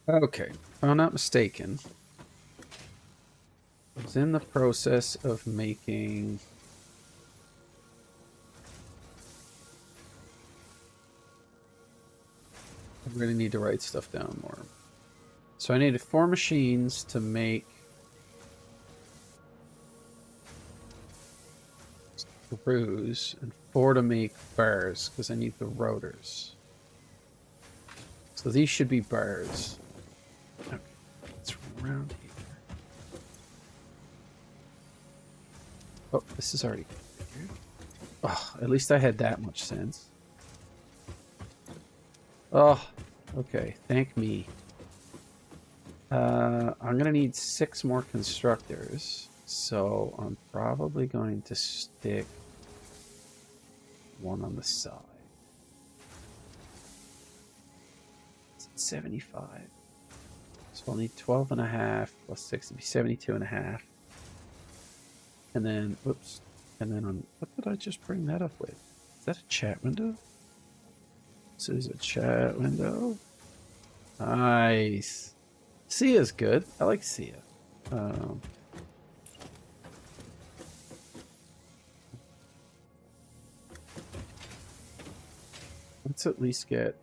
Okay, if I'm not mistaken, I was in the process of making... I really need to write stuff down more. So I needed 4 machines to make screws and 4 to make bars because I need the rotors. So these should be bars. Okay, let's run around here. Oh, this is already configured. Oh, at least I had that much sense. Oh, okay. Thank me. I'm gonna need 6 more constructors, so I'm probably going to stick one on the side. It's 75. So I'll need 12 and a half plus 6 would be 72 and a half. And then, whoops. And then on, what did I just bring that up with? Is that a chat window? This is a chat window. Nice. Sia's good. I like Sia. Let's at least get...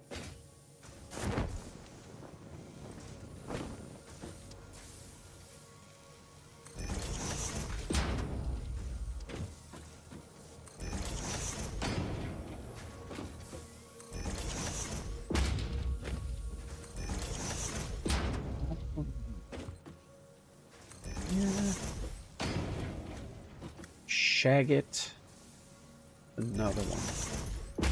Shagget. Another one.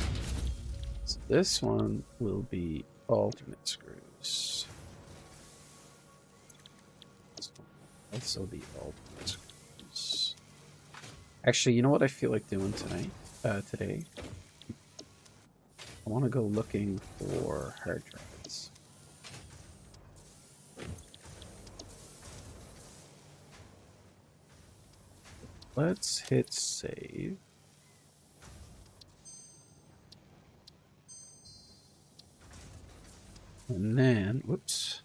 So this one will be alternate screws. This one will also be alternate screws. Actually, you know what I feel like doing today? I want to go looking for hard drives. Let's hit save. And then, whoops.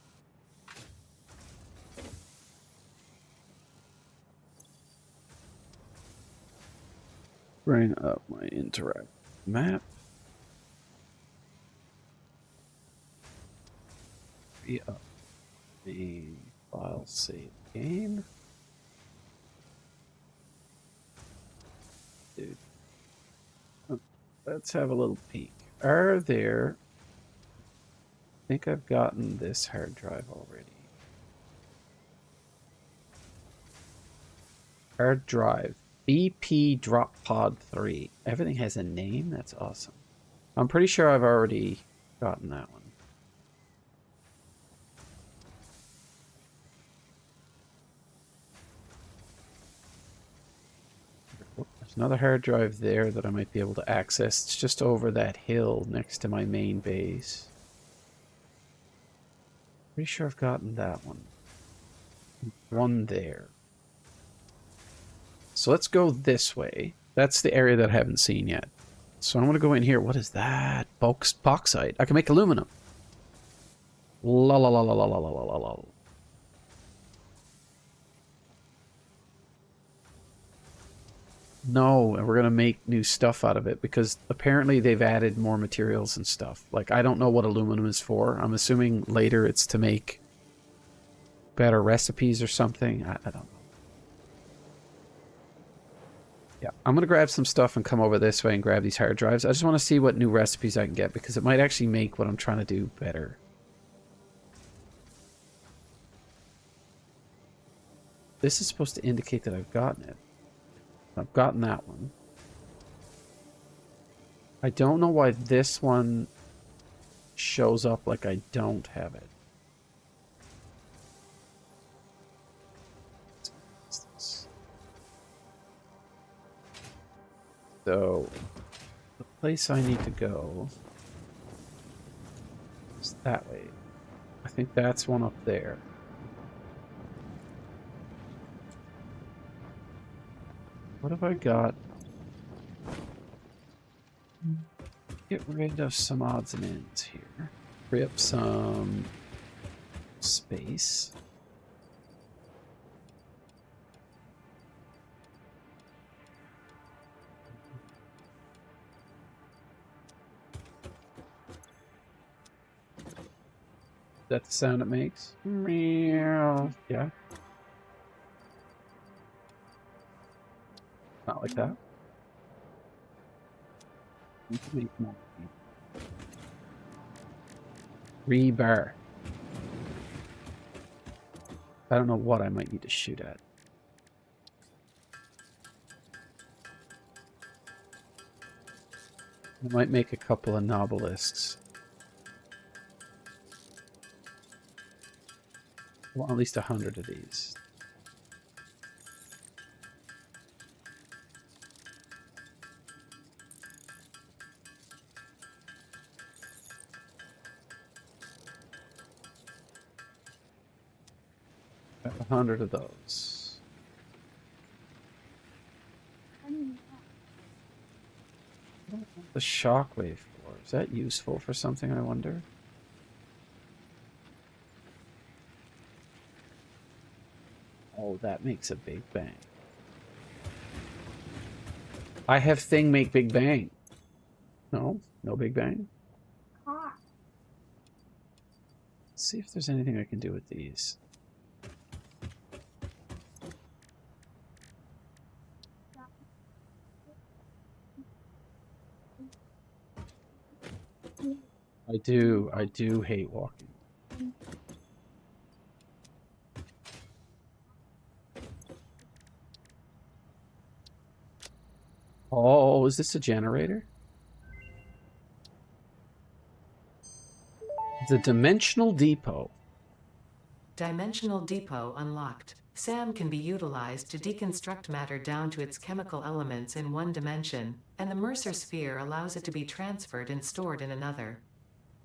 Bring up my interactive map. Free up the file save game. Dude. Let's have a little peek. Are there... I think I've gotten this hard drive already. Hard drive. BP Drop Pod 3. Everything has a name? That's awesome. I'm pretty sure I've already gotten that one. There's another hard drive there that I might be able to access. It's just over that hill next to my main base. Pretty sure I've gotten that one. One there. So let's go this way. That's the area that I haven't seen yet. So I'm going to go in here. What is that? Bauxite. I can make aluminum. La la la la la la la la la. No, and we're going to make new stuff out of it because apparently they've added more materials and stuff. Like, I don't know what aluminum is for. I'm assuming later it's to make better recipes or something. I don't know. Yeah, I'm going to grab some stuff and come over this way and grab these hard drives. I just want to see what new recipes I can get because it might actually make what I'm trying to do better. This is supposed to indicate that I've gotten it. I've gotten that one. I don't know why this one shows up like I don't have it. So, the place I need to go is that way. I think that's one up there. What have I got? Get rid of some odds and ends here. Free up some space. Is that the sound it makes? Meow. Yeah. Not like that. Make more. Rebar. I don't know what I might need to shoot at. I might make a couple of nobelisks. I want at least 100 of these. Got 100 of those. The shockwave for. Is that useful for something, I wonder? Oh, that makes a big bang. I have thing make big bang. No? No big bang? Let's see if there's anything I can do with these. I do hate walking. Oh, is this a generator? The Dimensional Depot. Dimensional Depot unlocked. SAM can be utilized to deconstruct matter down to its chemical elements in one dimension, and the Mercer sphere allows it to be transferred and stored in another.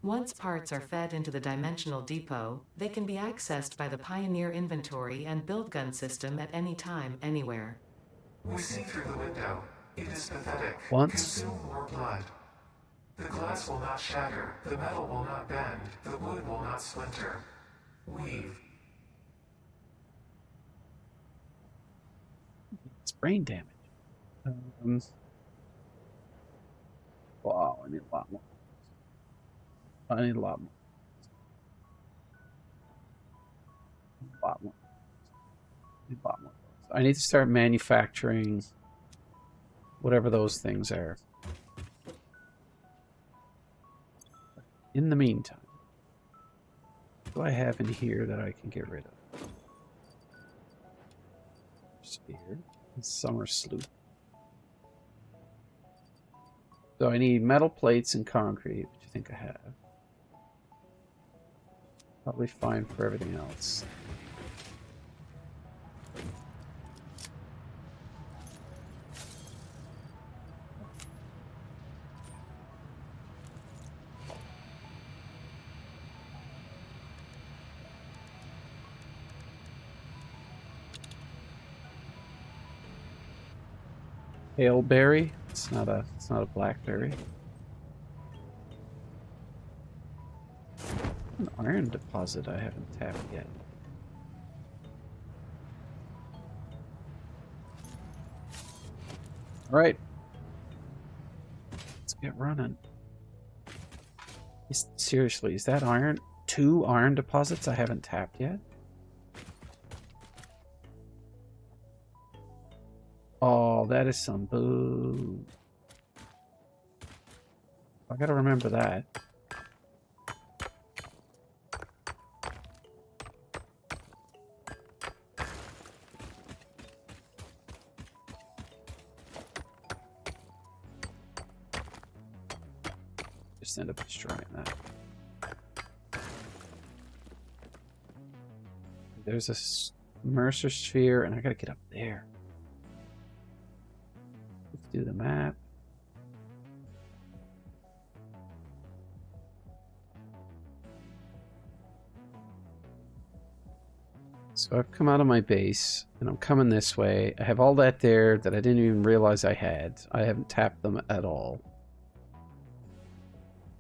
Once parts are fed into the Dimensional Depot, they can be accessed by the Pioneer Inventory and Build Gun system at any time, anywhere. We see through the window. It is pathetic. Once. Consume more blood. The glass will not shatter. The metal will not bend. The wood will not splinter. Weave. It's brain damage. Wow, I need a lot more. I need a lot more. A lot more. I need a lot more. I need to start manufacturing whatever those things are. In the meantime, what do I have in here that I can get rid of? Spear. Summer sloop. So I need metal plates and concrete, which I think I have. Probably fine for everything else. Hailberry. It's not a blackberry. An iron deposit I haven't tapped yet. All right. Let's get running. Seriously, is that iron? 2 iron deposits I haven't tapped yet? Oh, that is some boo. I gotta remember that. Just end up destroying that. There's a Mercer sphere, and I gotta get up there. Let's do the map. So I've come out of my base, and I'm coming this way. I have all that there that I didn't even realize I had. I haven't tapped them at all.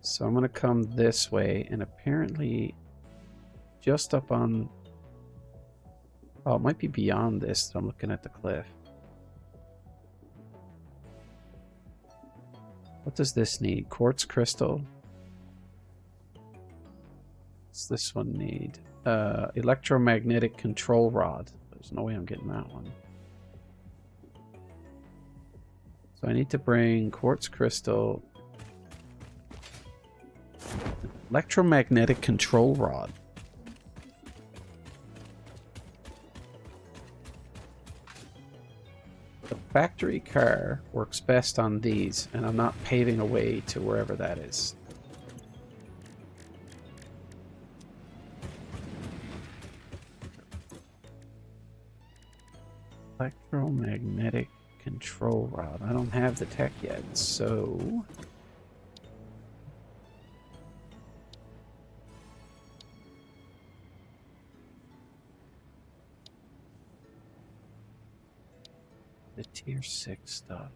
So I'm going to come this way, and apparently just up on... Oh, it might be beyond this that I'm looking at the cliff. What does this need? Quartz crystal. What's this one need? Electromagnetic control rod. There's no way I'm getting that one. So I need to bring quartz crystal. Electromagnetic control rod. The factory car works best on these, and I'm not paving a way to wherever that is. Electromagnetic control rod. I don't have the tech yet, so... The tier 6 stuff.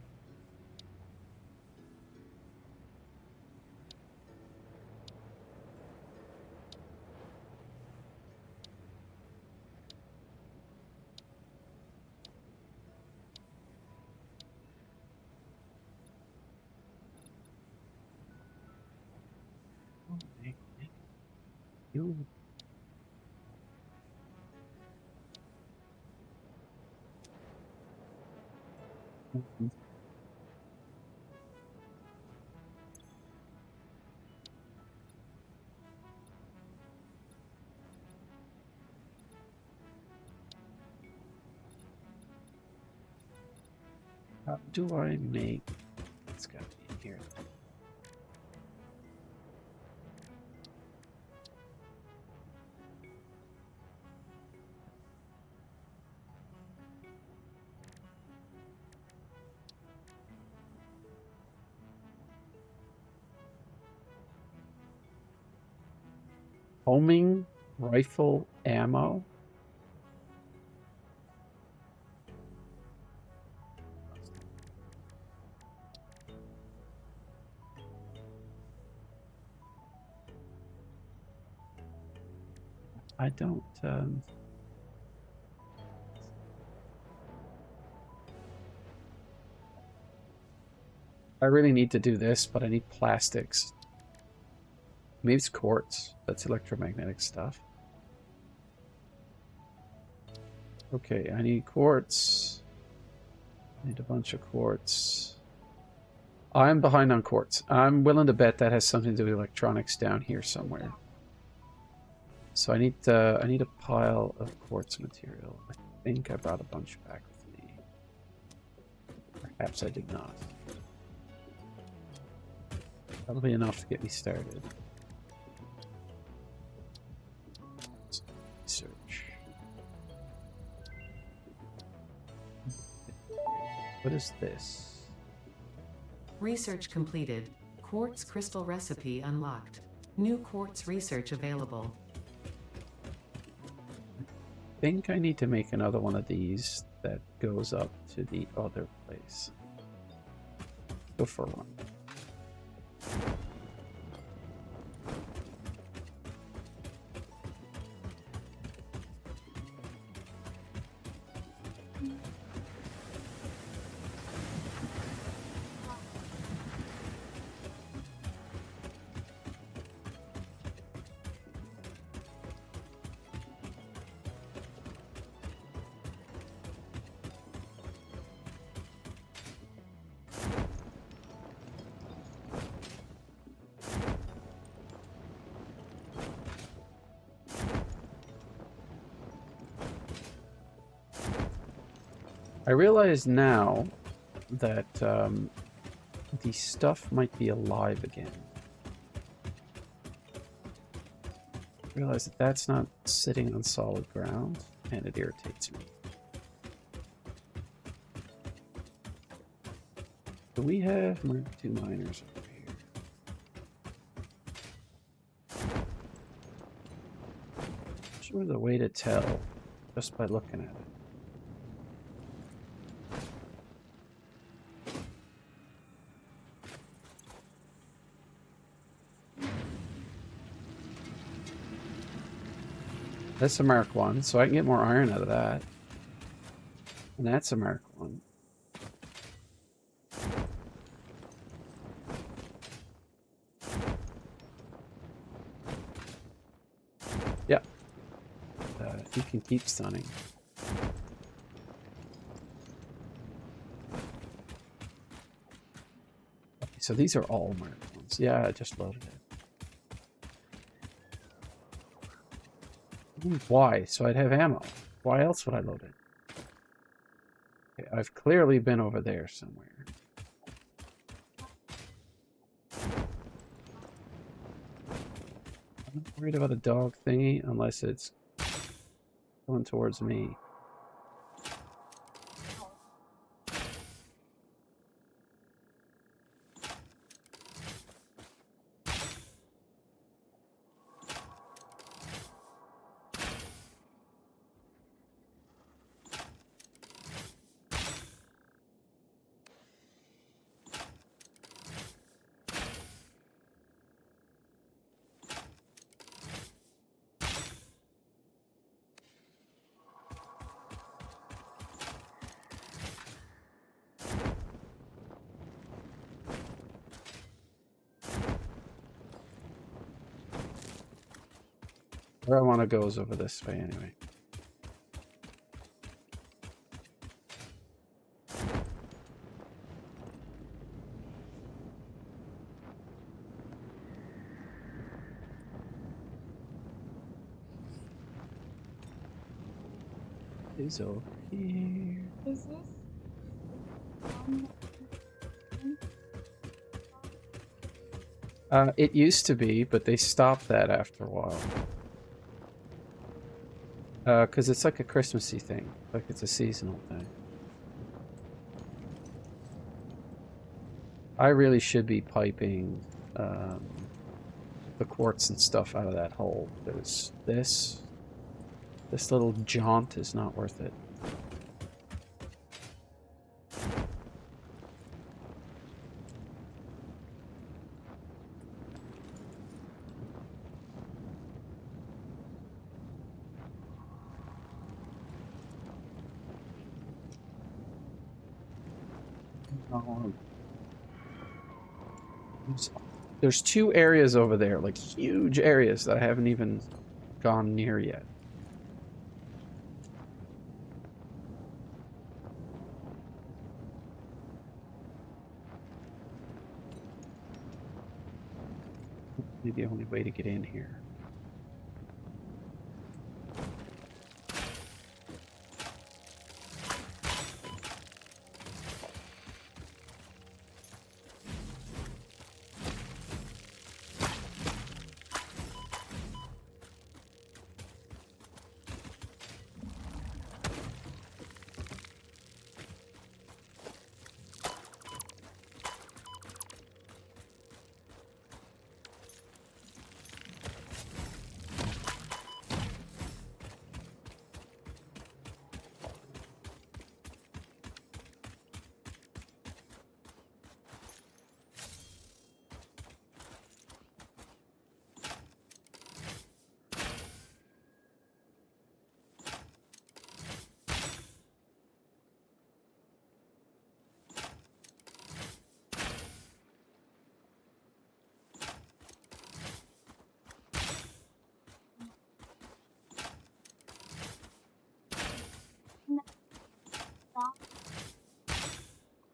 You. How do I make... It's got to be in here. Homing rifle ammo. I don't, I really need to do this, but I need plastics. Maybe it's quartz. That's electromagnetic stuff. Okay, I need quartz. I need a bunch of quartz. I'm behind on quartz. I'm willing to bet that has something to do with electronics down here somewhere. So I need a pile of quartz material. I think I brought a bunch back with me. Perhaps I did not. That'll be enough to get me started. Search. What is this? Research completed. Quartz crystal recipe unlocked. New quartz research available. I think I need to make another one of these that goes up to the other place. Go for one. I realize now that the stuff might be alive again. I realize that that's not sitting on solid ground, and it irritates me. Do we have Mark II miners over here? I'm sure the way to tell just by looking at it. That's a Mark 1, so I can get more iron out of that. And that's a Mark 1. Yep. He can keep stunning. Okay, so these are all Mark 1s. Yeah, I just loaded it. Why? So I'd have ammo. Why else would I load it? Okay, I've clearly been over there somewhere. I'm not worried about a dog thingy unless it's going towards me. Where I want to go is over this way anyway. Is over here. Is this It used to be, but they stopped that after a while. Because it's like a Christmassy thing. Like it's a seasonal thing. I really should be piping the quartz and stuff out of that hole. Because this little jaunt is not worth it. There's 2 areas over there, like huge areas that I haven't even gone near yet. Maybe the only way to get in here.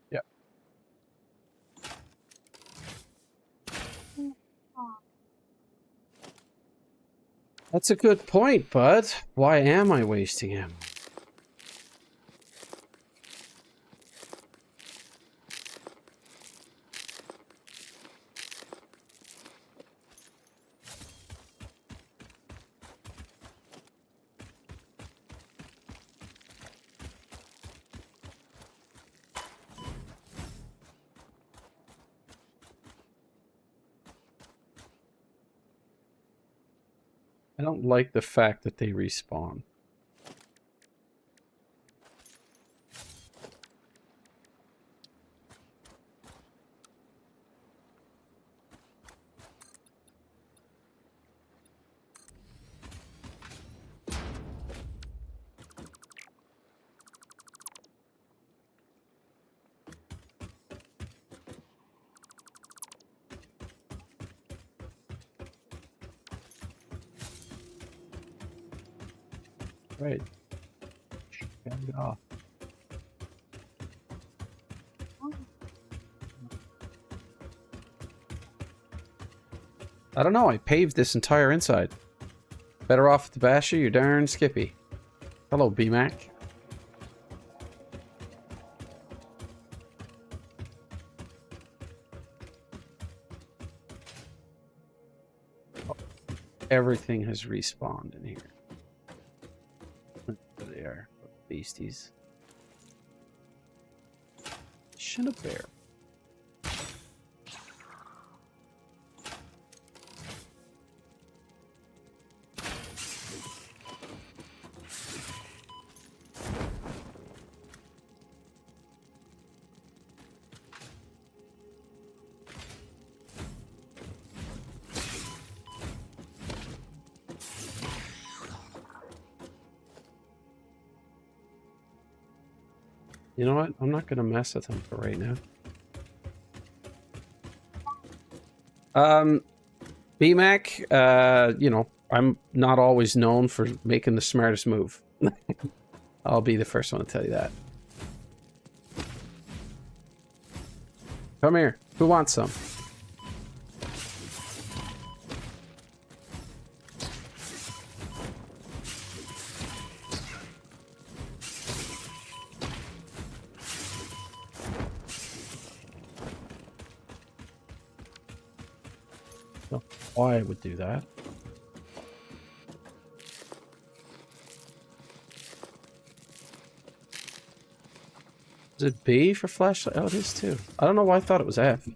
Yep. That's a good point, bud. Why am I wasting him? I don't like the fact that they respawn. Right. Get it off. I don't know. I paved this entire inside. Better off with the basher, you darn Skippy. Hello, BMAC. Oh, everything has respawned in here. There they are. Beasties. Shin a bear. You know what? I'm not going to mess with him for right now. BMAC, you know, I'm not always known for making the smartest move. I'll be the first one to tell you that. Come here. Who wants some? Why I would do that. Is it B for flashlight? Oh, it is too. I don't know why I thought it was F.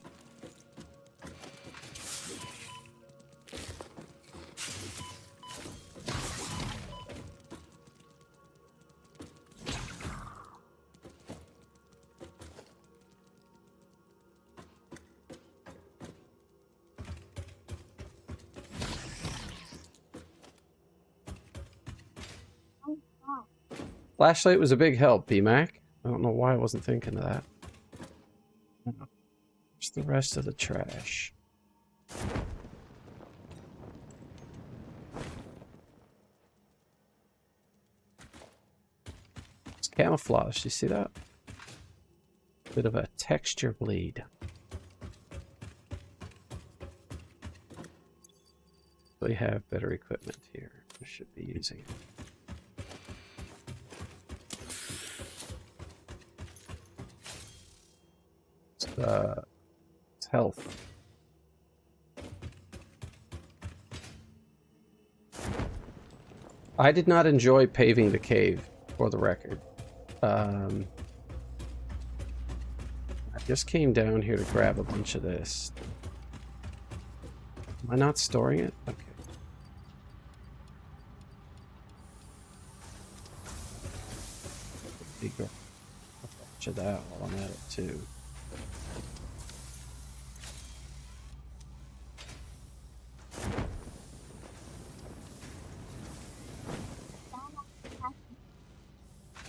Flashlight was a big help, BMAC. I don't know why I wasn't thinking of that. Where's the rest of the trash? It's camouflage. You see that? Bit of a texture bleed. We have better equipment here. I should be using it. It's health. I did not enjoy paving the cave, for the record. I just came down here to grab a bunch of this. Am I not storing it? Okay. Big a bunch of that while I'm at it too.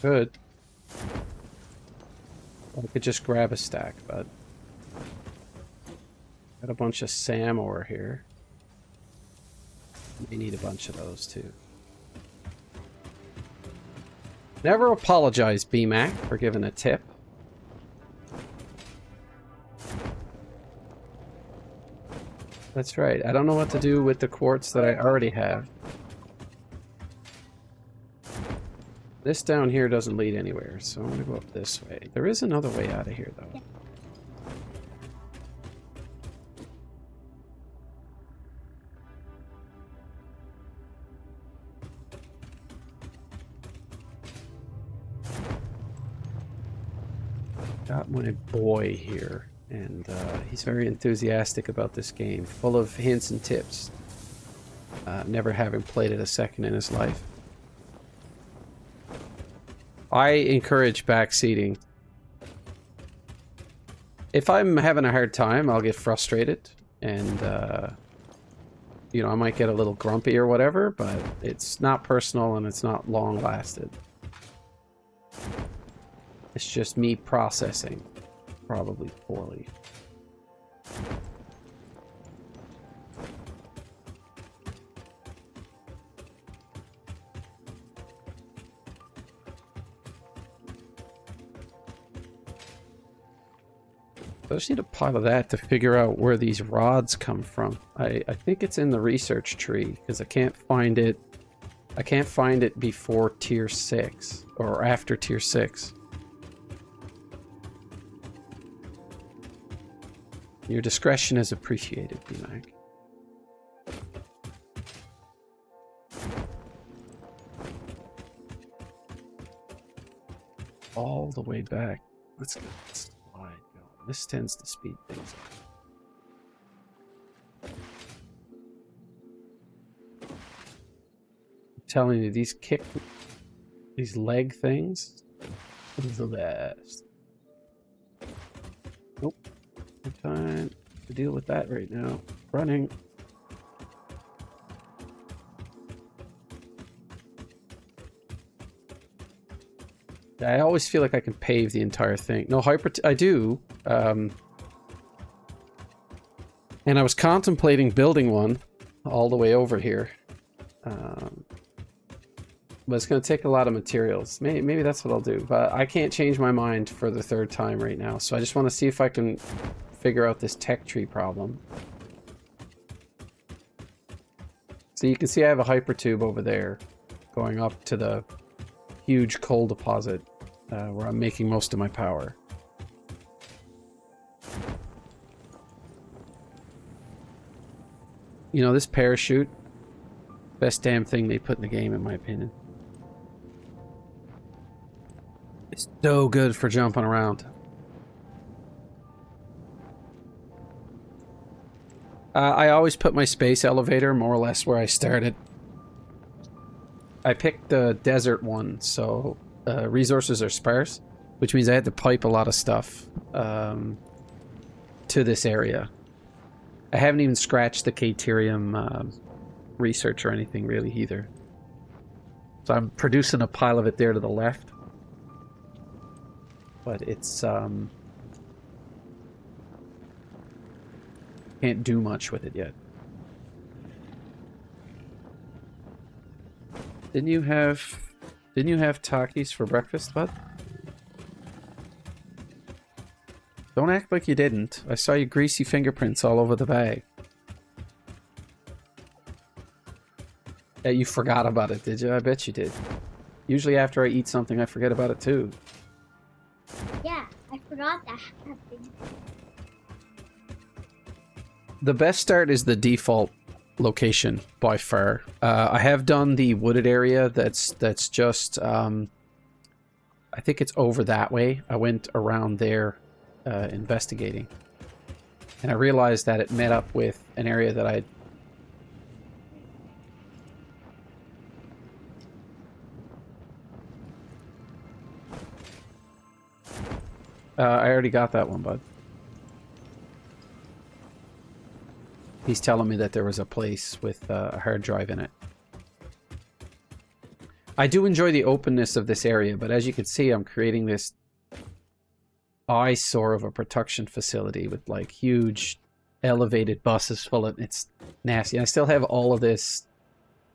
Good. I could just grab a stack, but got a bunch of SAM ore here. May need a bunch of those too. Never apologize, BMAC, for giving a tip. That's right. I don't know what to do with the quartz that I already have. This down here doesn't lead anywhere, so I'm going to go up this way. There is another way out of here, though. Got my boy here, and he's very enthusiastic about this game, full of hints and tips. Never having played it a second in his life. I encourage backseating. If I'm having a hard time, I'll get frustrated, and you know, I might get a little grumpy or whatever, but it's not personal and it's not long lasted. It's just me processing, probably poorly. I just need a pile of that to figure out where these rods come from. I think it's in the research tree because I can't find it. I can't find it before tier 6 or after tier 6. Your discretion is appreciated, B-Mac. All the way back. Let's get this slide going. This tends to speed things up. I'm telling you, these leg things are the best. Nope. No time to deal with that right now. Running. I always feel like I can pave the entire thing. No, I do. And I was contemplating building one all the way over here. But it's going to take a lot of materials. Maybe that's what I'll do. But I can't change my mind for the 3rd time right now. So I just want to see if I can figure out this tech tree problem. So you can see I have a hypertube over there going up to the huge coal deposit where I'm making most of my power. You know, this parachute, best damn thing they put in the game, in my opinion. It's so good for jumping around. I always put my space elevator more or less where I started. I picked the desert one, so resources are sparse, which means I had to pipe a lot of stuff to this area. I haven't even scratched the Caterium research or anything really either. So I'm producing a pile of it there to the left. But it's can't do much with it yet. Didn't you have Takis for breakfast, bud? Don't act like you didn't. I saw your greasy fingerprints all over the bag. Yeah, you forgot about it, did you? I bet you did. Usually after I eat something, I forget about it too. Yeah, I forgot that happened. The best start is the default location by far. I have done the wooded area that's just I think it's over that way. I went around there investigating, and I realized that it met up with an area that I already got that one, bud. He's telling me that there was a place with a hard drive in it. I do enjoy the openness of this area, but as you can see, I'm creating this eyesore of a production facility with like huge elevated buses full of... It's nasty. And I still have all of this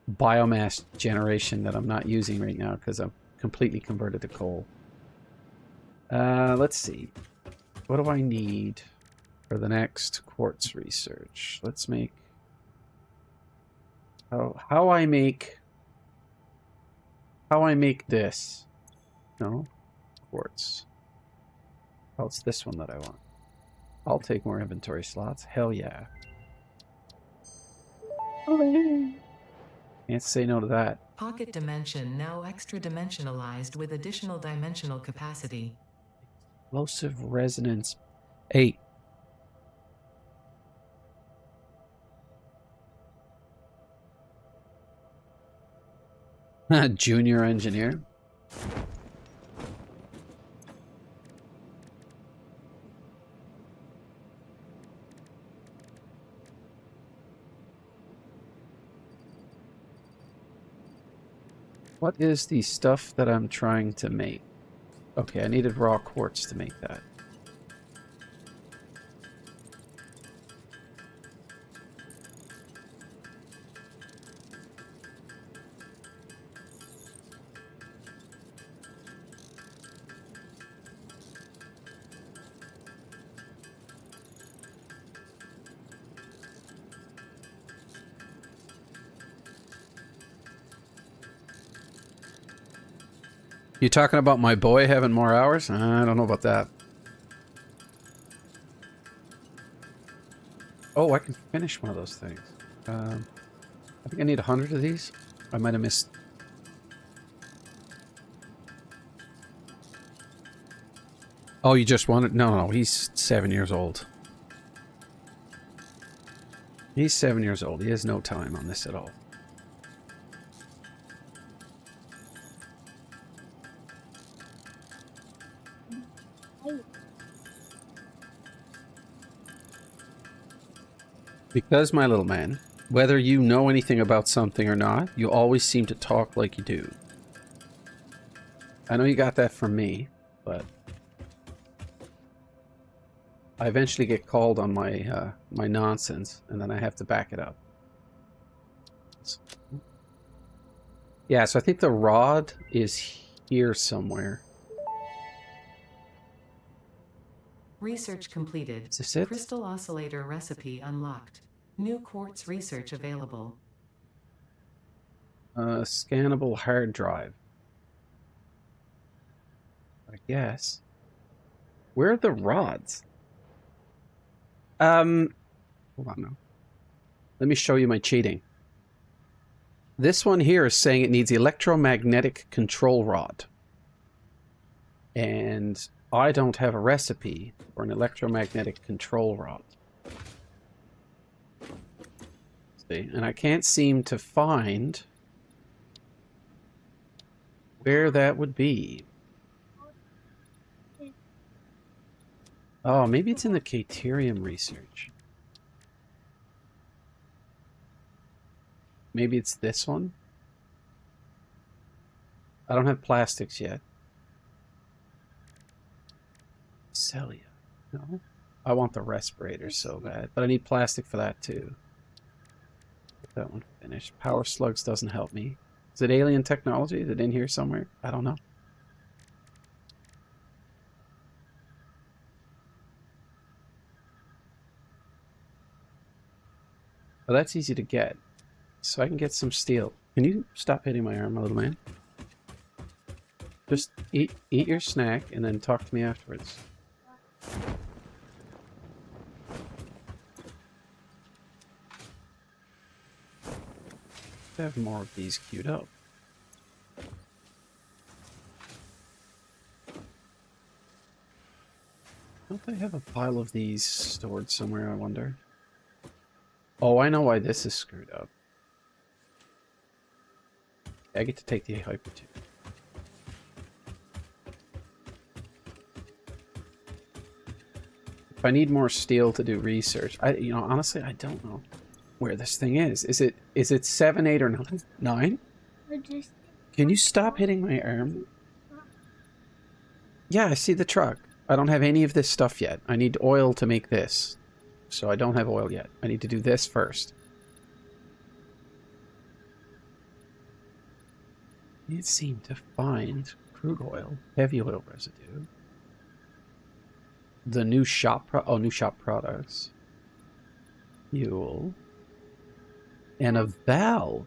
biomass generation that I'm not using right now because I'm completely converted to coal. Let's see. What do I need for the next quartz research? Let's make... How I make this. No? Quartz. Oh, it's this one that I want. I'll take more inventory slots. Hell yeah. Can't say no to that. Pocket dimension now extra dimensionalized with additional dimensional capacity. Explosive resonance 8. Junior engineer. What is the stuff that I'm trying to make? Okay, I needed raw quartz to make that. You talking about my boy having more hours? I don't know about that. Oh, I can finish one of those things. I think I need 100 of these. I might have missed. Oh, you just wanted? No, he's 7 years old. He's 7 years old. He has no time on this at all. Because, my little man, whether you know anything about something or not, you always seem to talk like you do. I know you got that from me, but I eventually get called on my my nonsense, and then I have to back it up. Yeah, so I think the rod is here somewhere. Research completed. Is this it? Crystal oscillator recipe unlocked. New quartz research available. Scannable hard drive. I guess. Where are the rods? Hold on now. Let me show you my cheating. This one here is saying it needs electromagnetic control rod. And I don't have a recipe for an electromagnetic control rod. See, and I can't seem to find where that would be. Oh, maybe it's in the Caterium research. Maybe it's this one? I don't have plastics yet. Celia. No? I want the respirator so bad, but I need plastic for that too. Get that one finished. Power slugs doesn't help me. Is it alien technology? Is it in here somewhere? I don't know. Well, that's easy to get. So I can get some steel. Can you stop hitting my arm, my little man? Just eat your snack and then talk to me afterwards. I have more of these queued up. Don't they have a pile of these stored somewhere, I wonder? Oh, I know why this is screwed up. I get to take the hyper tube. If I need more steel to do research, honestly, I don't know where this thing is. Is it 7, 8, or 9? 9? Can you stop hitting my arm? Yeah, I see the truck. I don't have any of this stuff yet. I need oil to make this. So I don't have oil yet. I need to do this first. Can't seem to find crude oil, heavy oil residue. The new shop new shop products. Fuel. And a valve.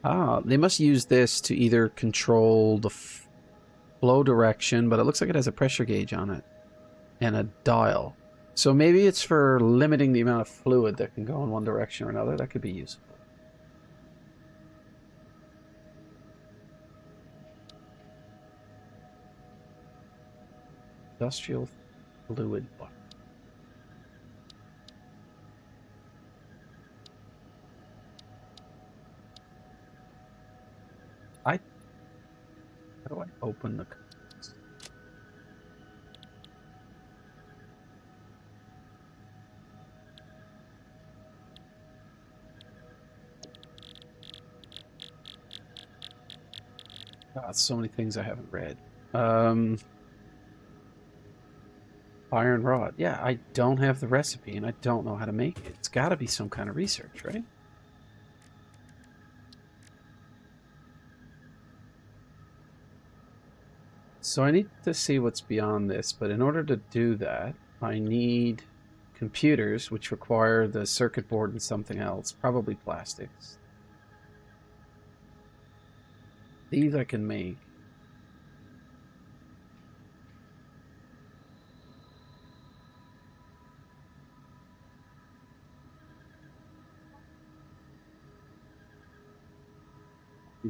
Ah, they must use this to either control the flow direction, but it looks like it has a pressure gauge on it. And a dial. So maybe it's for limiting the amount of fluid that can go in one direction or another. That could be useful. Industrial fluid bucket. How do I open the... God, so many things I haven't read. Iron rod. Yeah, I don't have the recipe and I don't know how to make it. It's got to be some kind of research, right? So I need to see what's beyond this, but in order to do that, I need computers, which require the circuit board and something else, probably plastics. These I can make.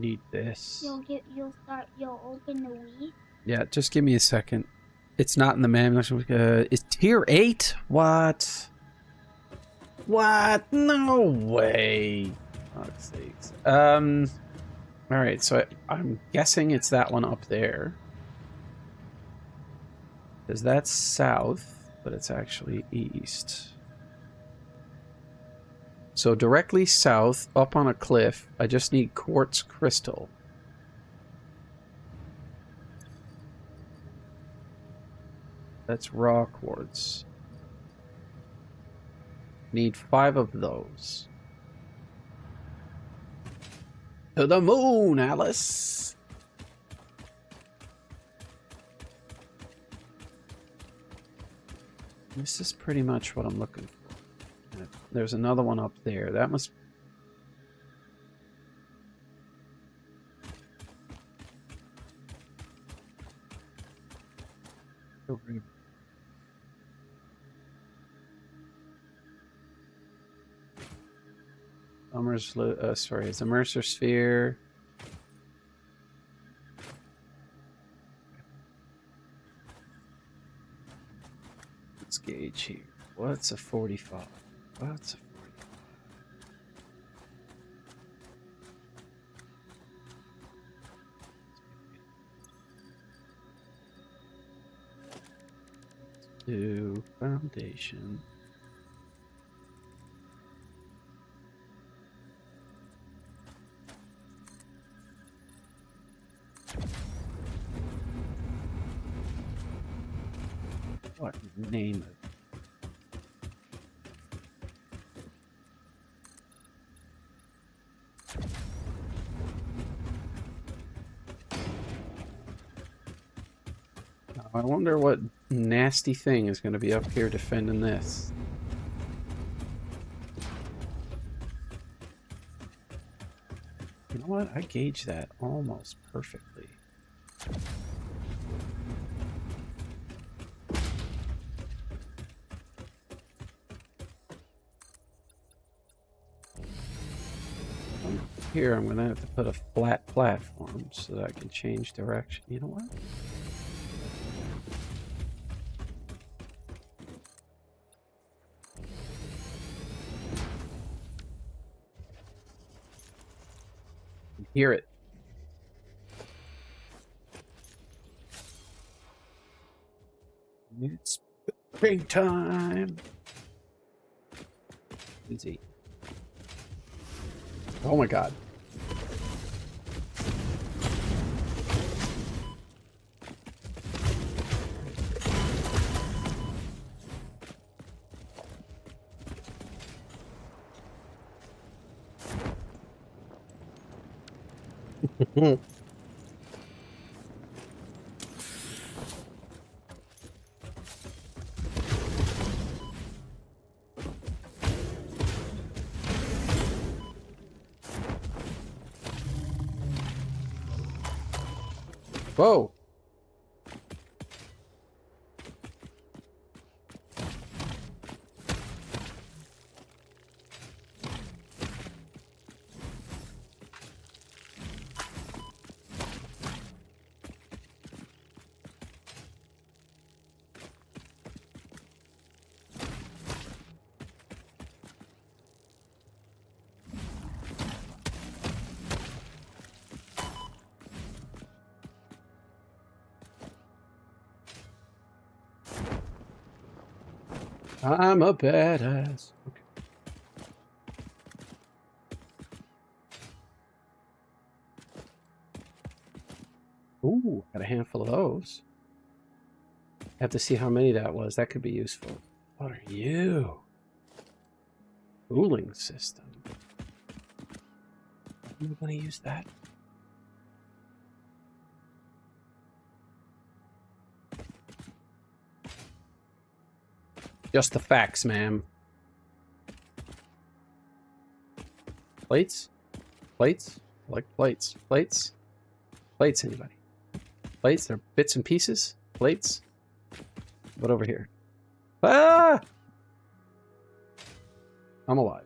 need this. You'll open the Wii. Yeah, just give me a second. It's not in the manual. It's tier 8? What? What? No way. Fuck's sakes. Alright, so I'm guessing it's that one up there. Because that's south, but it's actually east. So directly south, up on a cliff, I just need quartz crystal. That's raw quartz. Need 5 of those. To the moon, Alice! This is pretty much what I'm looking for. There's another one up there. That must... sorry, it's a Mercer Sphere. Let's gauge here. What's a 45? What's a 45? Do foundation. What name it? I wonder what nasty thing is going to be up here defending this. You know what? I gauged that almost perfectly. Here, I'm going to have to put a flat platform so that I can change direction. You know what? Hear it. It's springtime. Easy. Oh my god. Whoa. I'm a badass. Okay. Ooh, got a handful of those. Have to see how many that was. That could be useful. What are you? Cooling system. I'm going to use that. Just the facts, ma'am. Plates? Plates? I like plates. Plates? Plates, anybody? Plates? They're bits and pieces? Plates? What over here? Ah! I'm alive.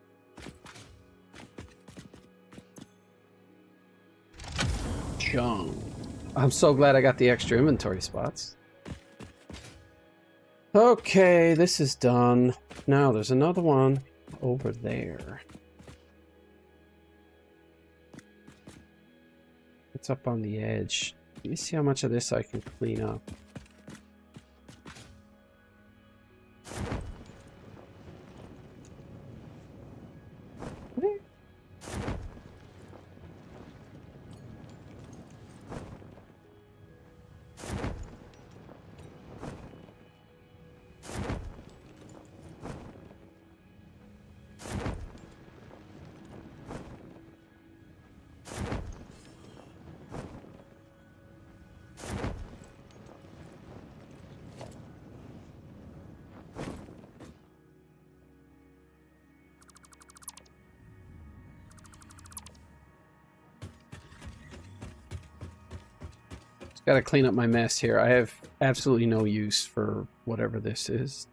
gone. I'm so glad I got the extra inventory spots. Okay, this is done. Now there's another one over there. It's up on the edge. Let me see how much of this I can clean up. Got to clean up my mess here. I have absolutely no use for whatever this is.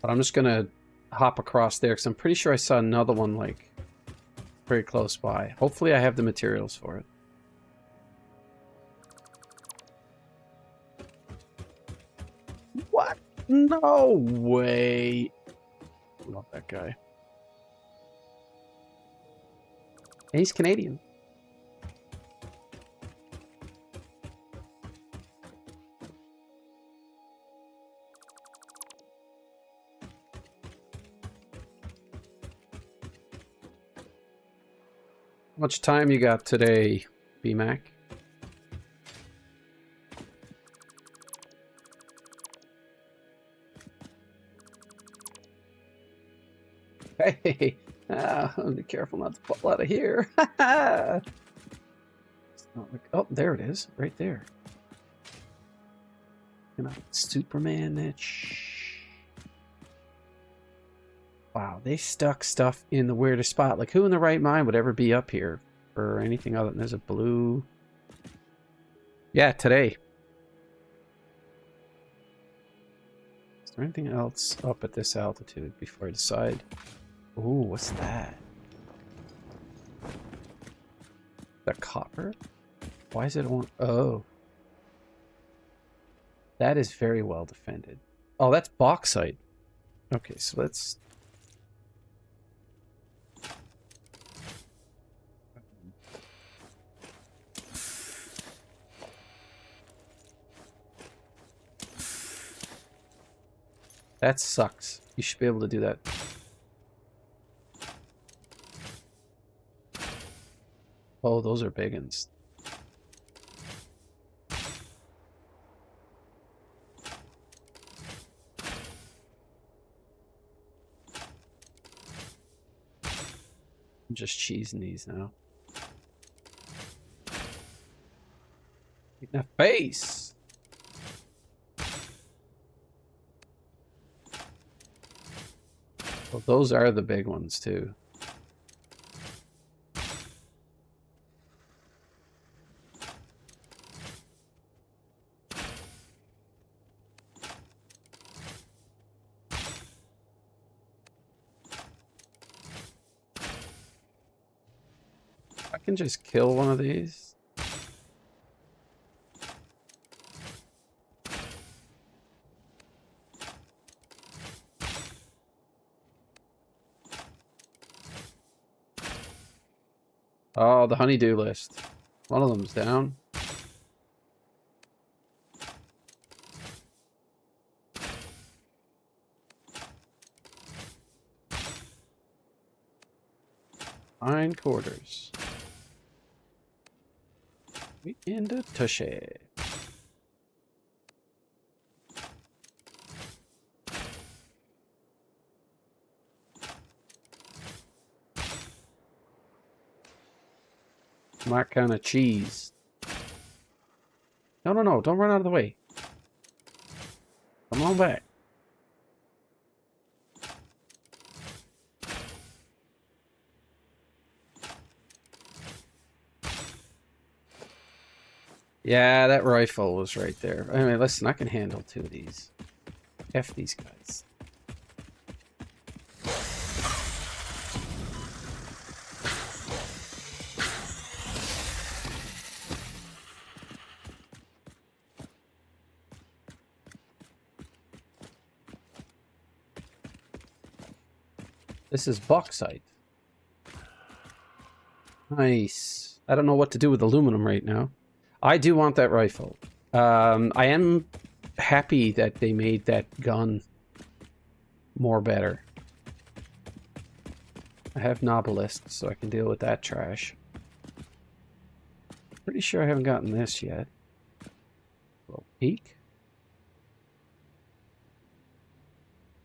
But I'm just going to hop across there because I'm pretty sure I saw another one like very close by. Hopefully I have the materials for it. What? No way. Love that guy. And he's Canadian. How much time you got today, BMac? Hey, be careful not to fall out of here. Oh, there it is, right there. Can I Superman that? Wow, they stuck stuff in the weirdest spot. Like, who in the right mind would ever be up here for anything other than there's a blue? Yeah, today. Is there anything else up at this altitude before I decide? Ooh, what's that? The copper? Why is it on? Oh. That is very well defended. Oh, that's bauxite. Okay, so let's... That sucks. You should be able to do that. Oh, those are big ones. I'm just cheesing these now. In the face! Well, those are the big ones, too. I can just kill one of these. Oh, the honeydew list. One of them's down. Fine quarters. We in the tushy. My kind of cheese. No, no, no. Don't run out of the way. Come on back. Yeah, that rifle was right there. I mean, listen, I can handle two of these. F these guys. This is bauxite. Nice. I don't know what to do with aluminum right now. I do want that rifle. I am happy that they made that gun more better. I have Novelist, so I can deal with that trash. Pretty sure I haven't gotten this yet. Little peek.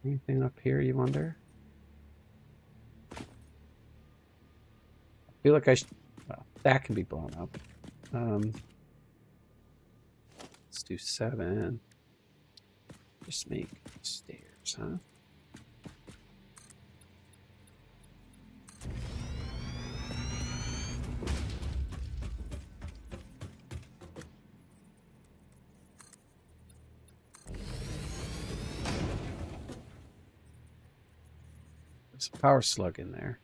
Anything up here, you wonder? I feel like I should... Well, that can be blown up. Let's do 7. Just make stairs, huh? There's a power slug in there.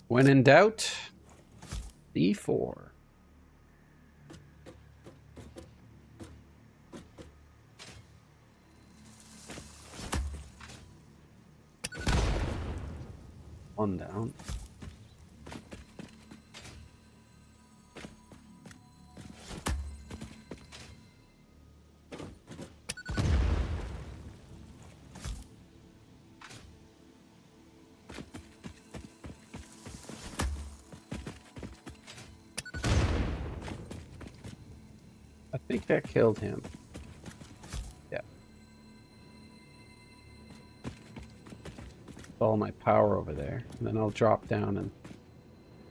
When in doubt, D4. One down. I think that killed him. Yeah. All my power over there. And then I'll drop down and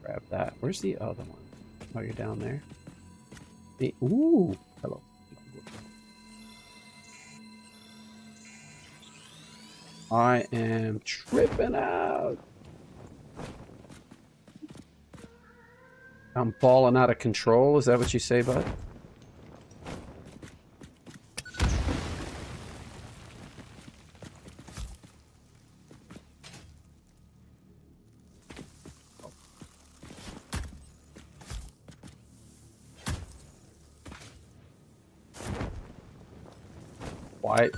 grab that. Where's the other one? Oh, you're down there? Hey, ooh! Hello. I am tripping out. I'm balling out of control. Is that what you say, bud? Why? There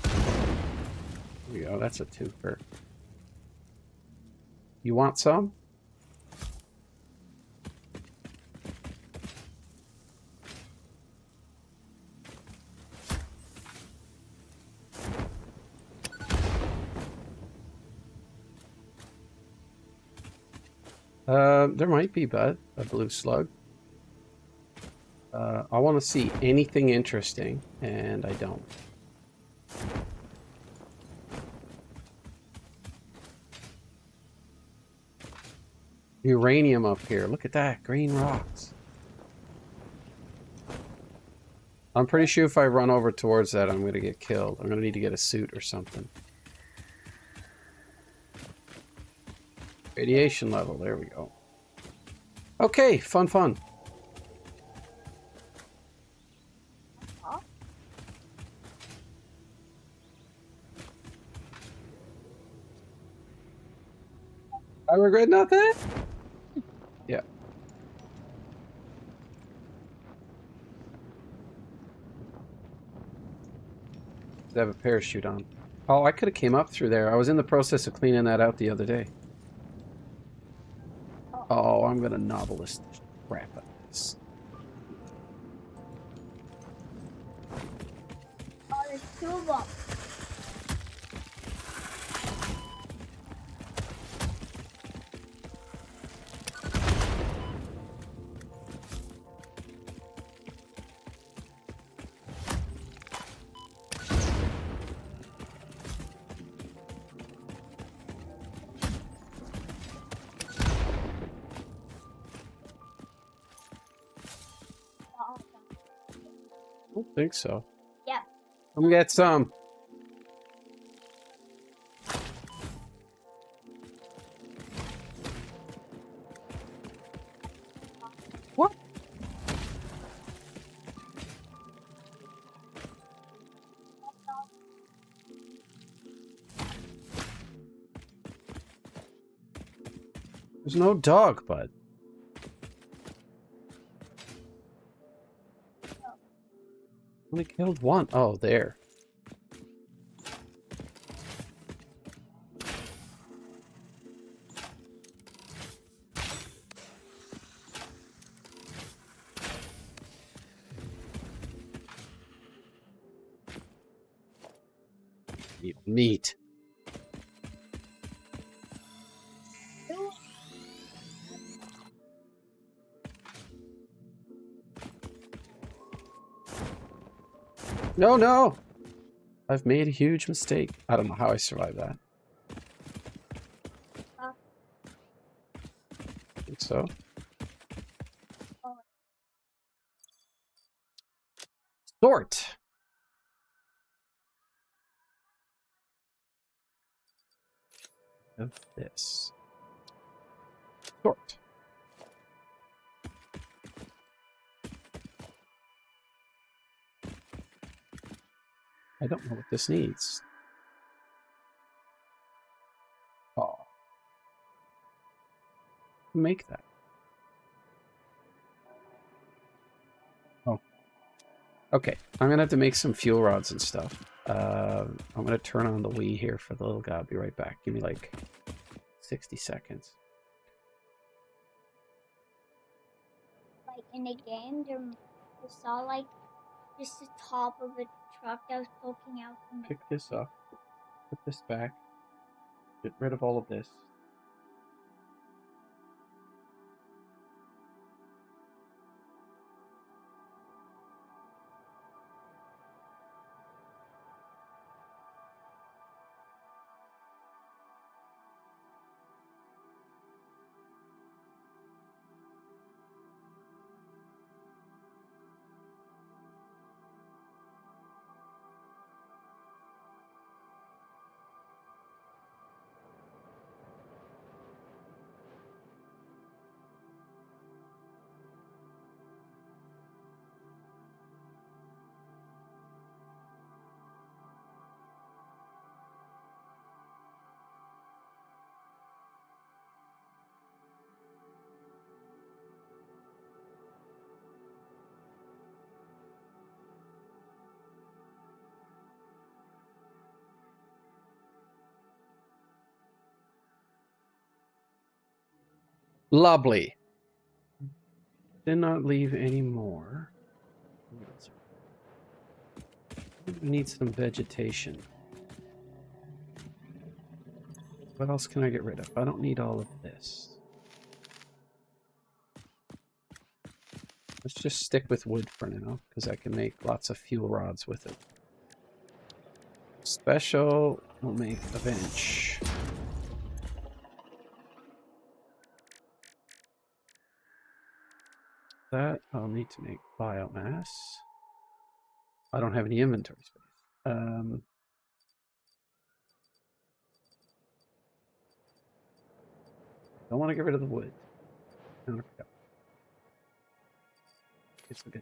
we go. That's a twofer. You want some? There might be, bud. A blue slug. I want to see anything interesting, and I don't. Uranium up here. Look at that. Green rocks. I'm pretty sure if I run over towards that, I'm going to get killed. I'm going to need to get a suit or something. Radiation level. There we go. Okay. Fun, fun. I regret nothing. Yeah. They have a parachute on. Oh, I could have came up through there. I was in the process of cleaning that out the other day. Oh, I'm gonna novelist crap out of this. Oh, there's 2 of them. I don't think so. Yeah. Come get some. What? There's no dog, bud. Only killed one. Oh, there. Neat. No, no! I've made a huge mistake. I don't know how I survived that. I think so. Sort! Of this. Sort. I don't know what this needs. Oh. Make that. Oh. Okay. I'm gonna have to make some fuel rods and stuff. I'm gonna turn on the Wii here for the little guy. I'll be right back. Give me like 60 seconds. Like in a game, there you saw like just the top of a truck that was poking out from the Pick this up. Put this back. Get rid of all of this. Lovely. Did not leave any more. We need some vegetation. What else can I get rid of? I don't need all of this. Let's just stick with wood for now, because I can make lots of fuel rods with it. Special, we'll make a bench. That I'll need to make biomass. I don't have any inventory space. Don't want to get rid of the wood. Okay. It's okay.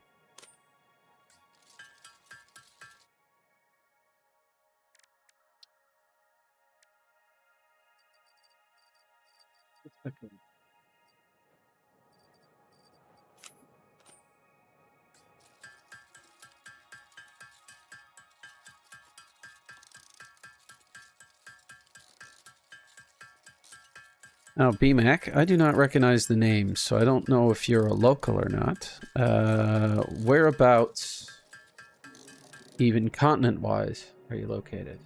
It's okay. Now, BMAC, I do not recognize the name, so I don't know if you're a local or not. Whereabouts, even continent-wise, are you located?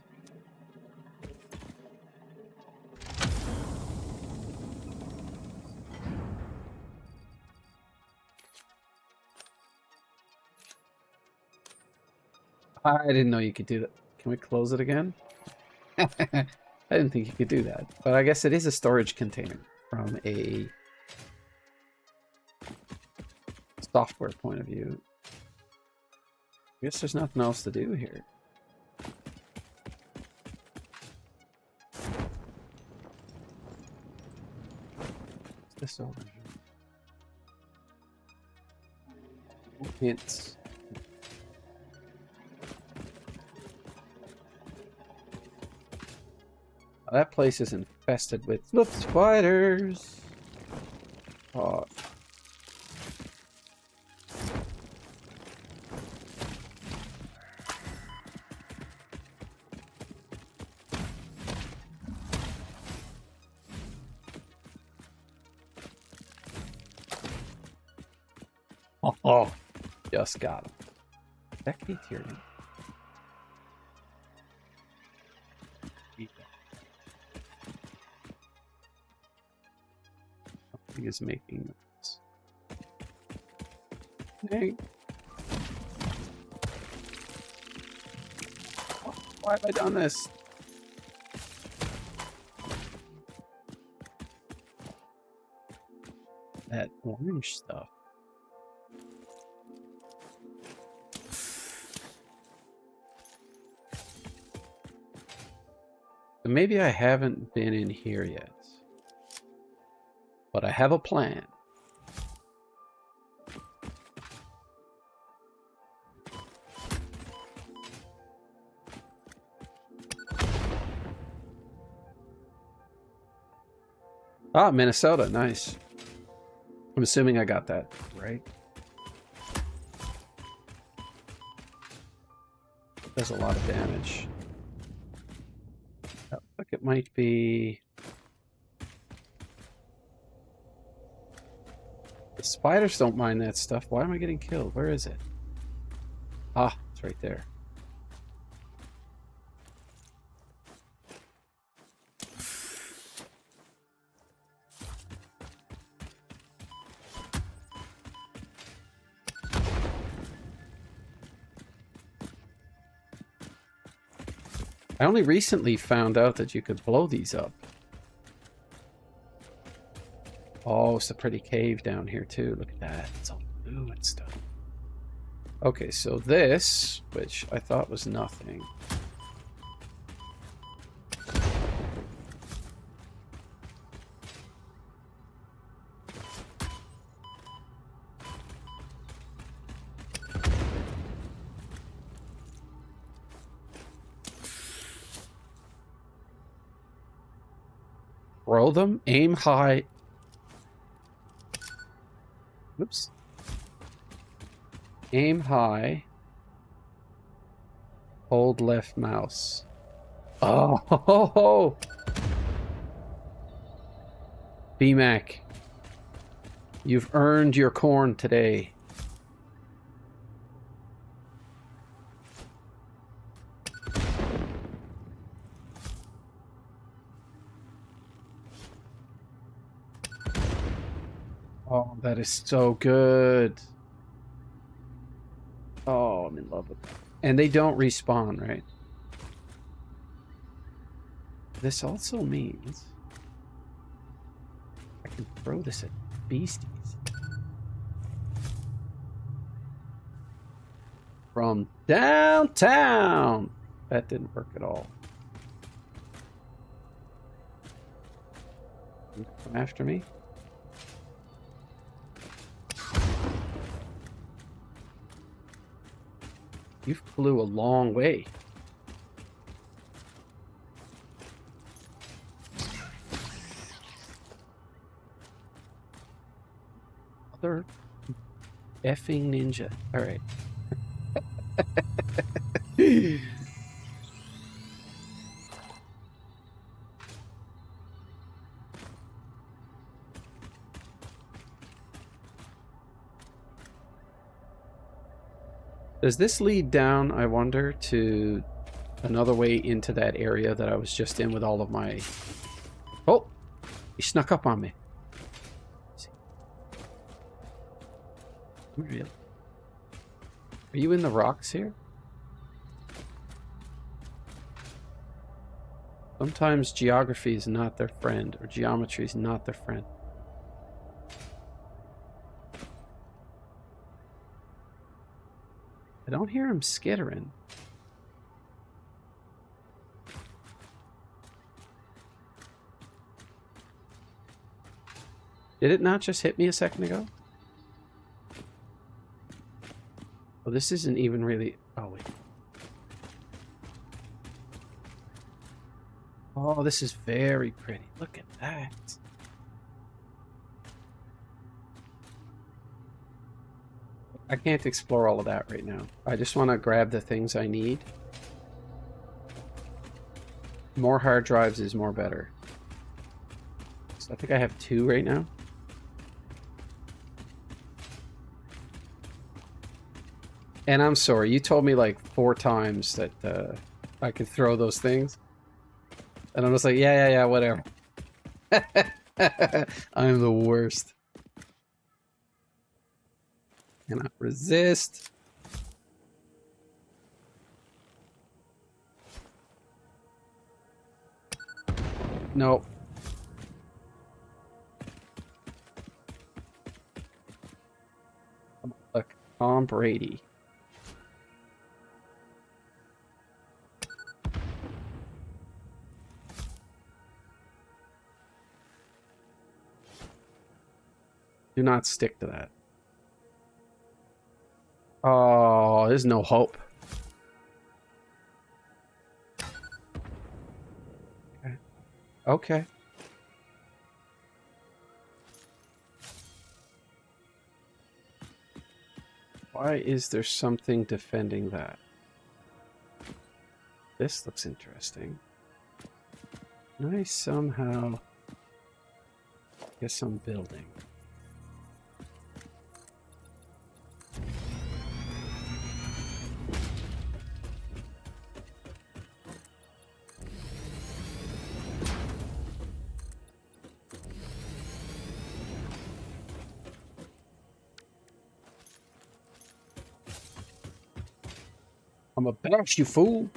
I didn't know you could do that. Can we close it again? I didn't think you could do that, but I guess it is a storage container from a software point of view. I guess there's nothing else to do here. What's this over here? Hints. That place is infested with spiders. Oh, just got him. That K-Tyrion. He is making this. Dang. Why have I done this? That orange stuff. So maybe I haven't been in here yet. But I have a plan. Ah, Minnesota, nice. I'm assuming I got that right. Does a lot of damage. I think it might be... The spiders don't mind that stuff. Why am I getting killed? Where is it? Ah, it's right there. I only recently found out that you could blow these up. Oh, it's a pretty cave down here too. Look at that. It's all blue and stuff. Okay, so this, which I thought was nothing. Throw them, aim high. Oops. Aim high. Hold left mouse. Oh, ho, ho, ho. BMAC. You've earned your corn today. Oh, that is so good. Oh, I'm in love with that. And they don't respawn, right? This also means I can throw this at beasties. From downtown! That didn't work at all. Come after me. You flew a long way. Other effing ninja. All right. Does this lead down, I wonder, to another way into that area that I was just in with all of my... Oh! He snuck up on me. Really? Are you in the rocks here? Sometimes geography is not their friend, or geometry is not their friend. I don't hear him skittering. Did it not just hit me a second ago? Oh, this isn't even really... Oh, wait. Oh, this is very pretty. Look at that. I can't explore all of that right now. I just want to grab the things I need. More hard drives is more better. So I think I have 2 right now. And I'm sorry, you told me like 4 times that I could throw those things. And I'm just like, yeah, whatever. I'm the worst. Cannot resist. Nope. Look, Tom Brady. Do not stick to that. Oh, there's no hope. Okay. Okay. Why is there something defending that? This looks interesting. Can I somehow get some building? I'm a bash, you fool!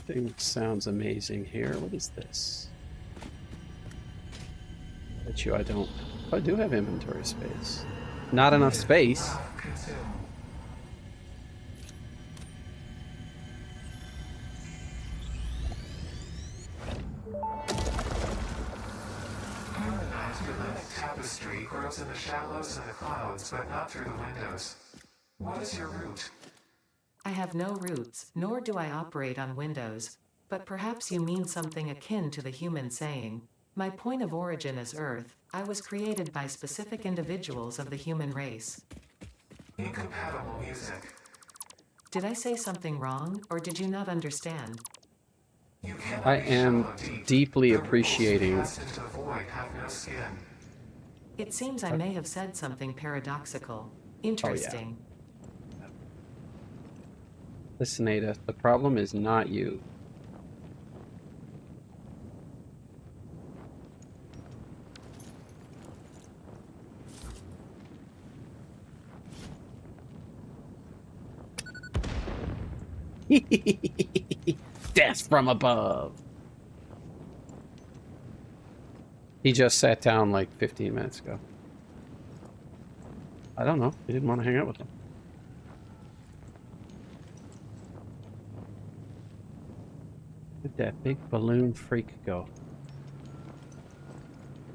Thing sounds amazing here. What is this? Bet you I don't. I do have inventory space. Not enough space. Consume. Harmonized Atlantic tapestry grows in the shallows and the clouds, but not through the windows. What is your route? I have no roots, nor do I operate on Windows, but perhaps you mean something akin to the human saying, "My point of origin is Earth. I was created by specific individuals of the human race." Incompatible music. Did I say something wrong, or did you not understand? You cannot I be am shallow deep. deeply The rules appreciating. cast into the void have no skin. It seems I may have said something paradoxical. Interesting. Listen, Ada, the problem is not you. Death from above. He just sat down like 15 minutes ago. I don't know. He didn't want to hang out with him. Where'd that big balloon freak go?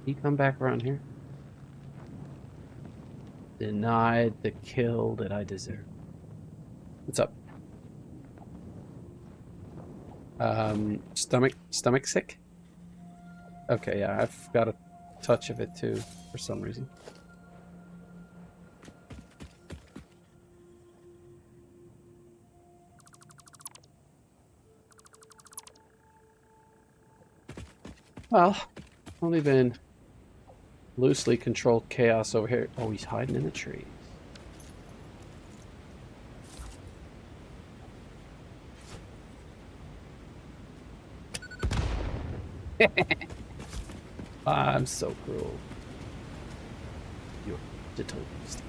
He come back around here? Denied the kill that I deserve. What's up? Stomach sick? Okay, yeah, I've got a touch of it too, for some reason. Well, only been loosely controlled chaos over here. Oh, he's hiding in the trees. I'm so cruel. You're total beast.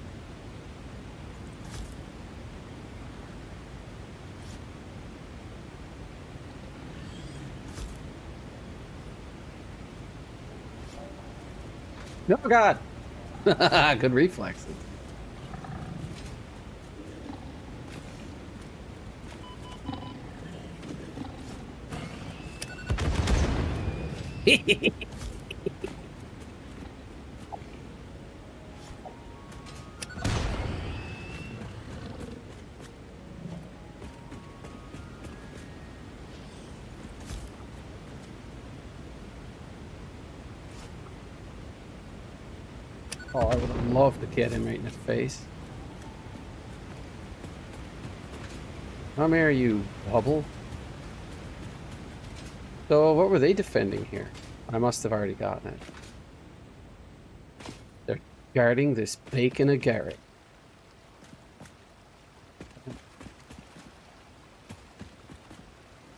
Oh God! Good reflexes. Oh, I would have loved to get him right in the face. Come here, you bubble. So, what were they defending here? I must have already gotten it. They're guarding this bacon of Garrett.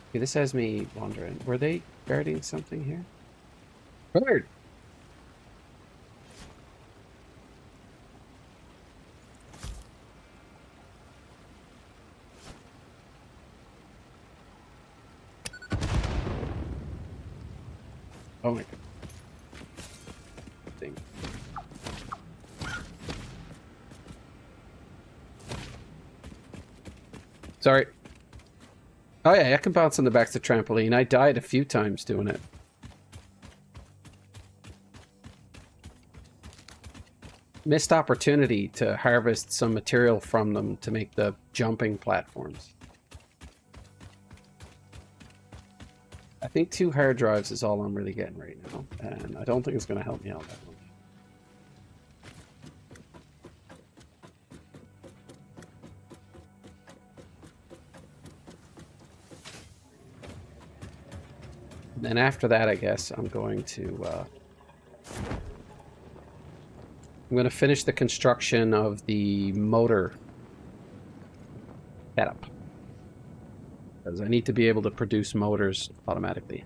Okay, this has me wondering. Were they guarding something here? Bird! Oh my god. Thing. Sorry. Oh yeah, I can bounce on the back of the trampoline. I died a few times doing it. Missed opportunity to harvest some material from them to make the jumping platforms. I think 2 hard drives is all I'm really getting right now, and I don't think it's going to help me out that much. And then after that, I guess I'm going to finish the construction of the motor setup. Because I need to be able to produce motors automatically.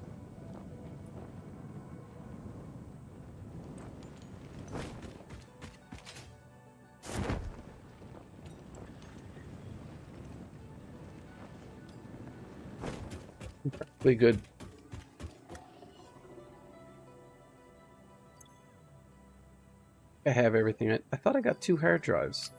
Perfectly good. I have everything. I thought I got 2 hard drives.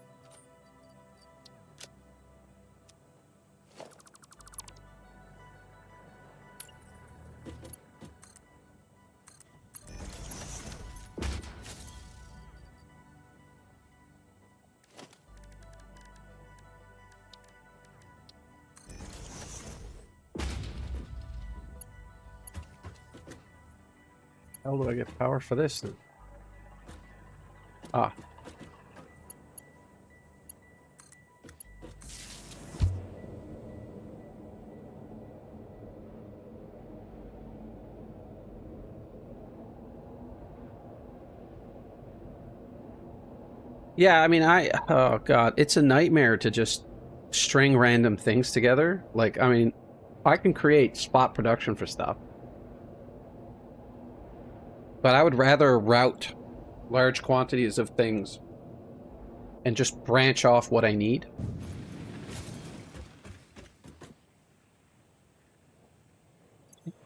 How do I get power for this then? Ah. Yeah, I mean, oh god, it's a nightmare to just string random things together. Like, I mean, I can create spot production for stuff. But I would rather route large quantities of things and just branch off what I need.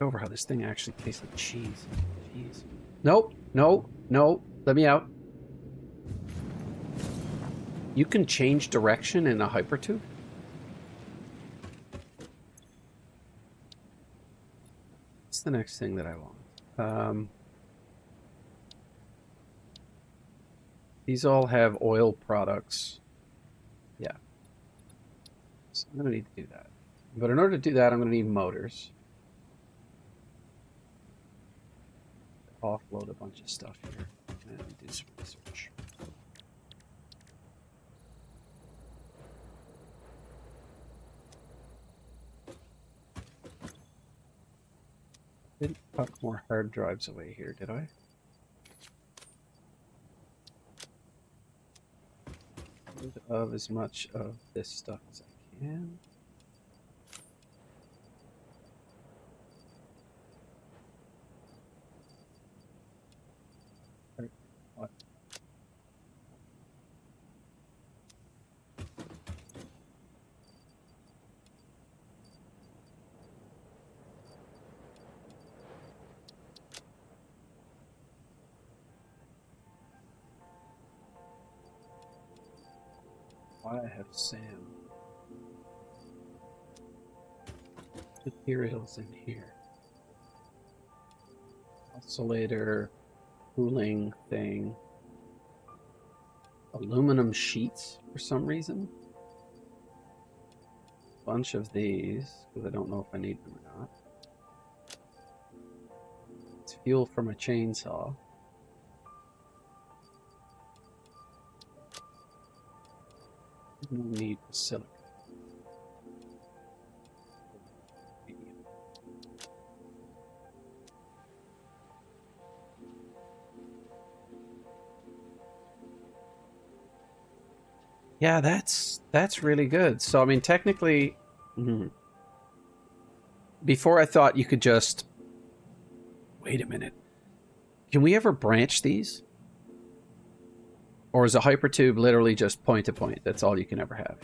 Over how this thing actually tastes like cheese. Jeez. Nope, no, no, let me out. You can change direction in a hypertube? What's the next thing that I want? These all have oil products. Yeah. So I'm going to need to do that. But in order to do that, I'm going to need motors. Offload a bunch of stuff here and do some research. Didn't tuck more hard drives away here, did I? Of as much of this stuff as I can. What? Why I have Sam. Materials in here. Oscillator, cooling thing. Aluminum sheets for some reason. Bunch of these, because I don't know if I need them or not. It's fuel from a chainsaw. No need for silicon. Yeah, that's really good. So I mean, technically, before I thought you could just wait a minute. Can we ever branch these? Or is a hypertube literally just point to point? That's all you can ever have.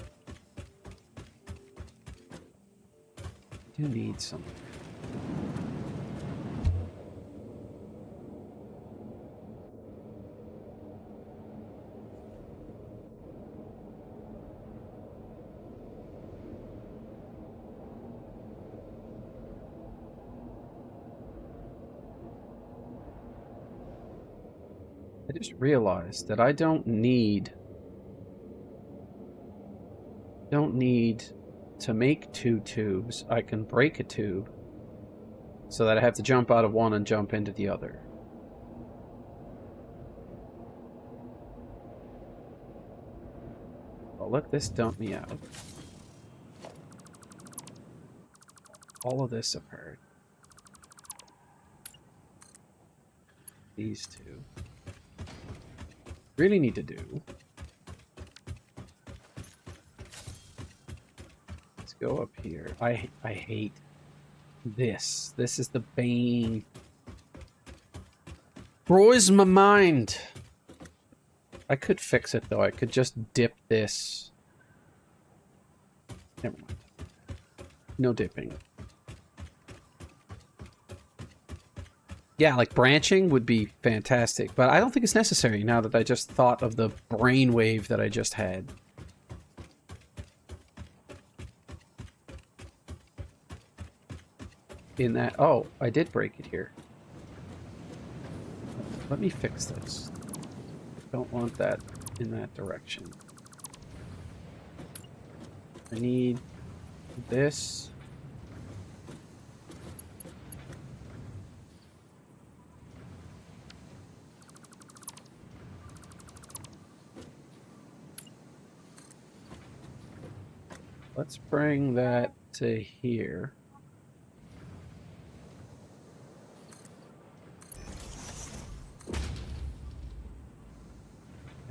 I do need something. I just realized that I don't need to make 2 tubes. I can break a tube so that I have to jump out of one and jump into the other. Oh, let this dump me out. All of this apart. These two. Really need to do. Let's go up here. I hate this. This is the bane. Broys my mind. I could fix it though. I could just dip this. Never mind. No dipping. Yeah, like branching would be fantastic, but I don't think it's necessary now that I just thought of the brainwave that I just had. In that, oh, I did break it here. Let me fix this. Don't want that in that direction. I need this. Let's bring that to here.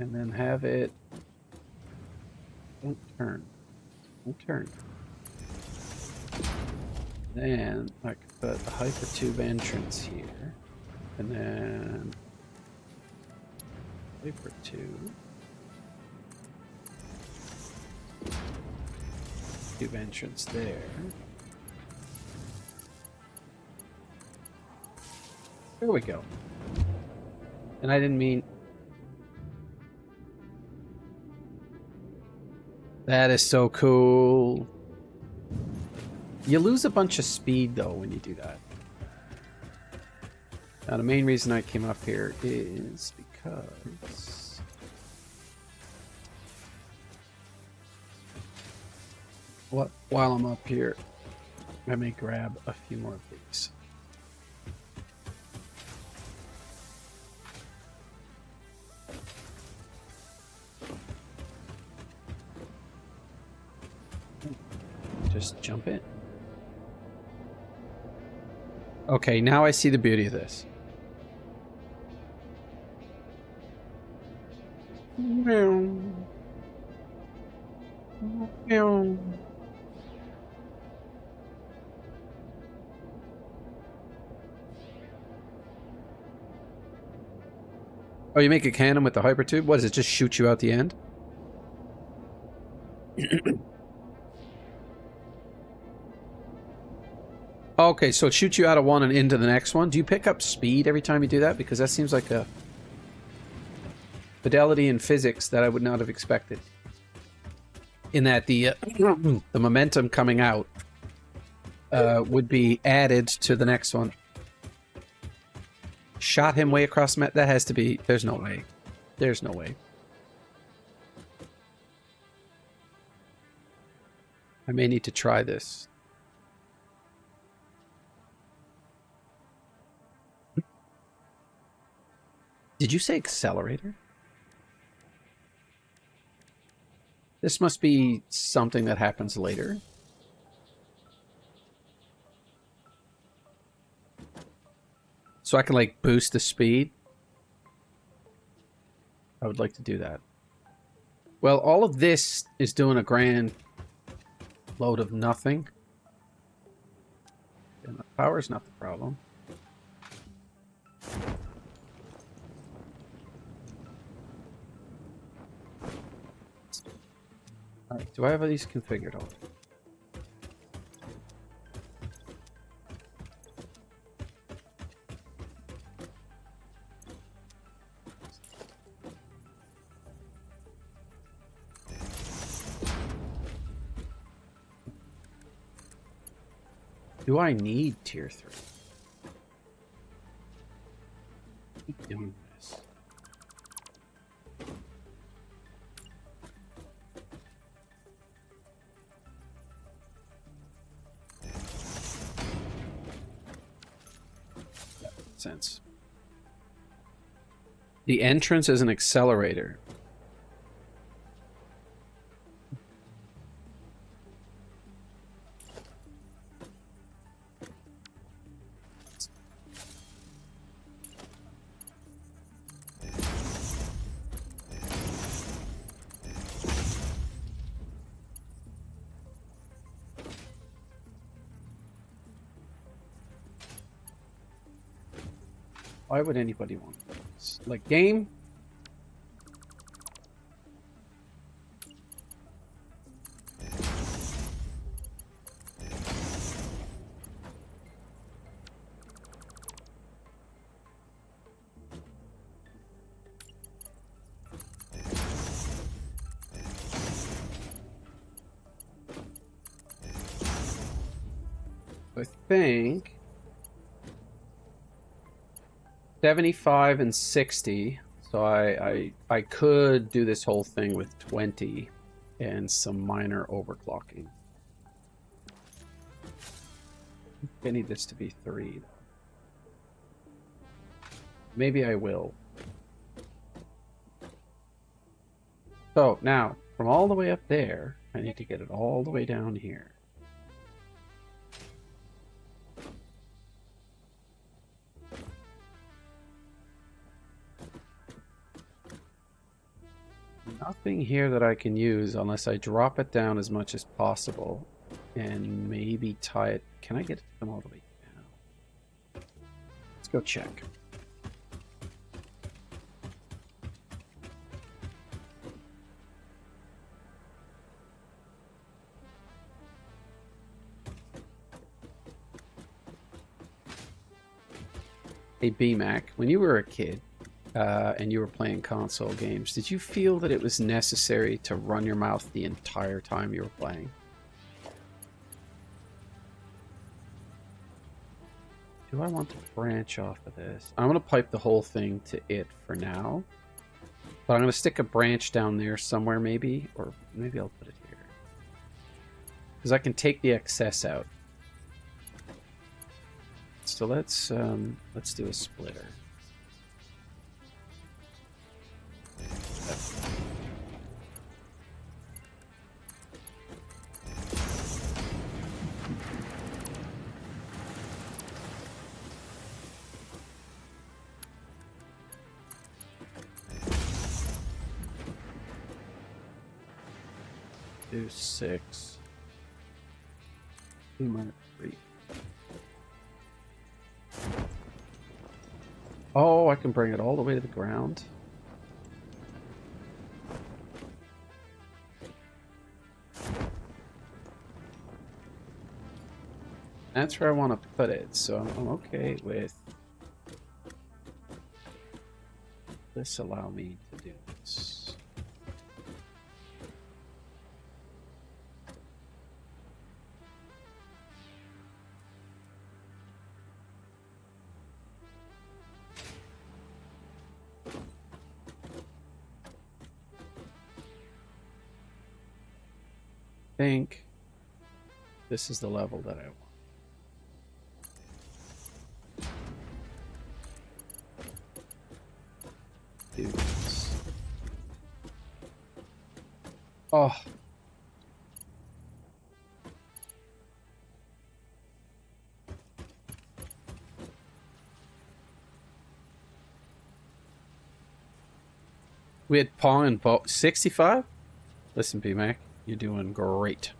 And then have it... Don't turn. Don't turn. Then I can put a hypertube entrance here. And then... hypertube. Tube entrance there. There we go. And I didn't mean... That is so cool. You lose a bunch of speed, though, when you do that. Now, the main reason I came up here is because... While I'm up here, I may grab a few more of these. Just jump in. Okay, now I see the beauty of this. Oh, you make a cannon with the hypertube? What does it just shoot you out the end? Okay, so it shoots you out of one and into the next one. Do you pick up speed every time you do that? Because that seems like a fidelity in physics that I would not have expected. In that the momentum coming out would be added to the next one. Shot him way across the map. That has to be... There's no way. There's no way. I may need to try this. Did you say accelerator? This must be something that happens later. So I can like boost the speed. I would like to do that. Well, all of this is doing a grand load of nothing. And the power's not the problem. Alright, do I have these configured all? Do I need tier 3? Keep doing this. That makes sense. The entrance is an accelerator. Why would anybody want this? Like, game? I think 75 and 60. So I could do this whole thing with 20 and some minor overclocking. I need this to be 3. Maybe I will. So now, from all the way up there, I need to get it all the way down here. Nothing here that I can use unless I drop it down as much as possible and maybe tie it. Can I get it to come all the way down? Let's go check. Hey BMac, when you were a kid, and you were playing console games, did you feel that it was necessary to run your mouth the entire time you were playing? Do I want to branch off of this? I'm going to pipe the whole thing to it for now. But I'm going to stick a branch down there somewhere maybe, or maybe I'll put it here. Because I can take the excess out. So let's do a splitter. Do 6. 2 minus 3. Oh, I can bring it all the way to the ground. That's where I want to put it, so I'm okay with this. Allow me to do this. I think this is the level that I want. Do this. Oh. We had Pong and Bo 65? Listen, B-Mac, you're doing great.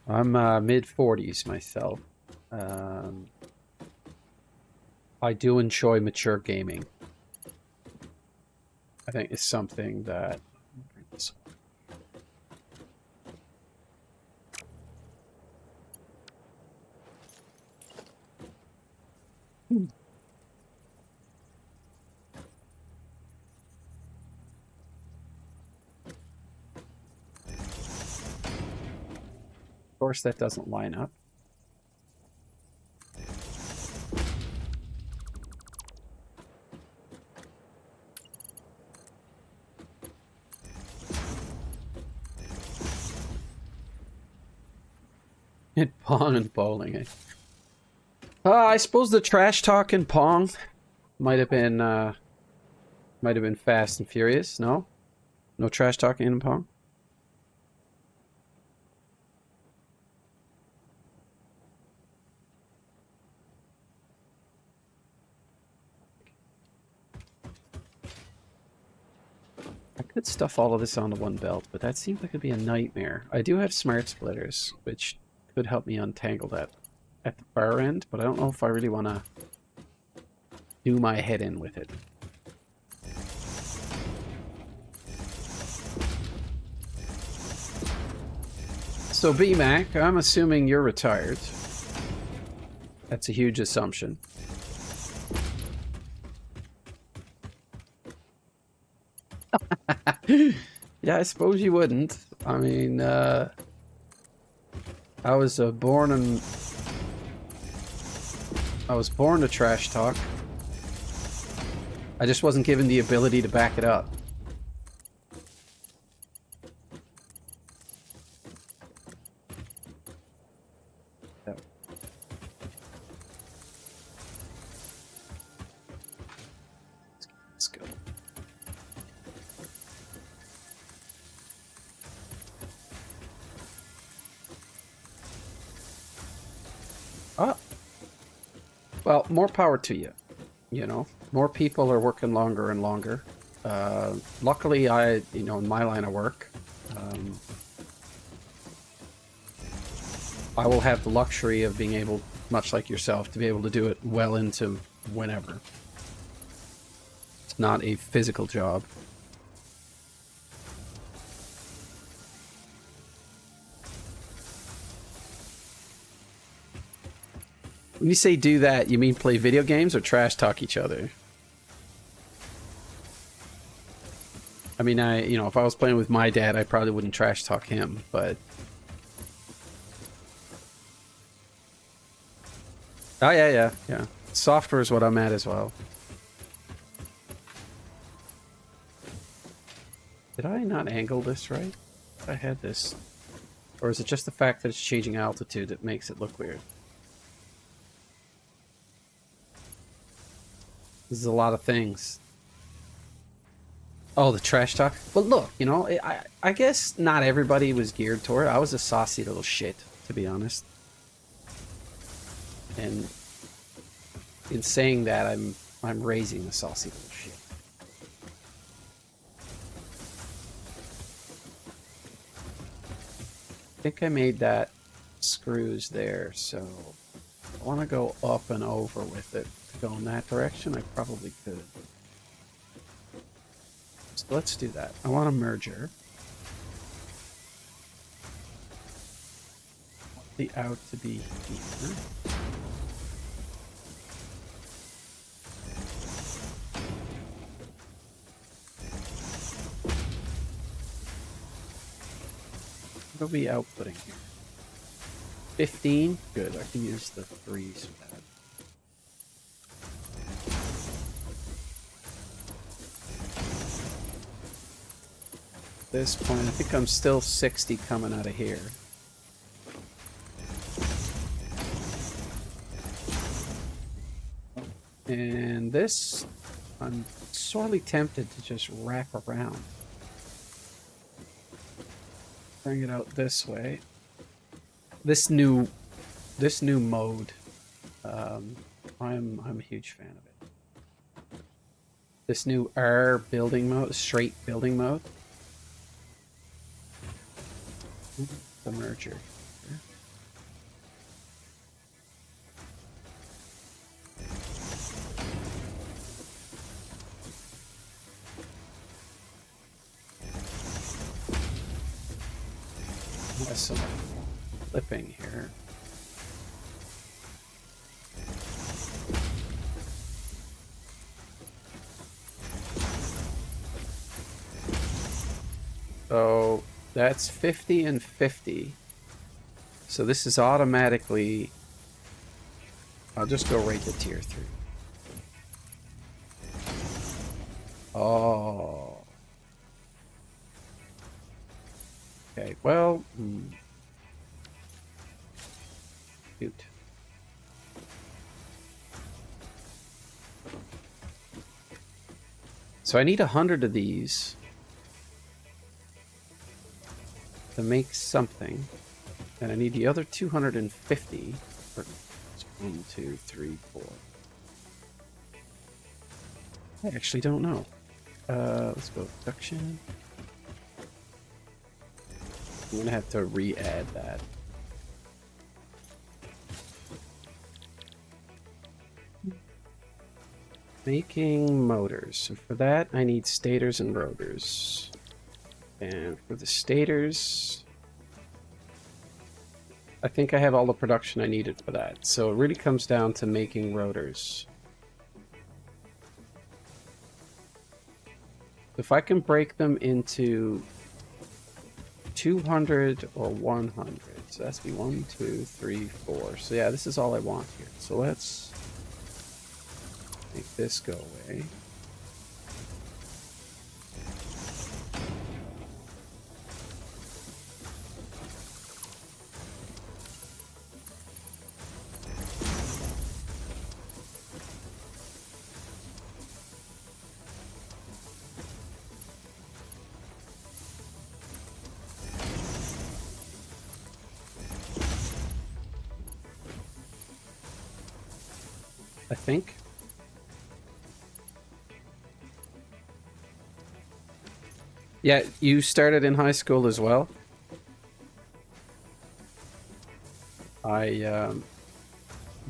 I'm mid-40s myself. I do enjoy mature gaming. I think it's something that... Of course, that doesn't line up. In Pong and bowling, eh? I suppose the trash talk in Pong might have been Fast and Furious. No, no trash talking in Pong. I could stuff all of this onto one belt, but that seems like it'd be a nightmare. I do have smart splitters, which could help me untangle that at the far end, but I don't know if I really want to do my head in with it. So B-Mac, I'm assuming you're retired. That's a huge assumption. Yeah, I suppose you wouldn't. I mean, I was born to trash talk. I just wasn't given the ability to back it up. Let's go. Ah. Well, more power to you. You know, more people are working longer and longer. Luckily, in my line of work, I will have the luxury of being able, much like yourself, to be able to do it well into whenever. It's not a physical job. When you say do that, you mean play video games or trash talk each other? I mean, if I was playing with my dad, I probably wouldn't trash talk him, but... Oh, yeah. Software is what I'm at as well. Did I not angle this right? I had this. Or is it just the fact that it's changing altitude that makes it look weird? This is a lot of things. Oh, the trash talk? But look, I guess not everybody was geared toward it. I was a saucy little shit, to be honest. And in saying that, I'm raising the saucy little shit. I think I made that screws there, so I want to go up and over with it. To go in that direction, I probably could. So let's do that. I want a merger. I want the out to be here. What are we outputting here? 15? Good, I can use the 3s for that. At this point, I think I'm still 60 coming out of here. And this, I'm sorely tempted to just wrap around. bring it out this way. This new mode, I'm a huge fan of it. This new R building mode, straight building mode. The merger. There's some flipping here. So that's 50 and 50. So this is automatically... I'll just go right to tier 3. Oh. Okay, well... Shoot. So I need 100 of these to make something, and I need the other 250 for 1, 2, 3, 4. I actually don't know. Let's go production. I'm gonna have to re-add that. Making motors. So for that, I need stators and rotors. And for the stators, I think I have all the production I needed for that. So it really comes down to making rotors. If I can break them into 200 or 100, so that's be 1, 2, 3, 4. So yeah, this is all I want here. So let's make this go away. I think. Yeah, you started in high school as well. The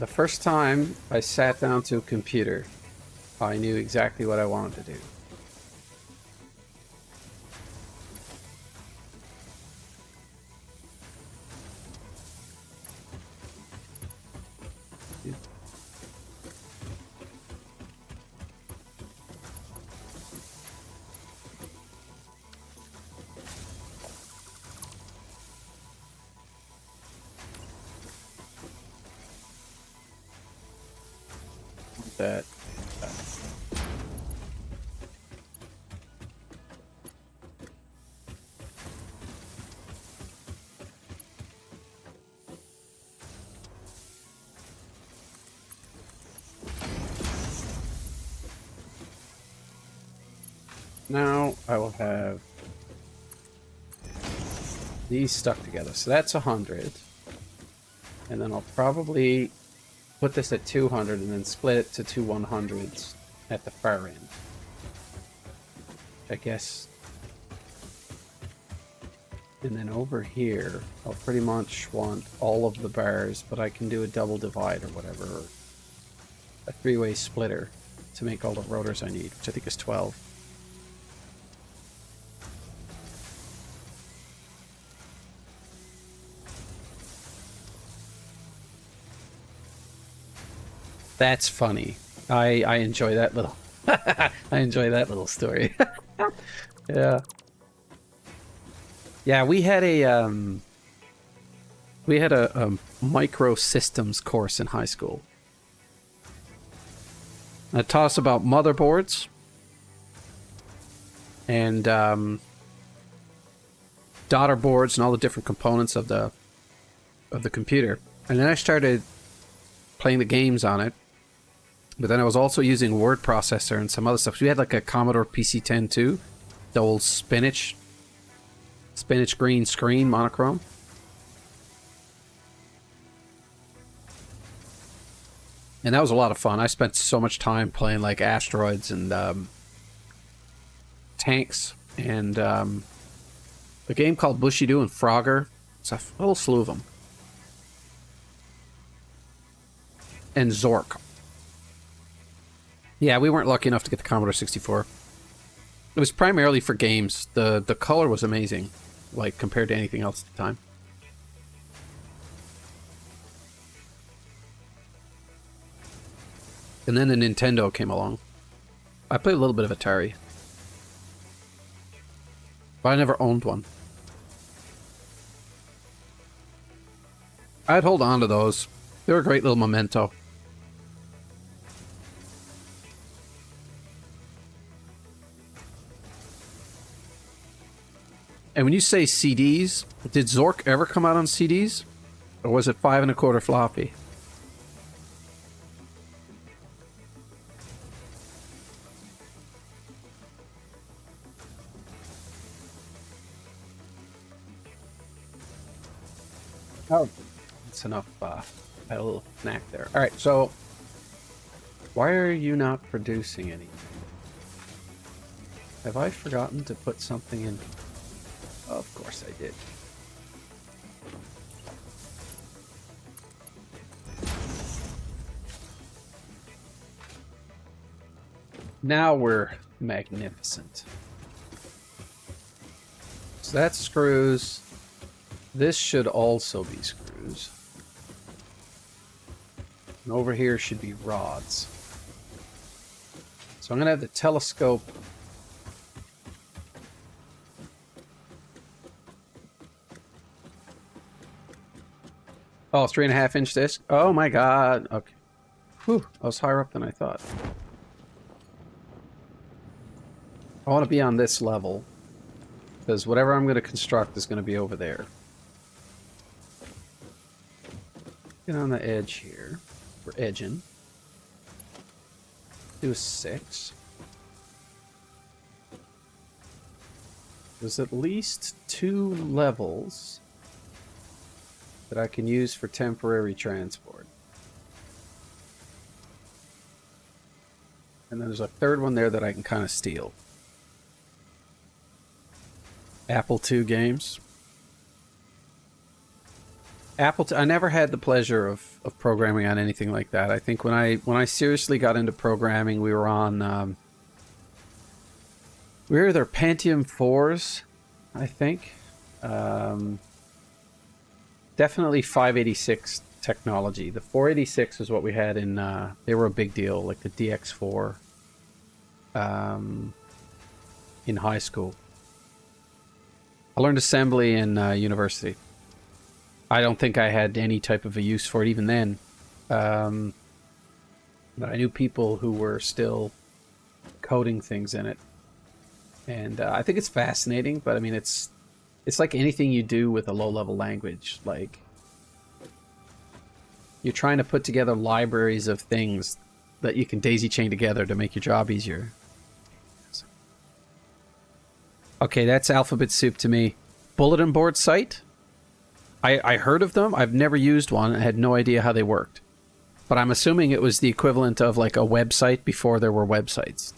first time I sat down to a computer, I knew exactly what I wanted to do. That. Now I will have these stuck together. So that's 100. And then I'll probably put this at 200 and then split it to two 100s at the far end. I guess. And then over here, I'll pretty much want all of the bars, but I can do a double divide or whatever, or a three-way splitter to make all the rotors I need, which I think is 12. That's funny. I enjoy that little I enjoy that little story. Yeah. Yeah, we had a micro systems course in high school. It taught us about motherboards and daughter boards and all the different components of the computer. And then I started playing the games on it. But then I was also using word processor and some other stuff. We had like a Commodore PC-10 too, the old spinach Spinach green screen, monochrome. And that was a lot of fun. I spent so much time playing like asteroids and tanks and a game called Bushido and Frogger. It's a whole slew of them. And Zork. Yeah, we weren't lucky enough to get the Commodore 64. It was primarily for games. The color was amazing, like compared to anything else at the time. And then the Nintendo came along. I played a little bit of Atari. But I never owned one. I'd hold on to those. They were a great little memento. And when you say CDs, did Zork ever come out on CDs? Or was it 5 1/4 floppy? Oh, that's enough. I had a little snack there. All right, so why are you not producing anything? Have I forgotten to put something in? Of course I did. Now we're magnificent. So that's screws. This should also be screws. And over here should be rods. So I'm going to have the telescope. Oh, 3.5 inch disc? Oh my god. Okay. Whew, I was higher up than I thought. I want to be on this level. Because whatever I'm going to construct is going to be over there. Get on the edge here. We're edging. Do a 6. There's at least 2 levels that I can use for temporary transport. And then there's a third one there that I can kind of steal. Apple II games. I never had the pleasure of programming on anything like that. I think when I seriously got into programming, we were on we were either Pentium 4s, I think. Definitely 586 technology. The 486 is what we had in they were a big deal, like the DX4 in high school. I learned assembly in university. I don't think I had any type of a use for it even then. But I knew people who were still coding things in it. And I think it's fascinating, but I mean, it's like anything you do with a low-level language. Like, you're trying to put together libraries of things that you can daisy chain together to make your job easier. Okay, that's alphabet soup to me. Bulletin board site? I heard of them. I've never used one. I had no idea how they worked. But I'm assuming it was the equivalent of like a website before there were websites.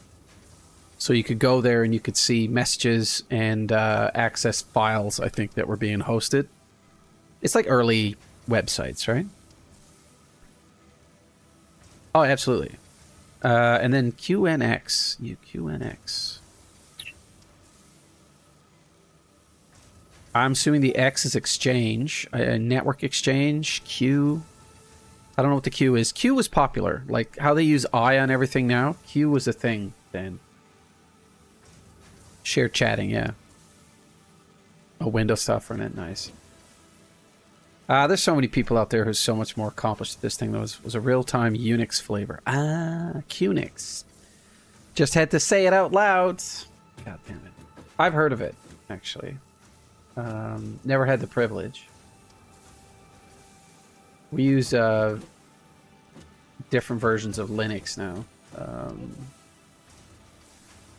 So you could go there and you could see messages and access files, I think, that were being hosted. It's like early websites, right? Oh, absolutely. And then QNX. QNX. I'm assuming the X is exchange, network exchange, Q. I don't know what the Q is. Q was popular. Like how they use I on everything now. Q was a thing then. Shared chatting, yeah. Oh, Windows stuff on it, nice. There's so many people out there who's so much more accomplished at this thing. That was a real-time Unix flavor. QNX. Just had to say it out loud. God damn it. I've heard of it, actually. Never had the privilege. We use different versions of Linux now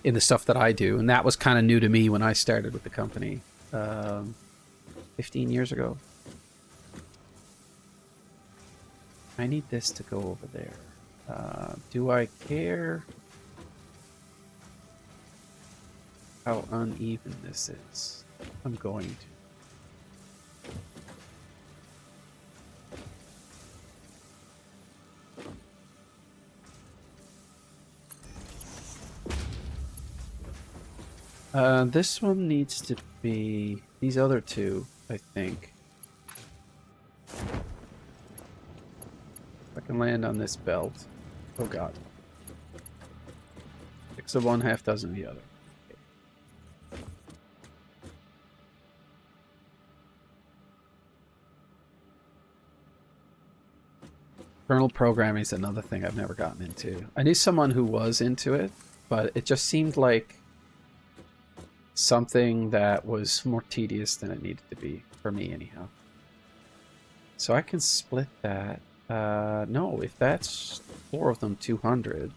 in the stuff that I do, and that was kind of new to me when I started with the company. 15 years ago. I need this to go over there. Do I care how uneven this is? I'm going to. This one needs to be these other two, I think. If I can land on this belt. Oh god. 6 of one, half dozen of the other. Okay. Kernel programming is another thing I've never gotten into. I knew someone who was into it, but it just seemed like something that was more tedious than it needed to be, for me anyhow. So I can split that. No, if that's 4 of them 200,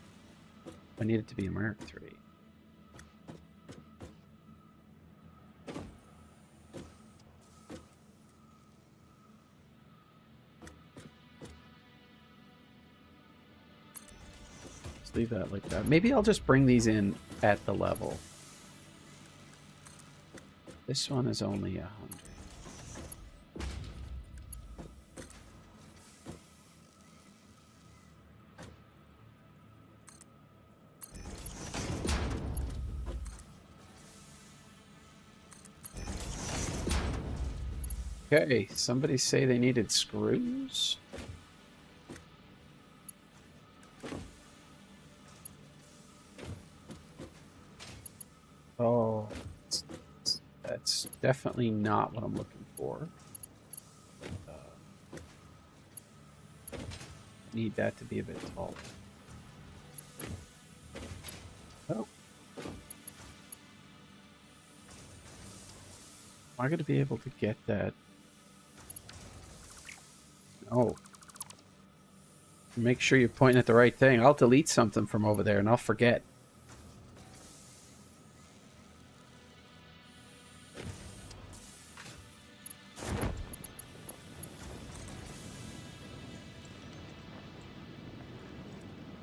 I need it to be a Merc 3. Let's leave that like that. Maybe I'll just bring these in at the level. This one is only 100. Okay, somebody say they needed screws? Oh, that's definitely not what I'm looking for. Need that to be a bit taller. Oh. Am I going to be able to get that? No. Make sure you're pointing at the right thing. I'll delete something from over there and I'll forget.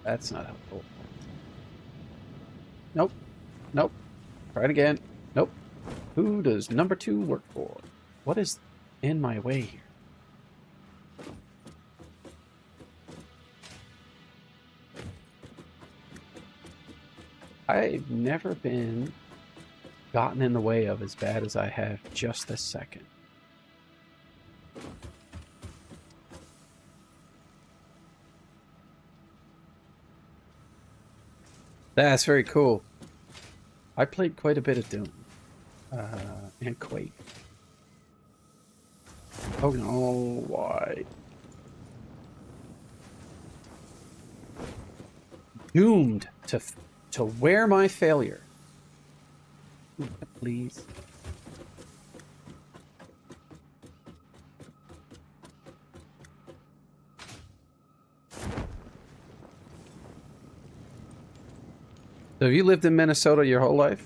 That's not helpful. Nope. Nope. Try it again. Nope. Who does number 2 work for? What is in my way here? I've never been gotten in the way of as bad as I have just this second. That's very cool. I played quite a bit of Doom. And Quake. Oh no, why? Doomed to wear my failure. Please. So have you lived in Minnesota your whole life?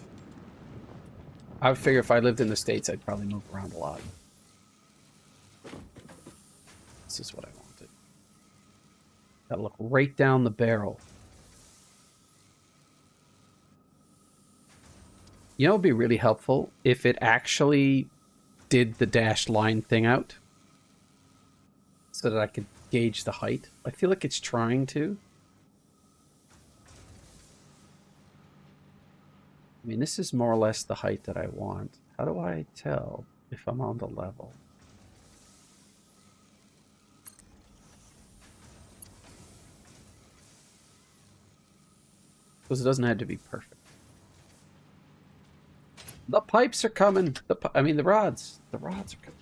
I would figure if I lived in the States, I'd probably move around a lot. This is what I wanted. Gotta look right down the barrel. You know, it'd be really helpful if it actually did the dashed line thing out so that I could gauge the height. I feel like it's trying to. I mean, this is more or less the height that I want. How do I tell if I'm on the level? Because it doesn't have to be perfect. The pipes are coming. I mean, the rods. The rods are coming.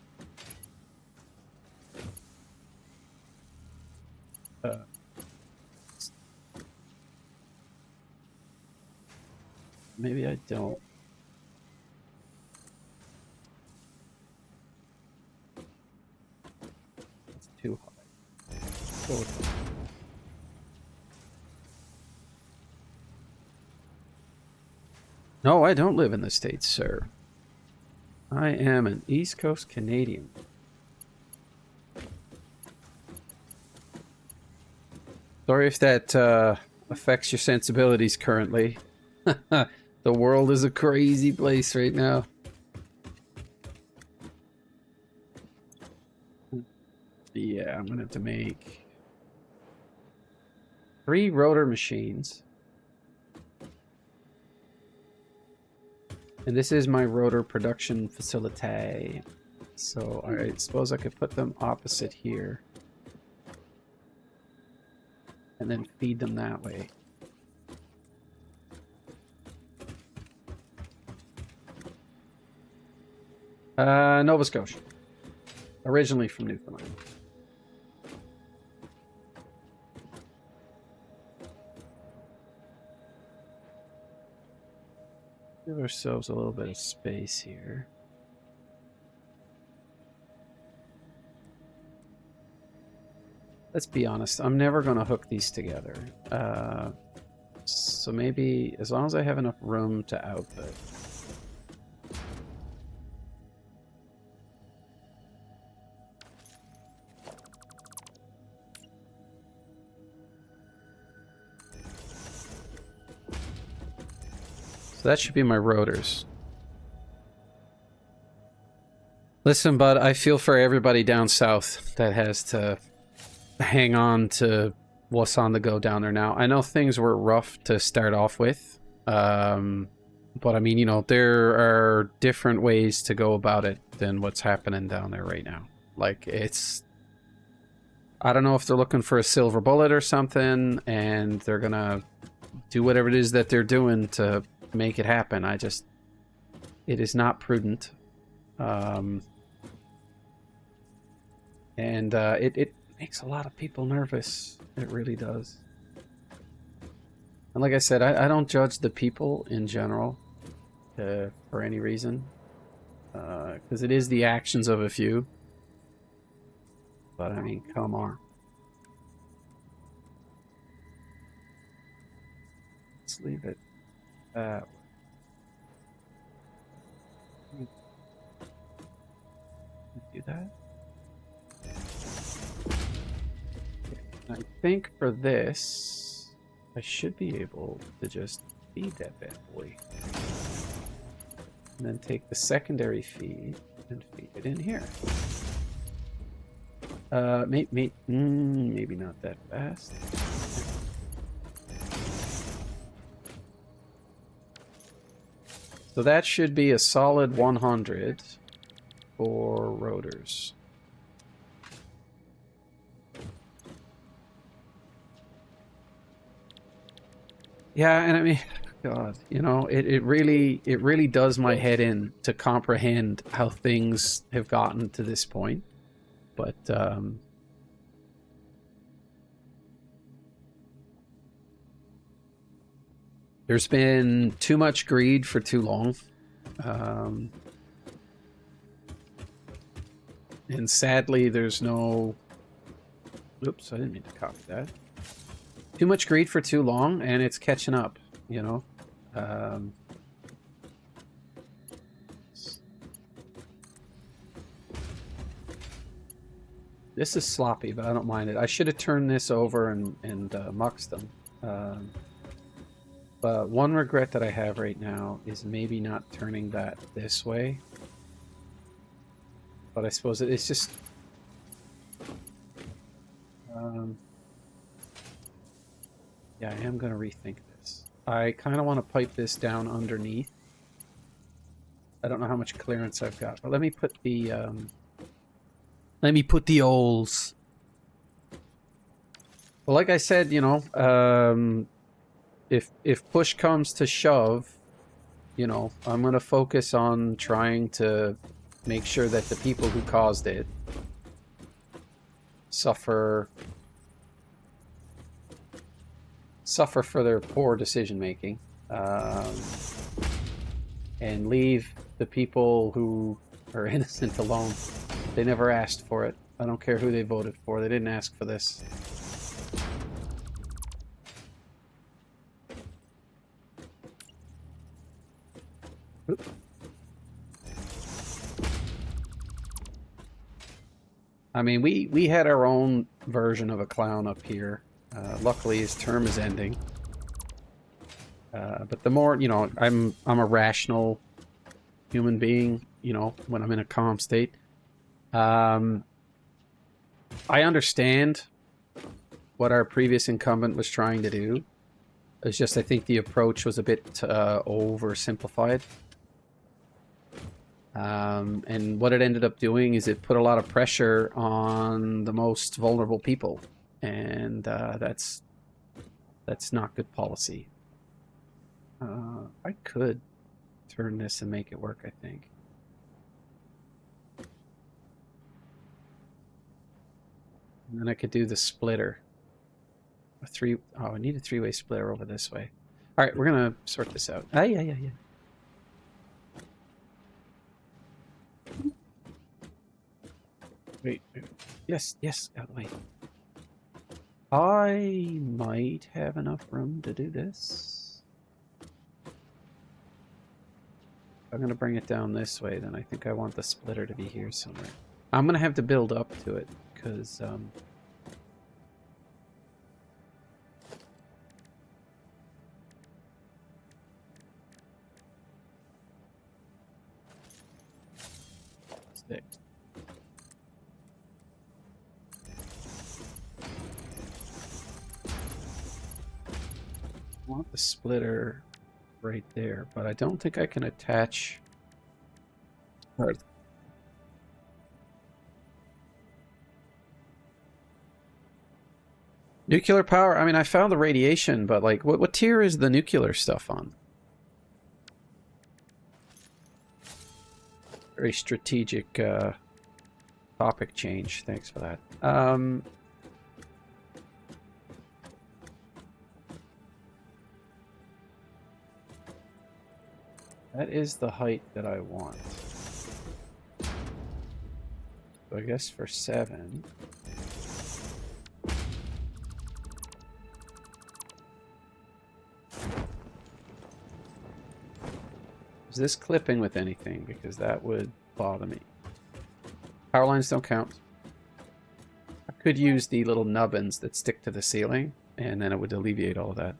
Maybe I don't. It's too high. Go with that. No, I don't live in the States, sir. I am an East Coast Canadian. Sorry if that affects your sensibilities currently. The world is a crazy place right now. Yeah, I'm gonna have to make 3 rotor machines. And this is my rotor production facility. So I suppose I could put them opposite here. And then feed them that way. Nova Scotia. Originally from Newfoundland. Give ourselves a little bit of space here. Let's be honest, I'm never going to hook these together. So maybe as long as I have enough room to output. So that should be my rotors. Listen, bud, I feel for everybody down south that has to hang on to what's on the go down there now. I know things were rough to start off with, but I mean, you know, there are different ways to go about it than what's happening down there right now. Like, it's... I don't know if they're looking for a silver bullet or something, and they're gonna do whatever it is that they're doing to make it happen. It is not prudent. It makes a lot of people nervous. It really does. And like I said, I don't judge the people in general for any reason. Because it is the actions of a few. But I mean, come on. Let's leave it that way. Do that. I think for this, I should be able to just feed that bad boy. And then take the secondary feed and feed it in here. Maybe not that fast. So that should be a solid 100 for rotors. Yeah, and I mean, God, you know, it really does my head in to comprehend how things have gotten to this point. But there's been too much greed for too long. And sadly, there's no... Oops, I didn't mean to copy that. Too much greed for too long, and it's catching up, you know? This is sloppy, but I don't mind it. I should have turned this over and muxed them. But one regret that I have right now is maybe not turning that this way. But I suppose it's just... yeah, I am going to rethink this. I kind of want to pipe this down underneath. I don't know how much clearance I've got, but let me put the... oles. Well, like I said, you know, if push comes to shove, you know, I'm going to focus on trying to make sure that the people who caused it suffer for their poor decision making, and leave the people who are innocent alone. They never asked for it. I don't care who they voted for. They didn't ask for this. I mean, we had our own version of a clown up here. Luckily, his term is ending. But the more, you know, I'm a rational human being, you know, when I'm in a calm state. I understand what our previous incumbent was trying to do. It's just I think the approach was a bit oversimplified. And what it ended up doing is it put a lot of pressure on the most vulnerable people. And that's not good policy. I could turn this and make it work, I think. And then I could do the splitter. I need a three-way splitter over this way. All right, we're gonna sort this out. Yeah. Wait. Yes, out of the way. I might have enough room to do this. If I'm gonna bring it down this way, then I think I want the splitter to be here somewhere. I'm gonna have to build up to it, because six. I want the splitter right there, but I don't think I can attach. Nuclear power? I mean, I found the radiation, but like, what tier is the nuclear stuff on? Very strategic topic change. Thanks for that. That is the height that I want. So I guess for 7. Is this clipping with anything? Because that would bother me. Power lines don't count. I could use the little nubbins that stick to the ceiling, and then it would alleviate all of that.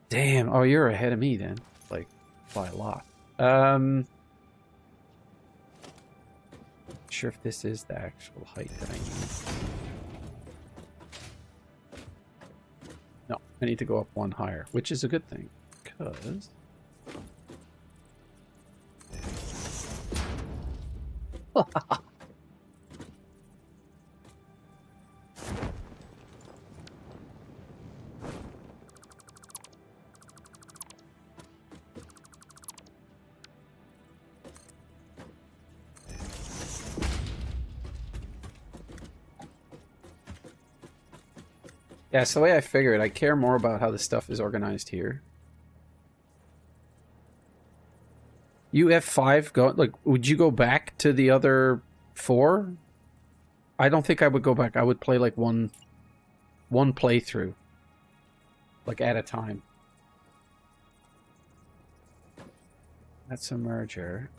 Damn. Oh, you're ahead of me then. Like, by a lot. Not sure if this is the actual height that I need. No, I need to go up one higher, which is a good thing, because... Yeah, it's the way I figured. I care more about how the stuff is organized here. You F5 go, like, would you go back to the other 4? I don't think I would go back. I would play like one playthrough, like at a time. That's a merger.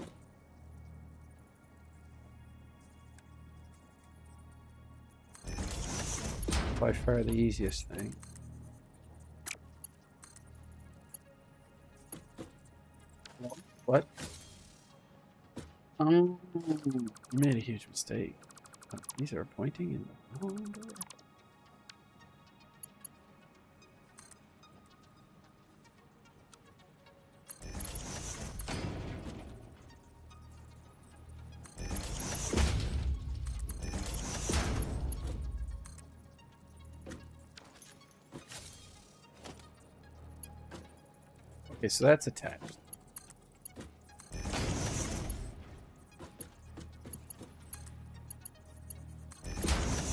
By far the easiest thing. What? You made a huge mistake. These are pointing in the wrong direction. Okay, so that's attached.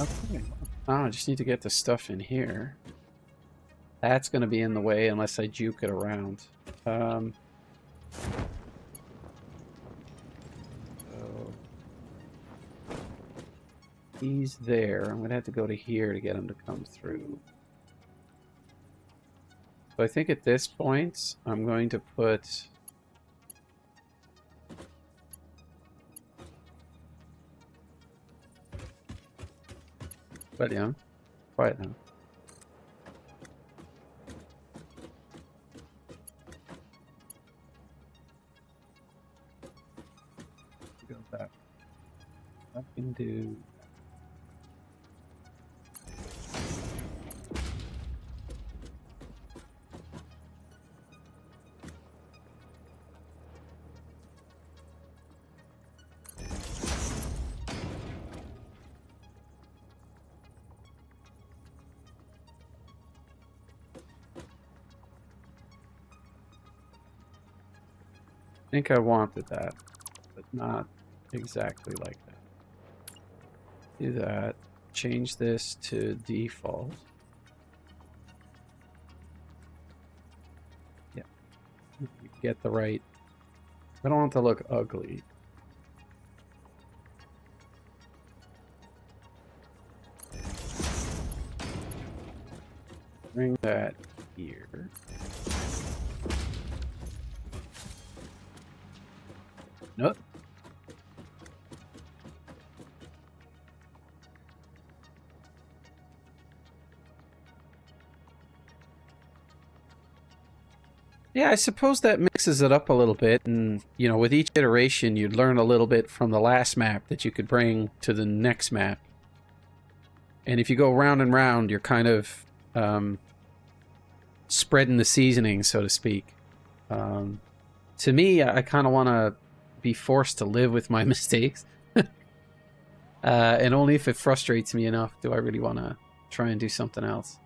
Okay. Oh, I just need to get the stuff in here. That's going to be in the way unless I juke it around. So he's there. I'm going to have to go to here to get him to come through. So I think at this point, I'm going to put But yeah, quiet now. Go back. I can do. I think I wanted that, but not exactly like that. Do that. Change this to default. Yeah. Get the right. I don't want it to look ugly. Bring that here. Nope. Yeah, I suppose that mixes it up a little bit, and you know, with each iteration, you'd learn a little bit from the last map that you could bring to the next map. And if you go round and round, you're kind of spreading the seasoning, so to speak. To me, I kind of want to be forced to live with my mistakes. And only if it frustrates me enough do I really want to try and do something else.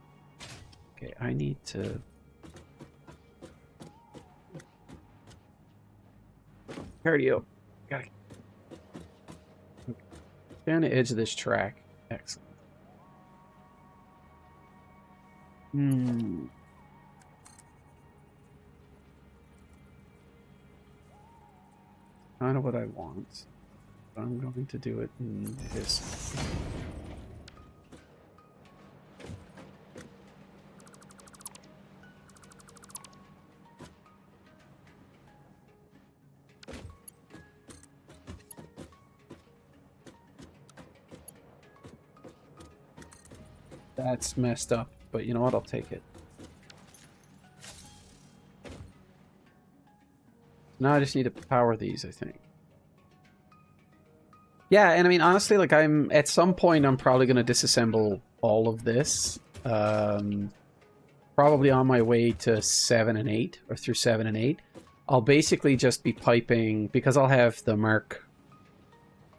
Okay, I need to... Cardio. Got it. Okay. Down the edge of this track. Excellent. Kind of what I want. I'm going to do it in this. That's messed up, but you know what? I'll take it. Now I just need to power these, I think. Yeah, and I mean, honestly, like, at some point, I'm probably going to disassemble all of this. Probably on my way to 7 and 8, or through 7 and 8. I'll basically just be piping, because I'll have the Mark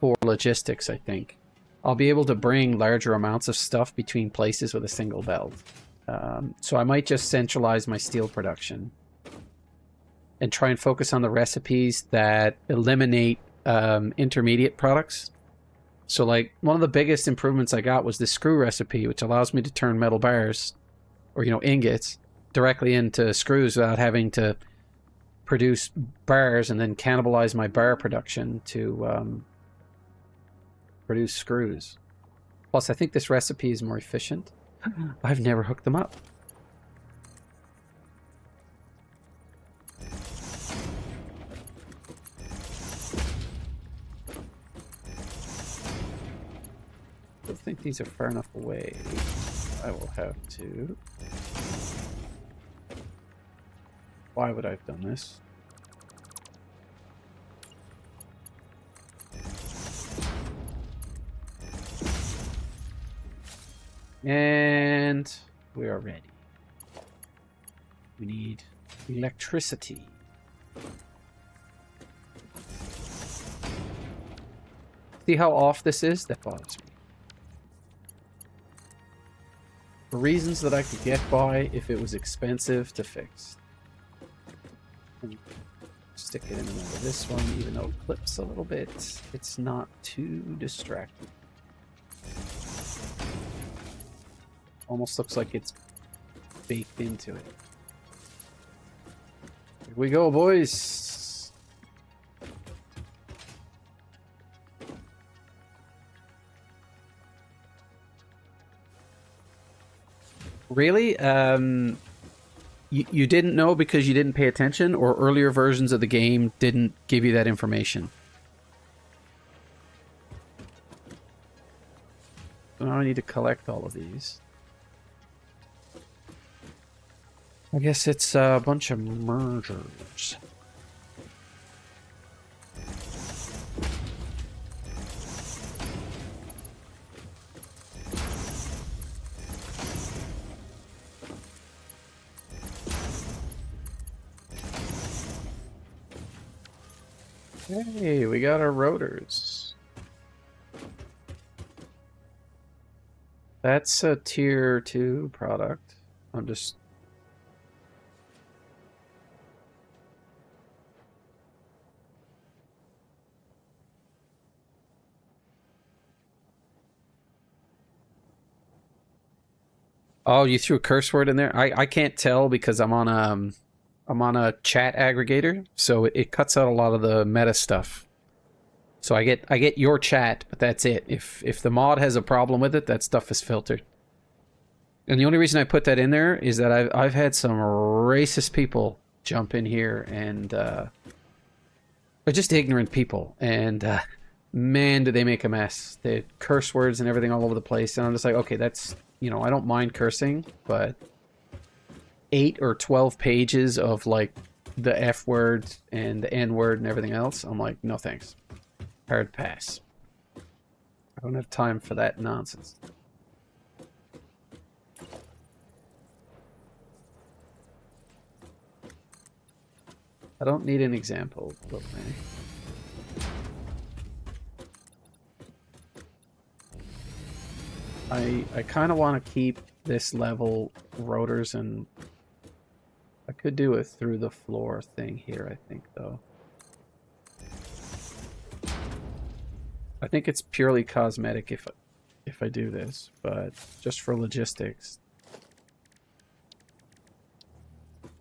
IV logistics, I think. I'll be able to bring larger amounts of stuff between places with a single belt. So I might just centralize my steel production and try and focus on the recipes that eliminate intermediate products. So, like, one of the biggest improvements I got was the screw recipe, which allows me to turn metal bars, or, you know, ingots, directly into screws without having to produce bars and then cannibalize my bar production to produce screws. Plus, I think this recipe is more efficient. I've never hooked them up. I think these are far enough away. I will have to... Why would I have done this? And we are ready. We need electricity. See how off this is? That bothers me. For reasons that I could get by if it was expensive to fix. And stick it in the middle of this one, even though it clips a little bit. It's not too distracting. Almost looks like it's baked into it. Here we go, boys. Really? You didn't know because you didn't pay attention, or earlier versions of the game didn't give you that information? I need to collect all of these? I guess it's a bunch of mergers. Hey, we got our rotors. That's a tier 2 product. I'm just... Oh, you threw a curse word in there? I can't tell because I'm on a chat aggregator, so it cuts out a lot of the meta stuff. So I get your chat, but that's it. If the mod has a problem with it, that stuff is filtered. And the only reason I put that in there is that I've had some racist people jump in here and they're just ignorant people, and man, do they make a mess. They had curse words and everything all over the place, and I'm just like, okay, that's, you know, I don't mind cursing, but 8 or 12 pages of like the F word and the N word and everything else, I'm like, no thanks. Hard pass. I don't have time for that nonsense. I don't need an example, but I kind of want to keep this level rotors, and I could do a through the floor thing here, I think, though. I think it's purely cosmetic if I do this, but just for logistics.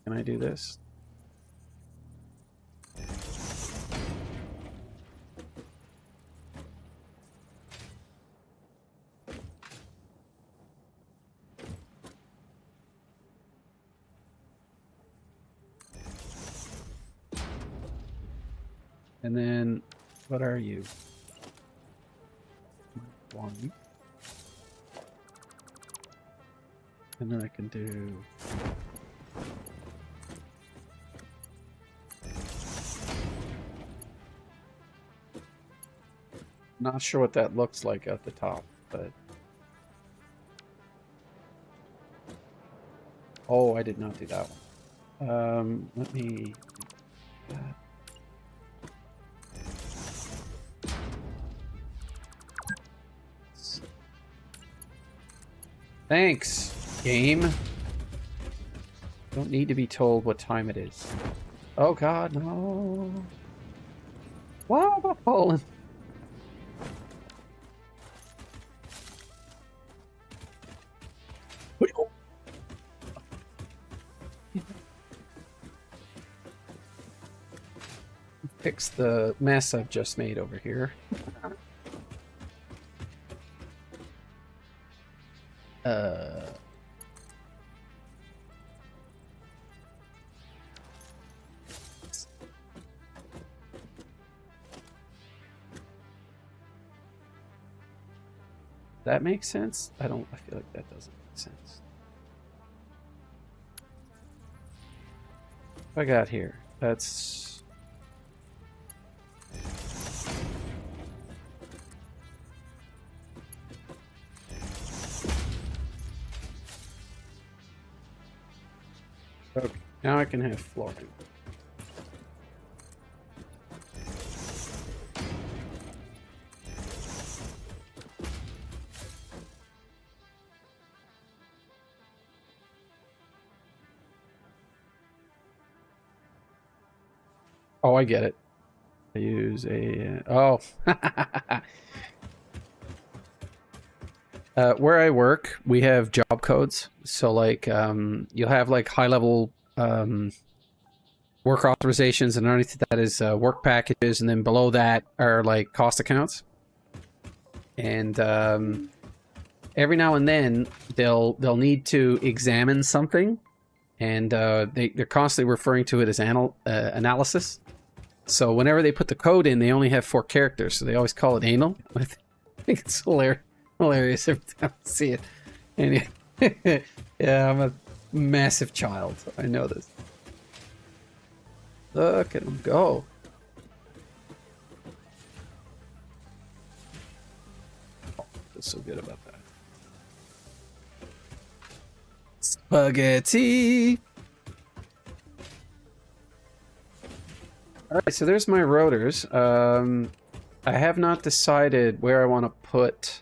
Can I do this? And then, what are you? 1. And then I can do... Not sure what that looks like at the top, but... Oh, I did not do that one. Let me... Thanks, game. Don't need to be told what time it is. Oh god, no. Why am I falling? Fix the mess I've just made over here. That makes sense? I feel like that doesn't make sense. What I got here? That's... Okay, now I can have flooring. Oh, I get it. I use a... oh. Where I work, we have job codes. So, like, you'll have, like, high-level work authorizations, and underneath that is work packages, and then below that are, like, cost accounts. And every now and then, they'll need to examine something, and they're constantly referring to it as analysis. So whenever they put the code in, they only have 4 characters, so they always call it anal. I think it's hilarious. hilarious every time I see it. Anyway, yeah, I'm a massive child. I know this. Look at him go. Oh, I feel so good about that. Spaghetti! Alright, so there's my rotors. I have not decided where I want to put...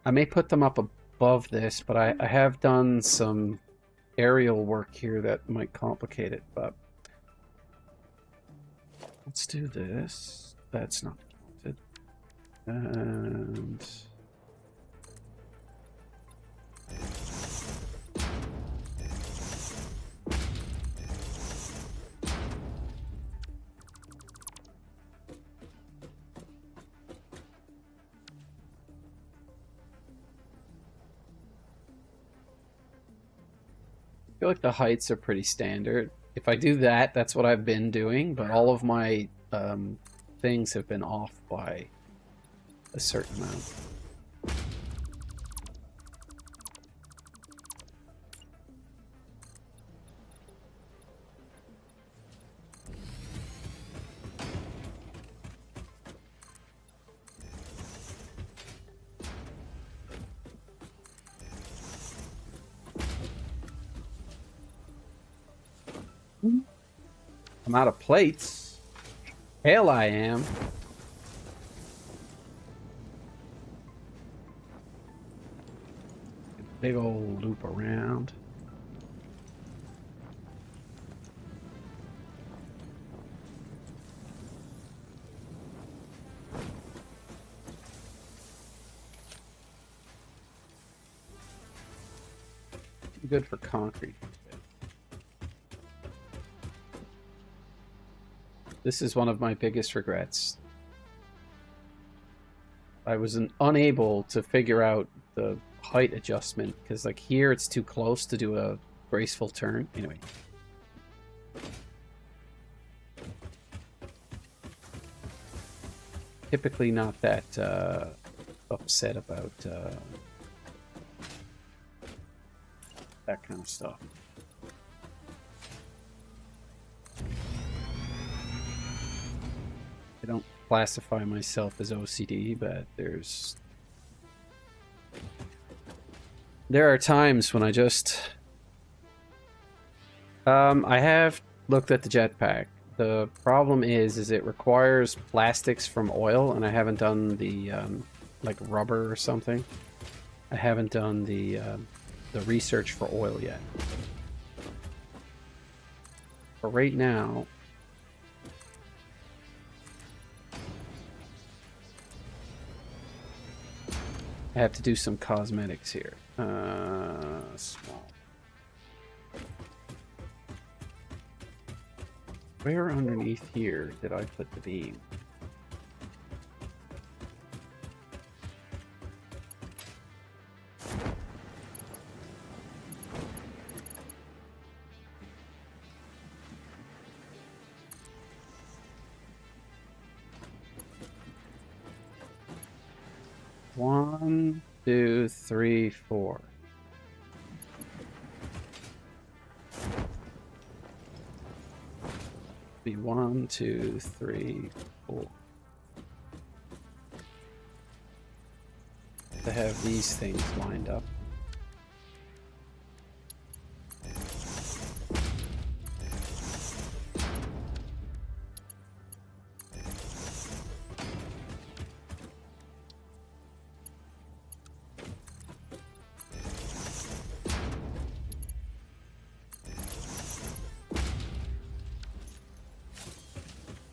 I may put them up above this, but I have done some aerial work here that might complicate it, but... Let's do this. That's not wanted. And... I feel like the heights are pretty standard. If I do that, that's what I've been doing, but all of my things have been off by a certain amount. I'm out of plates. Hell, I am. Big old loop around. Too good for concrete. This is one of my biggest regrets. I was unable to figure out the height adjustment because, like, here it's too close to do a graceful turn. Anyway. Typically not that upset about that kind of stuff. I don't classify myself as OCD, but there are times when I just I have looked at the jetpack. The problem is it requires plastics from oil, and I haven't done the like rubber or something. I haven't done the research for oil yet. But right now, I have to do some cosmetics here. Small. Where underneath here did I put the beam? One, two, three, four. Be 1, 2, 3, 4. To have these things lined up.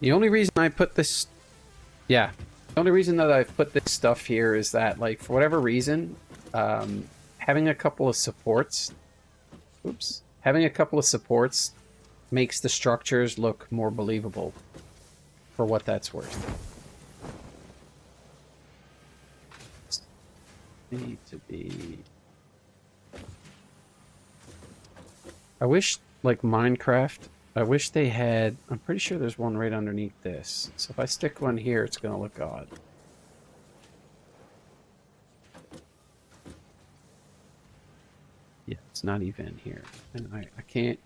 The only reason I put this... Yeah. The only reason that I've put this stuff here is that, like, for whatever reason, having a couple of supports... Oops. Having a couple of supports makes the structures look more believable for what that's worth. Need to be... I wish, like, Minecraft... I wish they had... I'm pretty sure there's one right underneath this. So if I stick one here, it's going to look odd. Yeah, it's not even here. And I can't...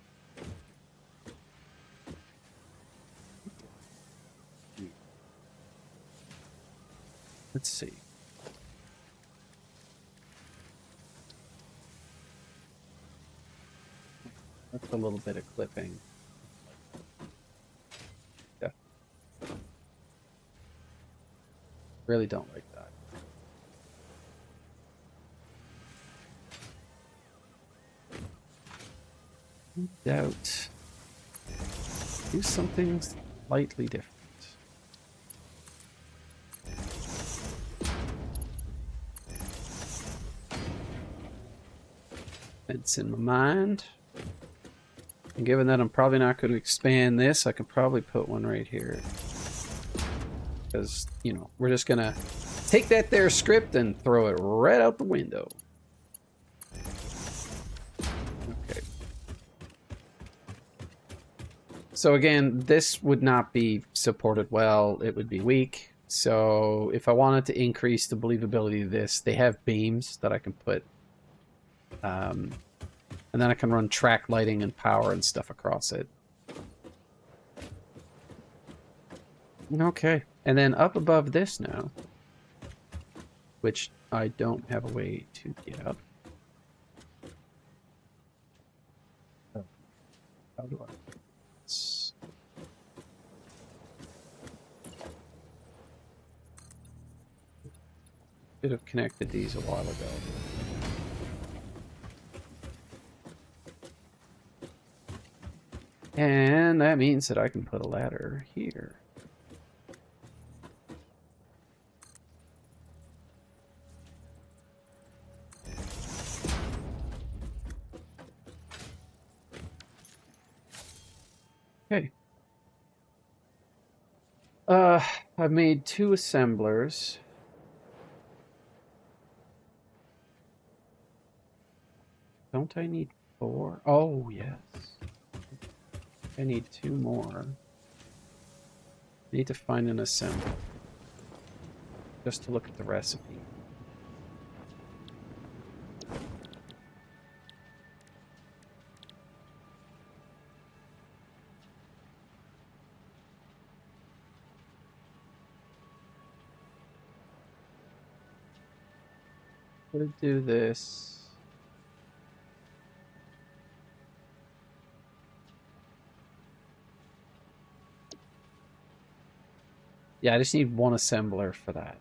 Let's see. That's a little bit of clipping. Yeah. Really don't like that. No doubt. Do something slightly different. It's in my mind. And given that I'm probably not going to expand this, I could probably put one right here. Because, you know, we're just going to take that there script and throw it right out the window. Okay. So again, this would not be supported well. It would be weak. So if I wanted to increase the believability of this, they have beams that I can put. And then I can run track lighting and power and stuff across it. Okay. And then up above this now, which I don't have a way to get up. Oh. How do I? Should have connected these a while ago. And that means that I can put a ladder here. Okay. I've made 2 assemblers. Don't I need 4? Oh, yes. I need 2 more. I need to find an assembler. Just to look at the recipe. We'll do this. Yeah, I just need 1 assembler for that.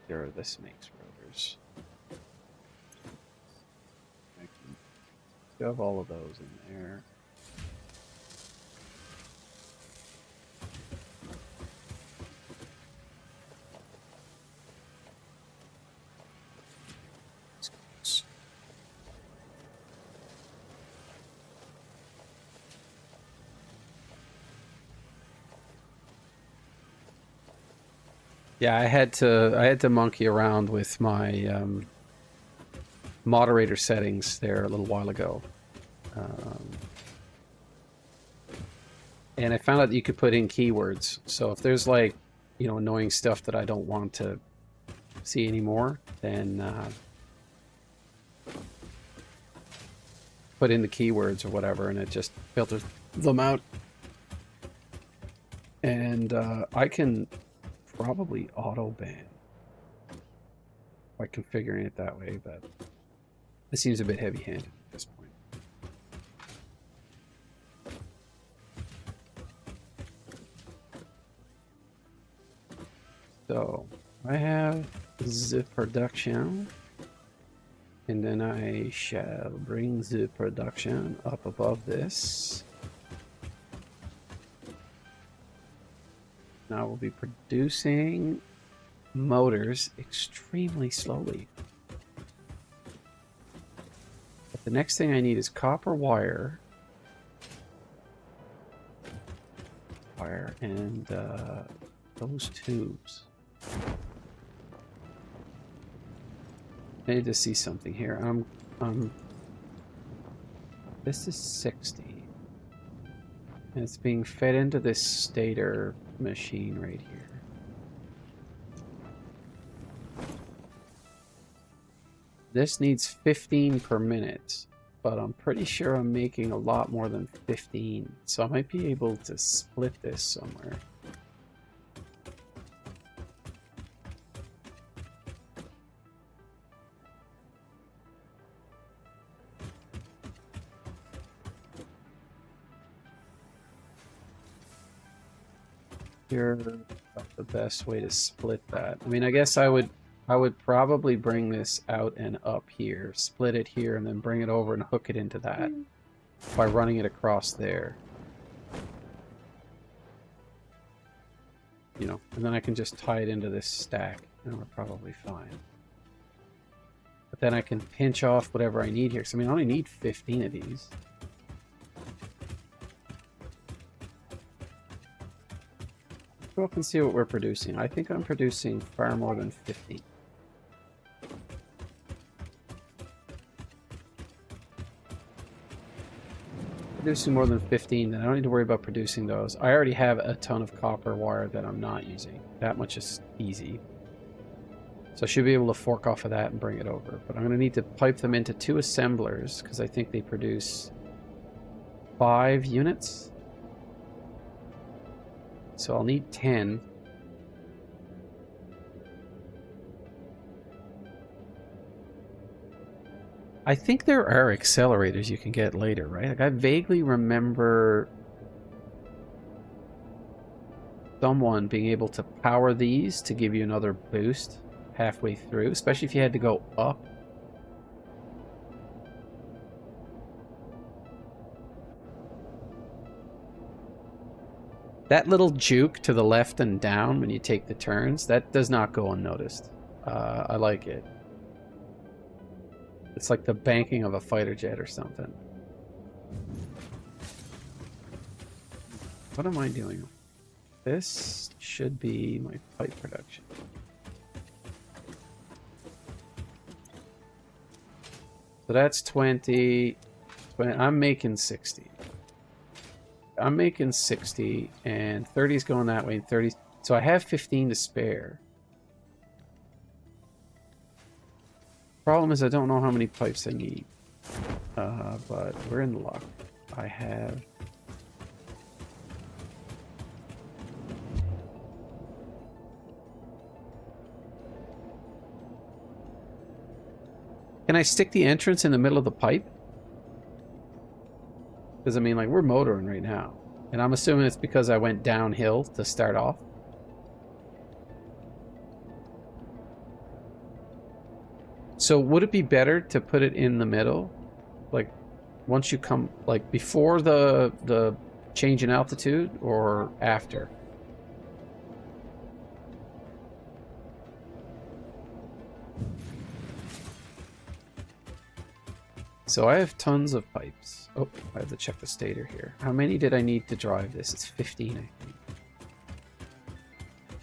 Sure, this makes rotors. I can shove all of those in there. Yeah, I had to monkey around with my moderator settings there a little while ago. And I found out that you could put in keywords. So if there's like, you know, annoying stuff that I don't want to see anymore, then put in the keywords or whatever, and it just filters them out. And I can probably auto ban by configuring it that way, but it seems a bit heavy-handed at this point. So I have the production, and then I shall bring the production up above this. Now we'll be producing motors extremely slowly. But the next thing I need is copper wire. And those tubes. I need to see something here. This is 60. And it's being fed into this stator machine right here. This needs 15 per minute, but I'm pretty sure I'm making a lot more than 15. So I might be able to split this somewhere. Here, the best way to split that. I mean, I guess I would probably bring this out and up here, split it here, and then bring it over and hook it into that by running it across there. You know, and then I can just tie it into this stack, and we're probably fine. But then I can pinch off whatever I need here, because I mean, I only need 15 of these. Go up and see what we're producing. I think I'm producing far more than 50. Producing more than 15, then I don't need to worry about producing those. I already have a ton of copper wire that I'm not using. That much is easy. So I should be able to fork off of that and bring it over. But I'm going to need to pipe them into 2 assemblers, because I think they produce 5 units. So I'll need 10. I think there are accelerators you can get later, right? Like I vaguely remember someone being able to power these to give you another boost halfway through, especially if you had to go up. That little juke to the left and down when you take the turns, that does not go unnoticed. I like it. It's like the banking of a fighter jet or something. What am I doing? This should be my pipe production. So that's 20. I'm making 60. I'm making 60, and 30 is going that way, and 30. So I have 15 to spare. Problem is I don't know how many pipes I need. But we're in luck. I have... Can I stick the entrance in the middle of the pipe? Because, I mean, like, we're motoring right now. And I'm assuming it's because I went downhill to start off. So would it be better to put it in the middle? Like, once you come, like, before the change in altitude or after? So I have tons of pipes. Oh, I have to check the stator here. How many did I need to drive this? It's 15, I think.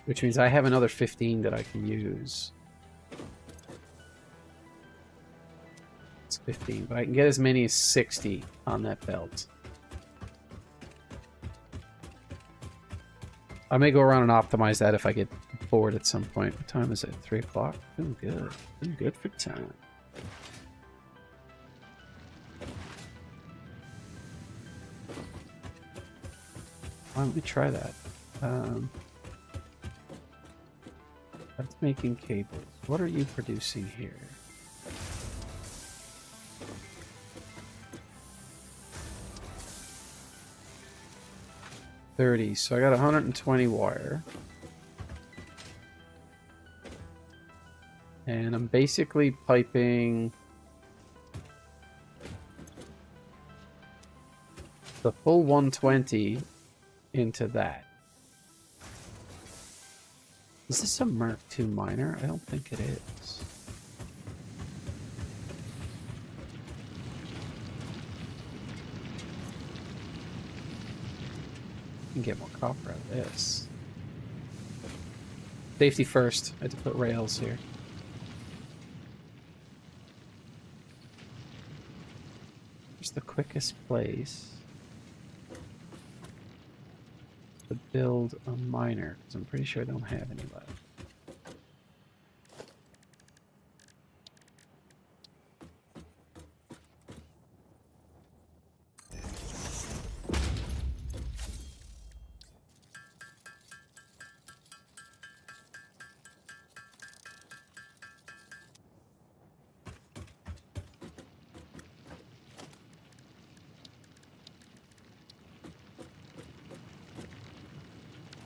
Which means I have another 15 that I can use. It's 15, but I can get as many as 60 on that belt. I may go around and optimize that if I get bored at some point. What time is it? 3 o'clock? Doing good. Doing good for time. Why don't we try that? That's making cables. What are you producing here? $30. So I got 120 wire. And I'm basically piping the full 120 into that. Is this a Merc 2 miner? I don't think it is. I can get more copper out of this. Safety first. I had to put rails here. Where's the quickest place to build a miner? Because I'm pretty sure I don't have any left.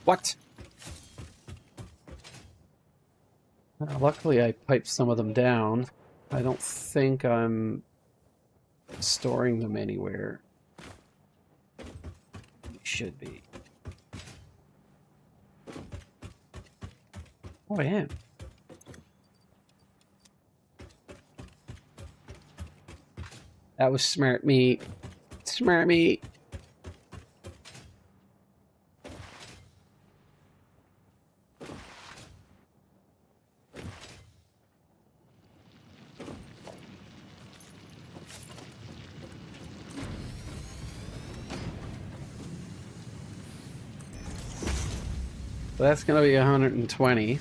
What? Luckily, I piped some of them down. I don't think I'm storing them anywhere. You should be. Oh, I am. That was smart meat. Smart meat. So that's going to be 120.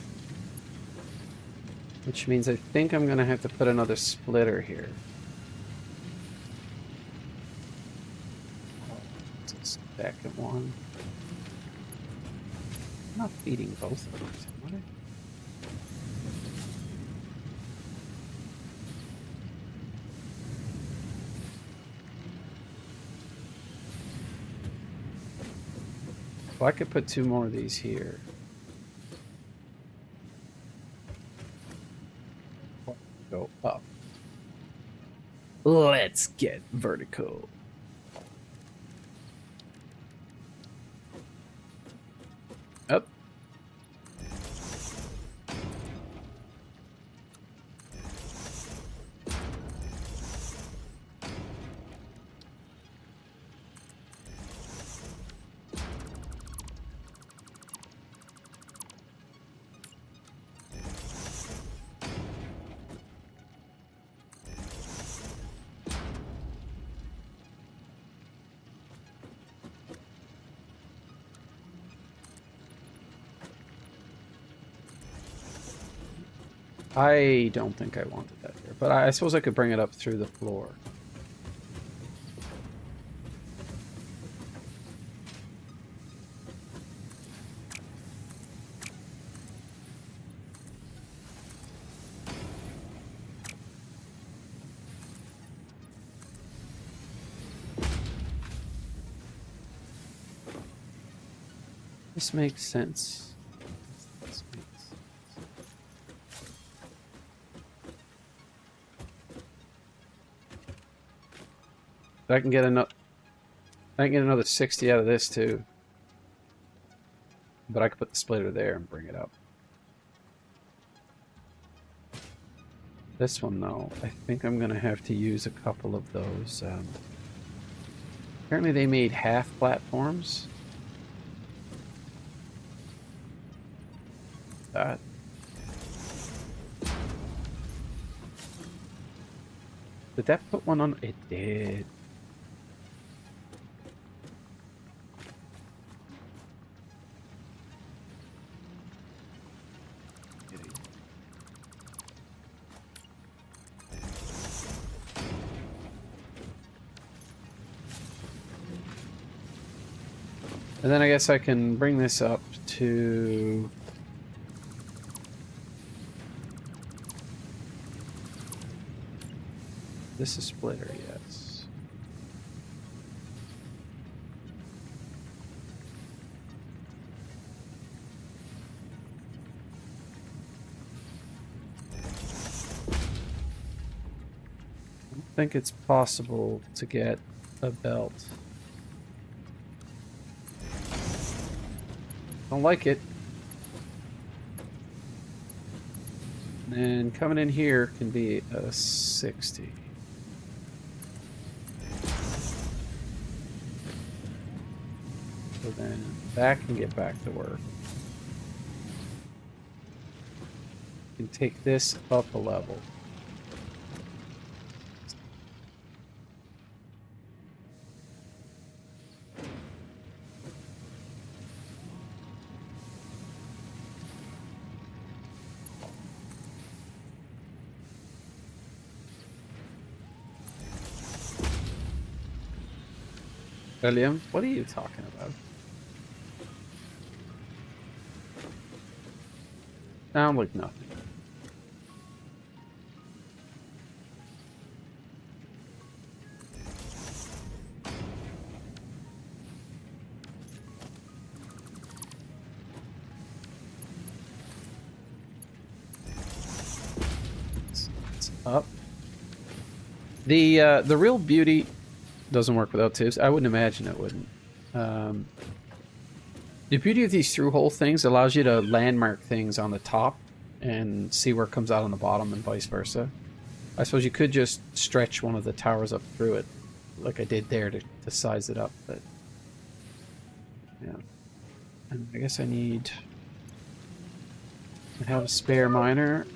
Which means I think I'm going to have to put another splitter here. Second one. I'm not feeding both of these, am I? Well, I could put 2 more of these here. Go up. Let's get vertical. Up. I don't think I wanted that here, but I suppose I could bring it up through the floor. This makes sense. This makes sense. I can get another 60 out of this too. But I could put the splitter there and bring it up. This one though, I think I'm gonna have to use a couple of those. Apparently they made half platforms. That. Did that put one on? It did. And then I guess I can bring this up to... This is splitter, yes. I don't think it's possible to get a belt. Don't like it. And coming in here can be a 60. So then that can get back to work. You can take this up a level. William, what are you talking about? Sound like nothing. up. The real beauty doesn't work without tubes. I wouldn't imagine it wouldn't. The beauty of these through-hole things allows you to landmark things on the top and see where it comes out on the bottom and vice versa. I suppose you could just stretch one of the towers up through it, like I did there to size it up, but yeah. And I guess I have a spare miner.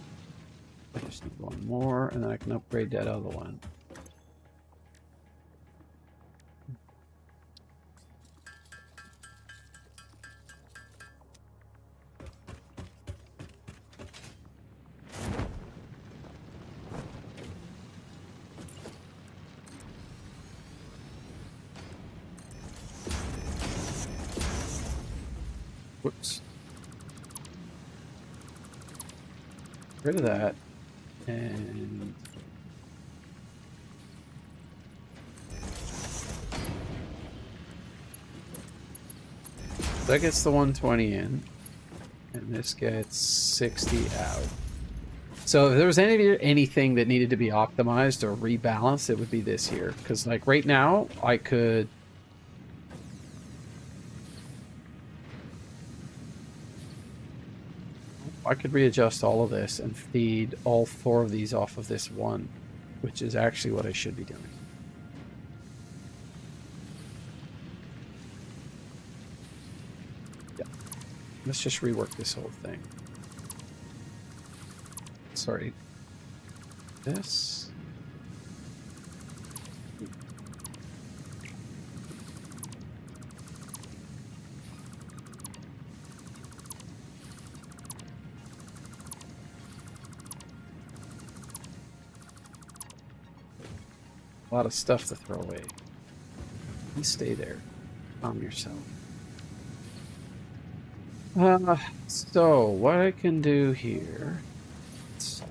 I just need one more, and then I can upgrade that other one. Whoops. Rid of that. And that gets the 120 in. And this gets 60 out. So if there was anything that needed to be optimized or rebalanced, it would be this here. Because like right now, I could readjust all of this and feed all 4 of these off of this one, which is actually what I should be doing. Yeah. Let's just rework this whole thing. Sorry. This. A lot of stuff to throw away. You stay there. Calm yourself. So what I can do here, it's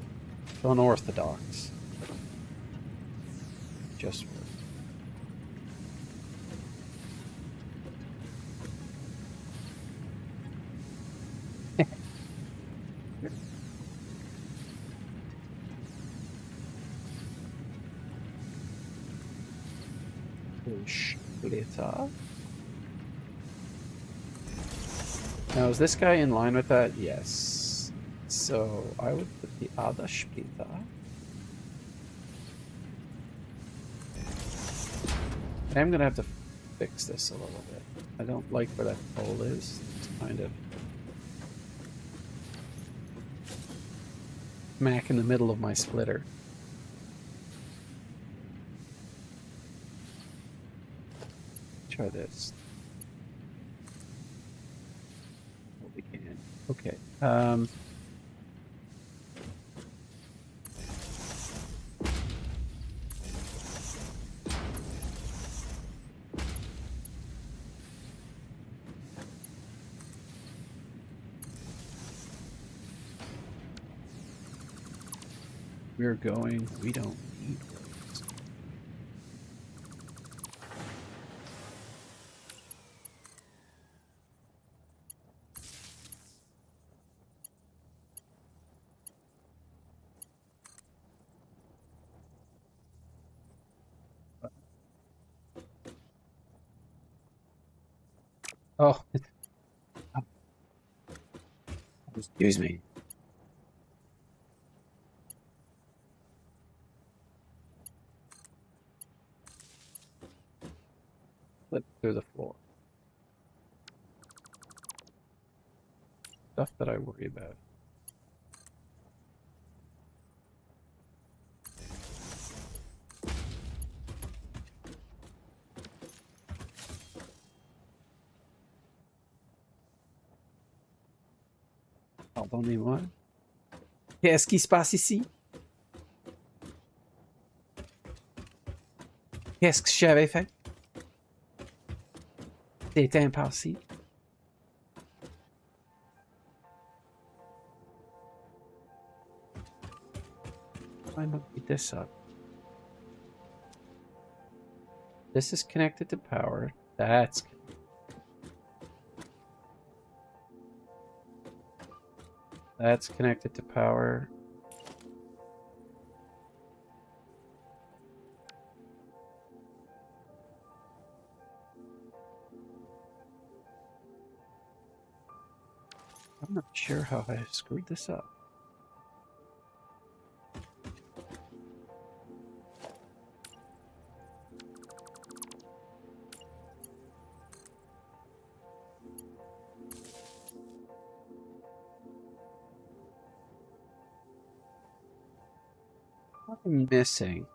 unorthodox. Just work. Push later. Now, is this guy in line with that? Yes. So I would put the other splitter. I'm gonna have to fix this a little bit. I don't like where that hole is. It's kind of smack in the middle of my splitter. Try this. What we can. Okay. We're going. We don't need roads. Oh, excuse me. Flip through the floor. Stuff that I worry about. Pardonnez-moi. Qu'est-ce qui se passe ici? Qu'est-ce que j'avais fait? C'était impossible. I'm gonna beat this up. This is connected to power. That's connected to power. I'm not sure how I screwed this up. What am I missing?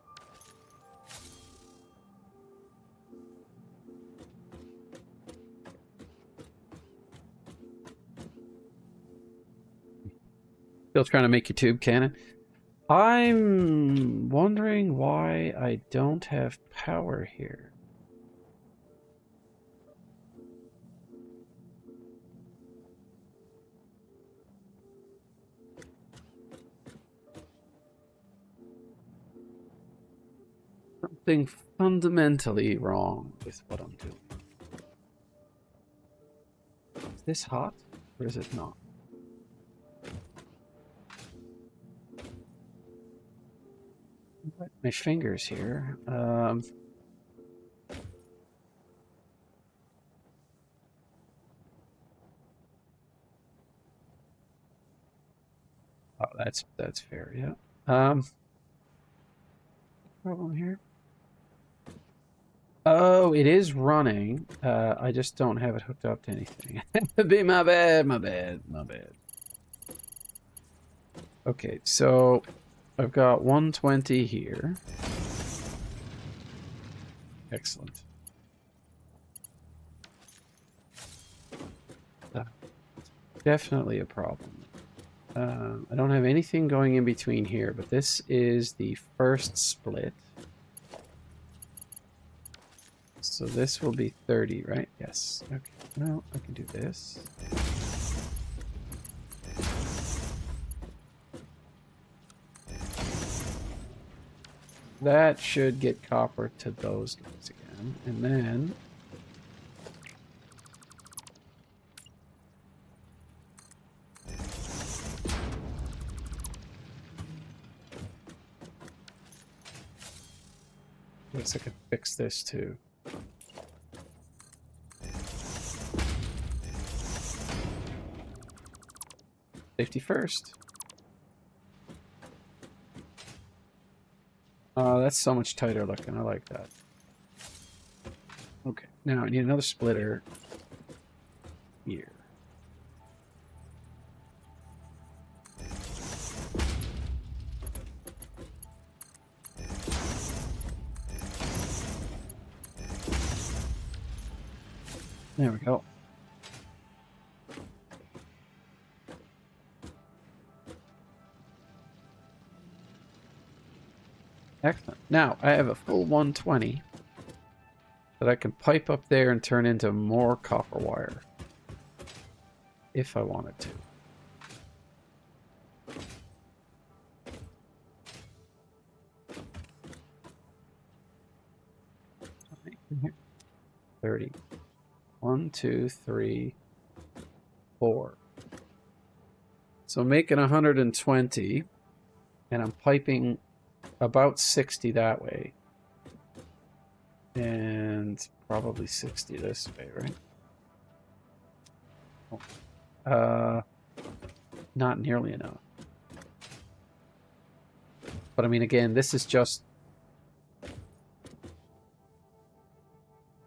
Still trying to make your tube cannon. I'm wondering why I don't have power here. Something fundamentally wrong with what I'm doing. Is this hot or is it not? My fingers here. Oh, that's fair. Yeah. Problem here. Oh, it is running. I just don't have it hooked up to anything. Be my bad. Okay, so I've got 120 here. Excellent. Definitely a problem. I don't have anything going in between here, but this is the first split. So this will be 30, right? Yes. Okay. Well, I can do this. That should get copper to those guys again. And then I guess I could fix this too. Safety first. Oh, that's so much tighter looking. I like that. Okay, now I need another splitter here. There we go. Excellent. Now, I have a full 120 that I can pipe up there and turn into more copper wire. If I wanted to. 30. 1, 2, 3, 4. So I'm making 120, and I'm piping about 60 that way. And probably 60 this way, right? Not nearly enough. But I mean, again, this is just...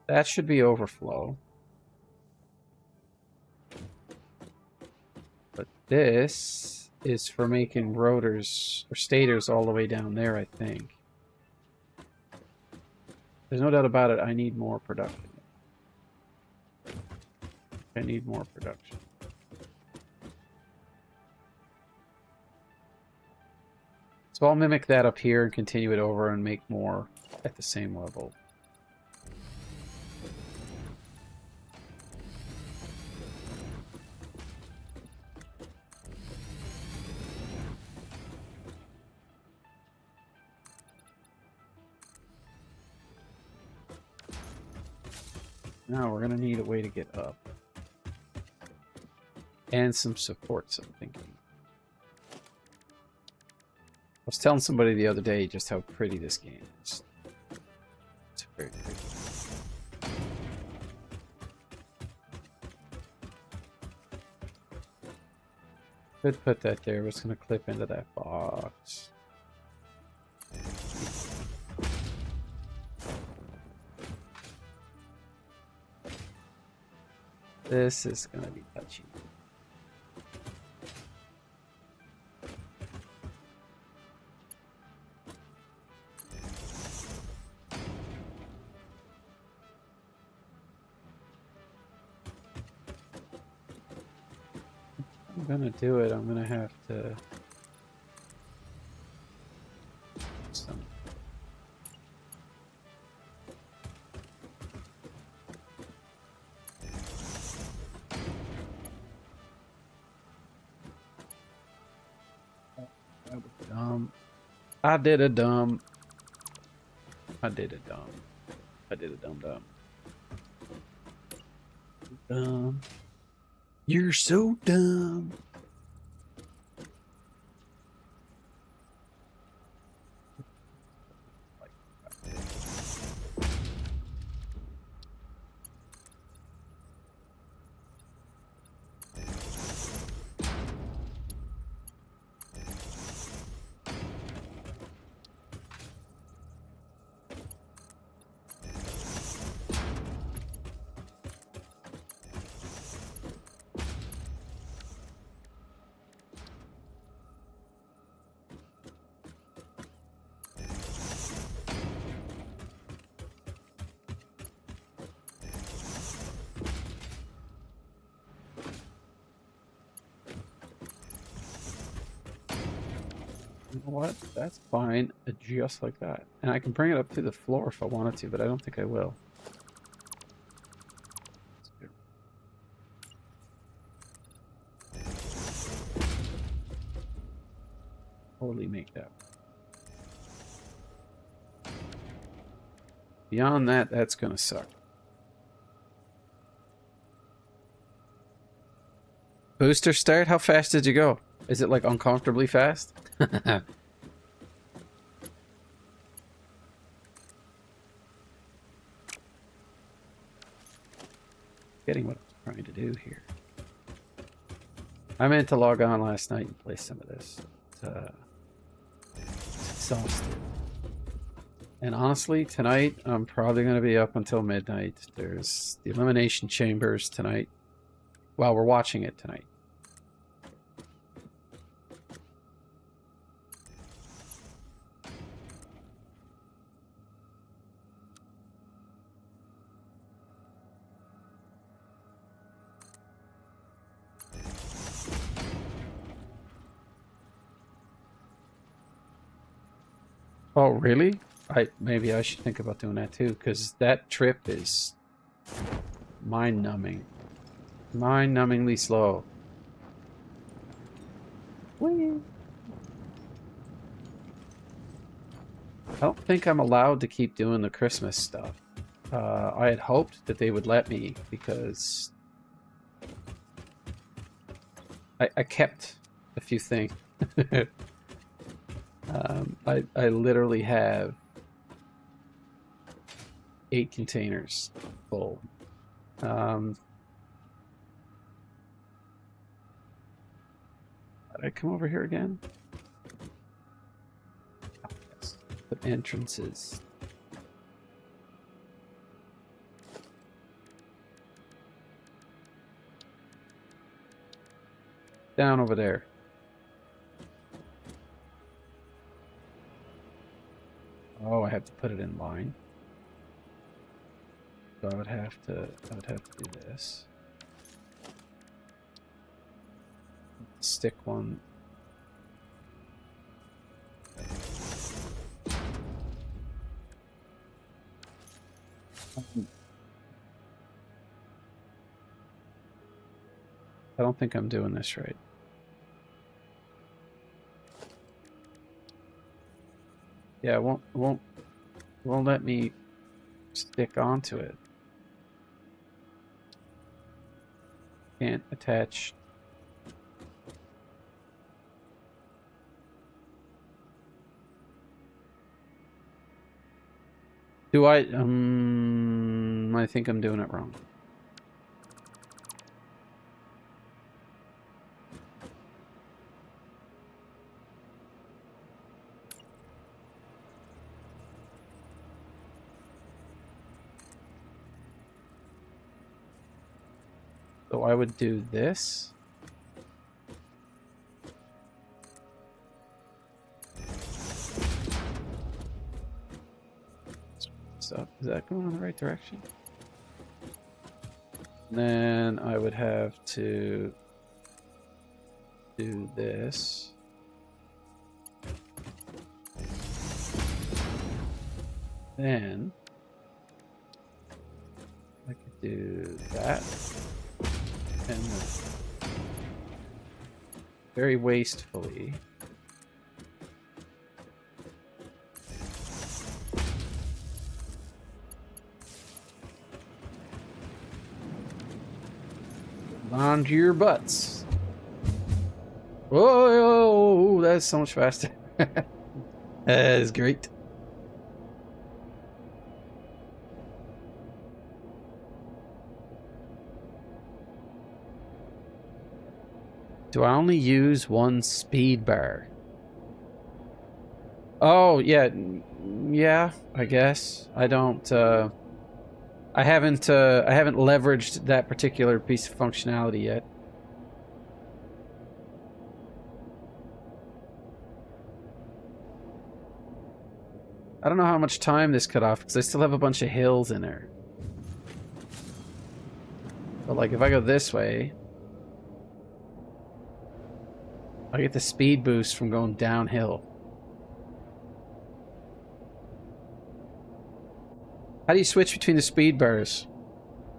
That should be overflow. But this is for making rotors or stators all the way down there, I think. There's no doubt about it, I need more production. I need more production. So I'll mimic that up here and continue it over and make more at the same level. Now we're going to need a way to get up. And some supports, I'm thinking. I was telling somebody the other day just how pretty this game is. It's very pretty. Could put that there, but it's going to clip into that box. This is going to be touchy. I'm gonna do it. I'm gonna have to. Some. I did a dumb. I did a dumb. I did a dumb. Dumb. You're so dumb. You know what? That's fine, just like that. And I can bring it up to the floor if I wanted to, but I don't think I will. Totally make that. Beyond that, that's gonna suck. Booster start? How fast did you go? Is it like uncomfortably fast? Getting what I was trying to do here. I meant to log on last night and play some of this. It's exhausted. And honestly, tonight I'm probably going to be up until midnight. There's the Elimination Chambers tonight. Well, we're watching it tonight. Oh, really? Maybe I should think about doing that too, because that trip is mind-numbing. Mind-numbingly slow. Whee! I don't think I'm allowed to keep doing the Christmas stuff. I had hoped that they would let me, because I kept a few things. I literally have 8 containers full. Did I come over here again? Oh, yes. Put entrances. Down over there. Oh, I have to put it in line. So I would have to do this. Stick one. I don't think I'm doing this right. Yeah, it won't let me stick onto it. Can't attach. Do I think I'm doing it wrong. So I would do this. So is that going in the right direction? And then I would have to do this. Then I could do that. And very wastefully. Onto your butts. Whoa, that's so much faster. That is great. Do I only use one speed bar? Oh, yeah. Yeah, I guess. I don't I haven't leveraged that particular piece of functionality yet. I don't know how much time this cut off because I still have a bunch of hills in there. But like if I go this way, I get the speed boost from going downhill. How do you switch between the speed bars?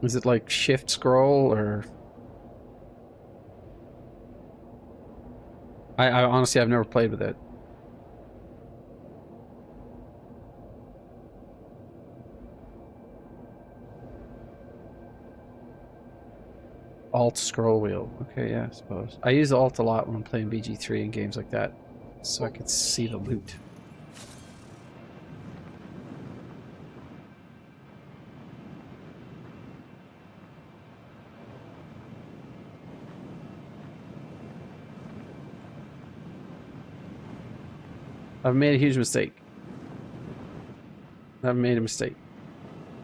Is it like shift scroll or... I honestly, I've never played with it. Alt scroll wheel. Okay, yeah, I suppose. I use Alt a lot when I'm playing BG3 and games like that, so I could see the loot. I've made a huge mistake. I've made a mistake.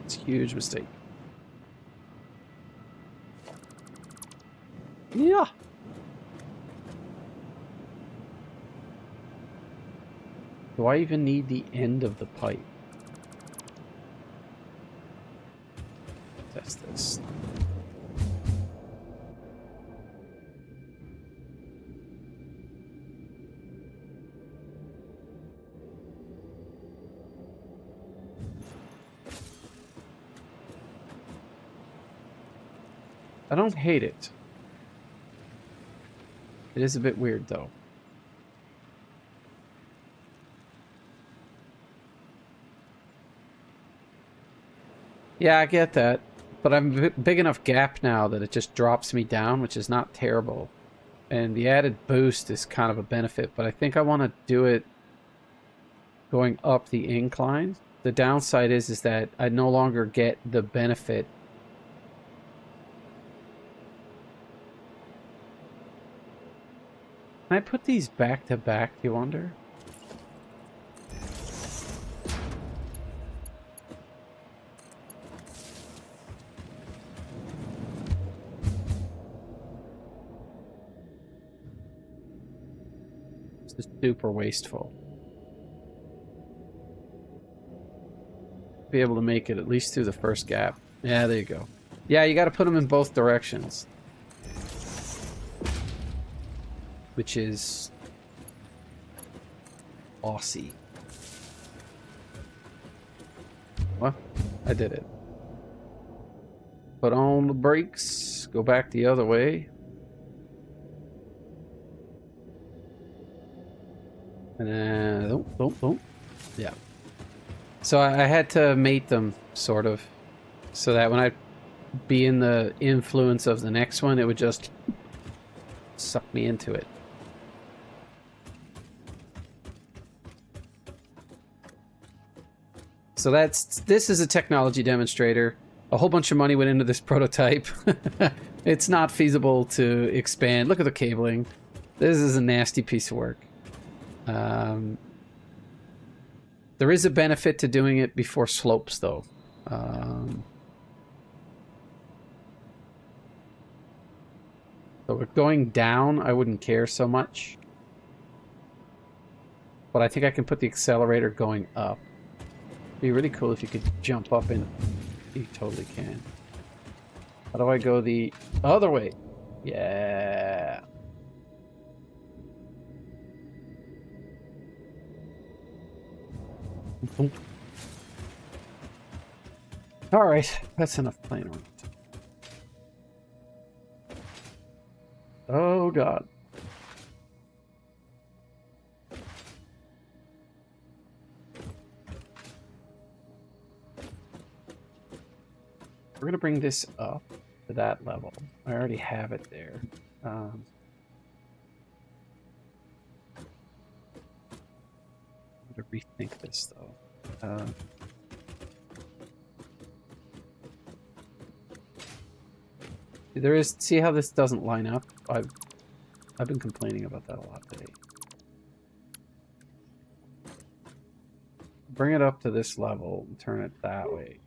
It's a huge mistake. Yeah. Do I even need the end of the pipe? Test this. I don't hate it. It is a bit weird, though. Yeah, I get that. But I'm big enough gap now that it just drops me down, which is not terrible. And the added boost is kind of a benefit, but I think I want to do it going up the incline. The downside is that I no longer get the benefit. Can I put these back to back, you wonder? This is super wasteful. Be able to make it at least through the first gap. Yeah, there you go. Yeah, you got to put them in both directions. Which is Aussie. Well, I did it. Put on the brakes. Go back the other way. And then, don't. Yeah. So I had to mate them, sort of, so that when I'd be in the influence of the next one, it would just suck me into it. So this is a technology demonstrator. A whole bunch of money went into this prototype. It's not feasible to expand. Look at the cabling. This is a nasty piece of work. There is a benefit to doing it before slopes, though. So with going down, I wouldn't care so much. But I think I can put the accelerator going up. It'd be really cool if you could jump up in... You totally can. How do I go the other way? Yeah. Alright, that's enough playing around. Oh god. We're gonna bring this up to that level. I already have it there. I'm gonna rethink this though. There is, see how this doesn't line up? I've been complaining about that a lot today. Bring it up to this level and turn it that way.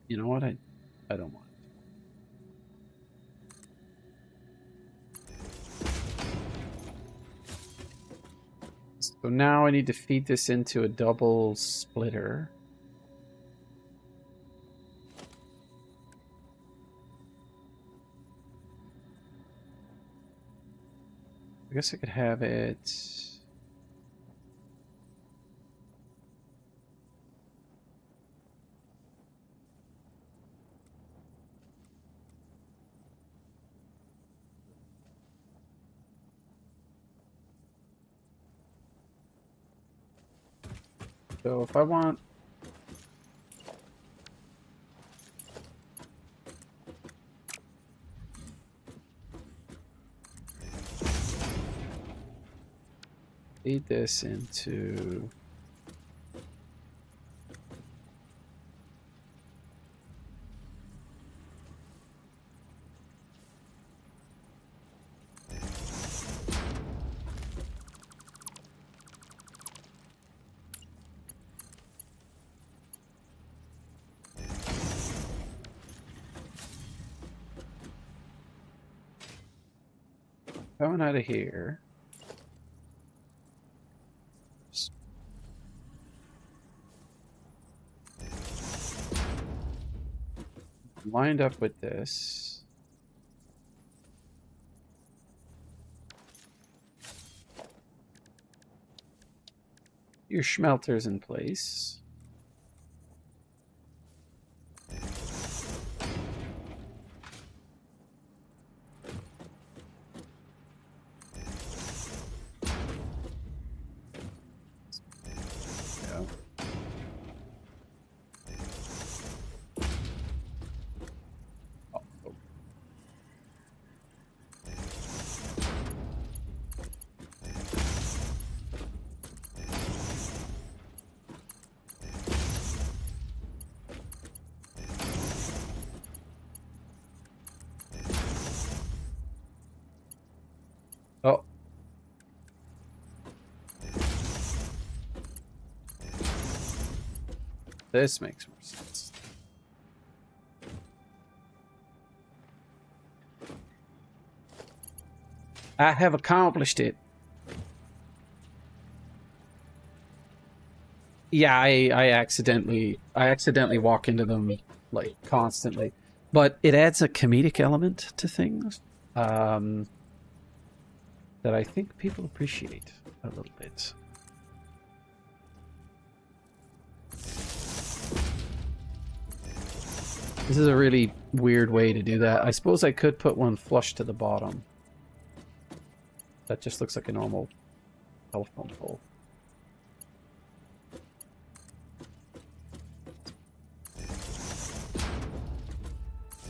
You know what? I don't want it. So now I need to feed this into a double splitter. I guess I could have it... So if I want... Feed this into... Coming out of here. Lined up with this. Your schmelter's in place. Oh. This makes more sense. I have accomplished it. Yeah, I accidentally walk into them like constantly. But it adds a comedic element to things. That I think people appreciate a little bit. This is a really weird way to do that. I suppose I could put one flush to the bottom. That just looks like a normal telephone pole.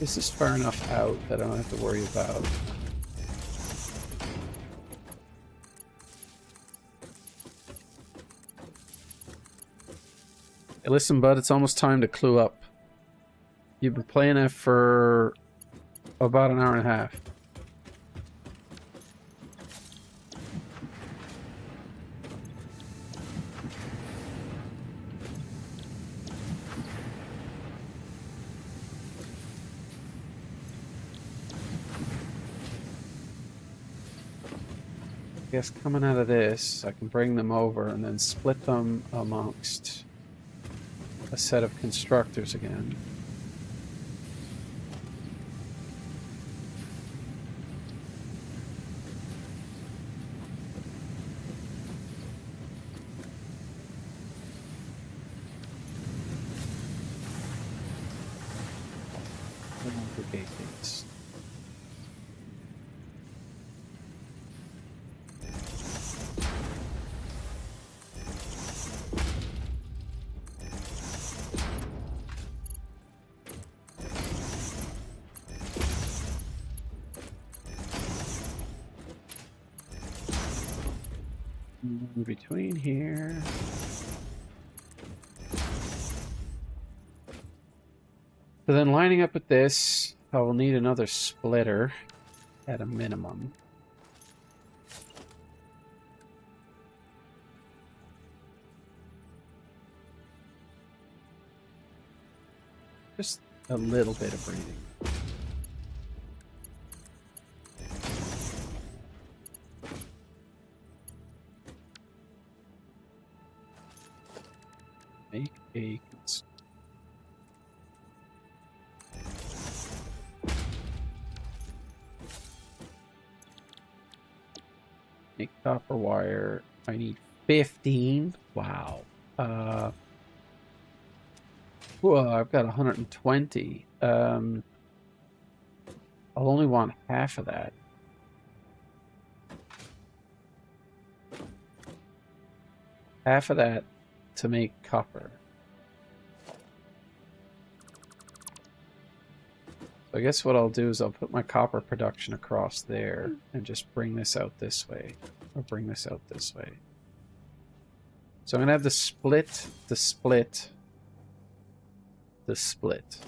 This is far enough out that I don't have to worry about. Hey, listen, bud, it's almost time to clue up. You've been playing it for about an hour and a half. I guess coming out of this, I can bring them over and then split them amongst a set of constructors again. Duplicate these. In between here. So then lining up with this, I will need another splitter at a minimum. Just a little bit of breathing. Make a make copper wire. I need 15. Wow. Whoa, I've got 120. I'll only want half of that. Half of that to make copper. So I guess what I'll do is I'll put my copper production across there and just bring this out this way. Or bring this out this way. So I'm going to have the split, the split, the split.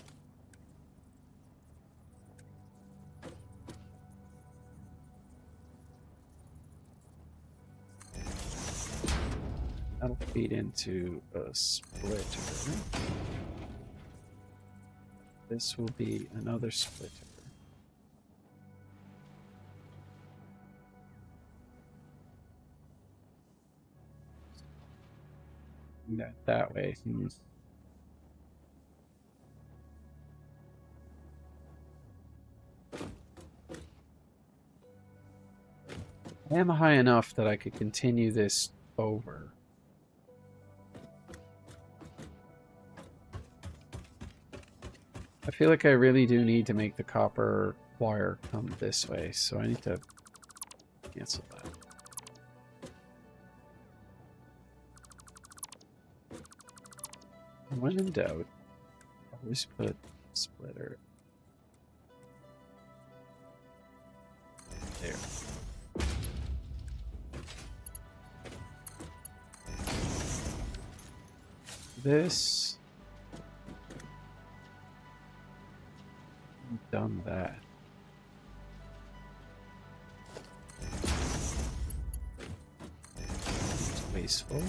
That'll feed into a splitter. This will be another splitter. That way. I am high enough that I could continue this over. I feel like I really do need to make the copper wire come this way, so I need to cancel that. When in doubt, always put splitter there. This. I'm done with that. It's wasteful.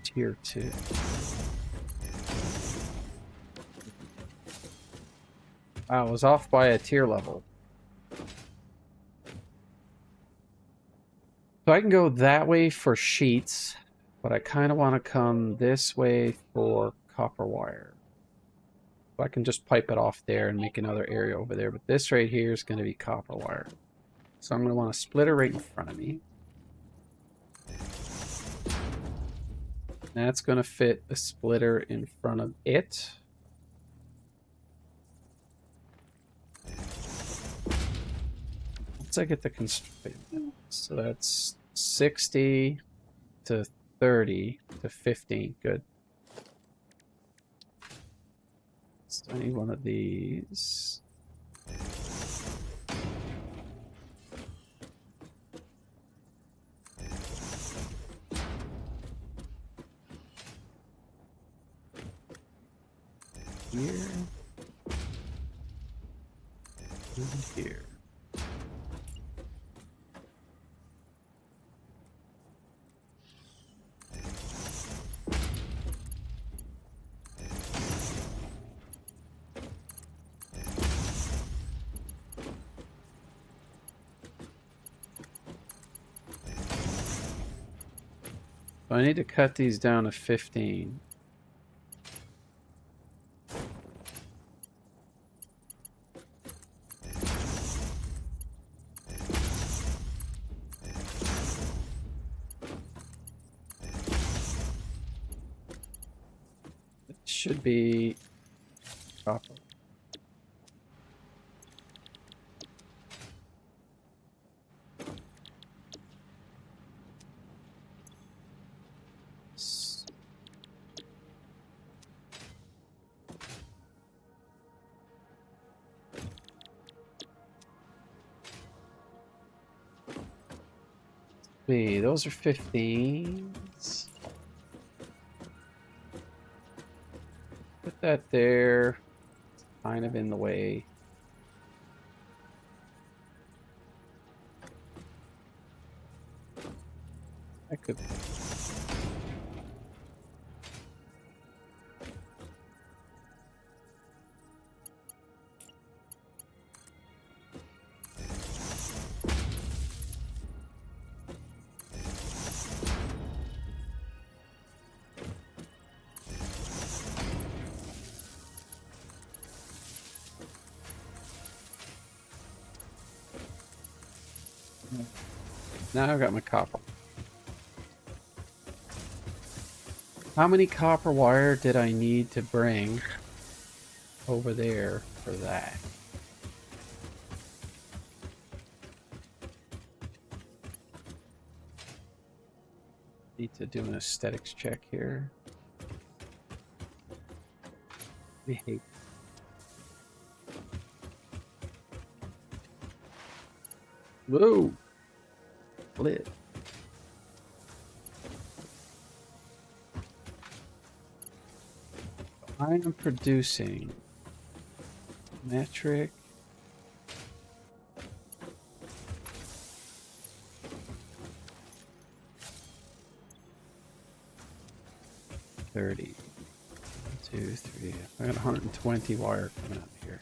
Tier 2. I was off by a tier level. So I can go that way for sheets, but I kind of want to come this way for copper wire. So I can just pipe it off there and make another area over there, but this right here is going to be copper wire. So I'm going to want a splitter right in front of me. That's going to fit a splitter in front of it. Once I get the constraint, so that's 60 to 30 to 15. Good. So I need one of these. Here. And here. So I need to cut these down to 15. It should be copper. Wait, those are 15s. Put that there. It's kind of in the way. I could. Now I've got my copper. How many copper wire did I need to bring over there for that? Need to do an aesthetics check here. We hate. Whoa! Lit. I am producing metric $30. 1, 2, 3. I got 120 wire coming up here.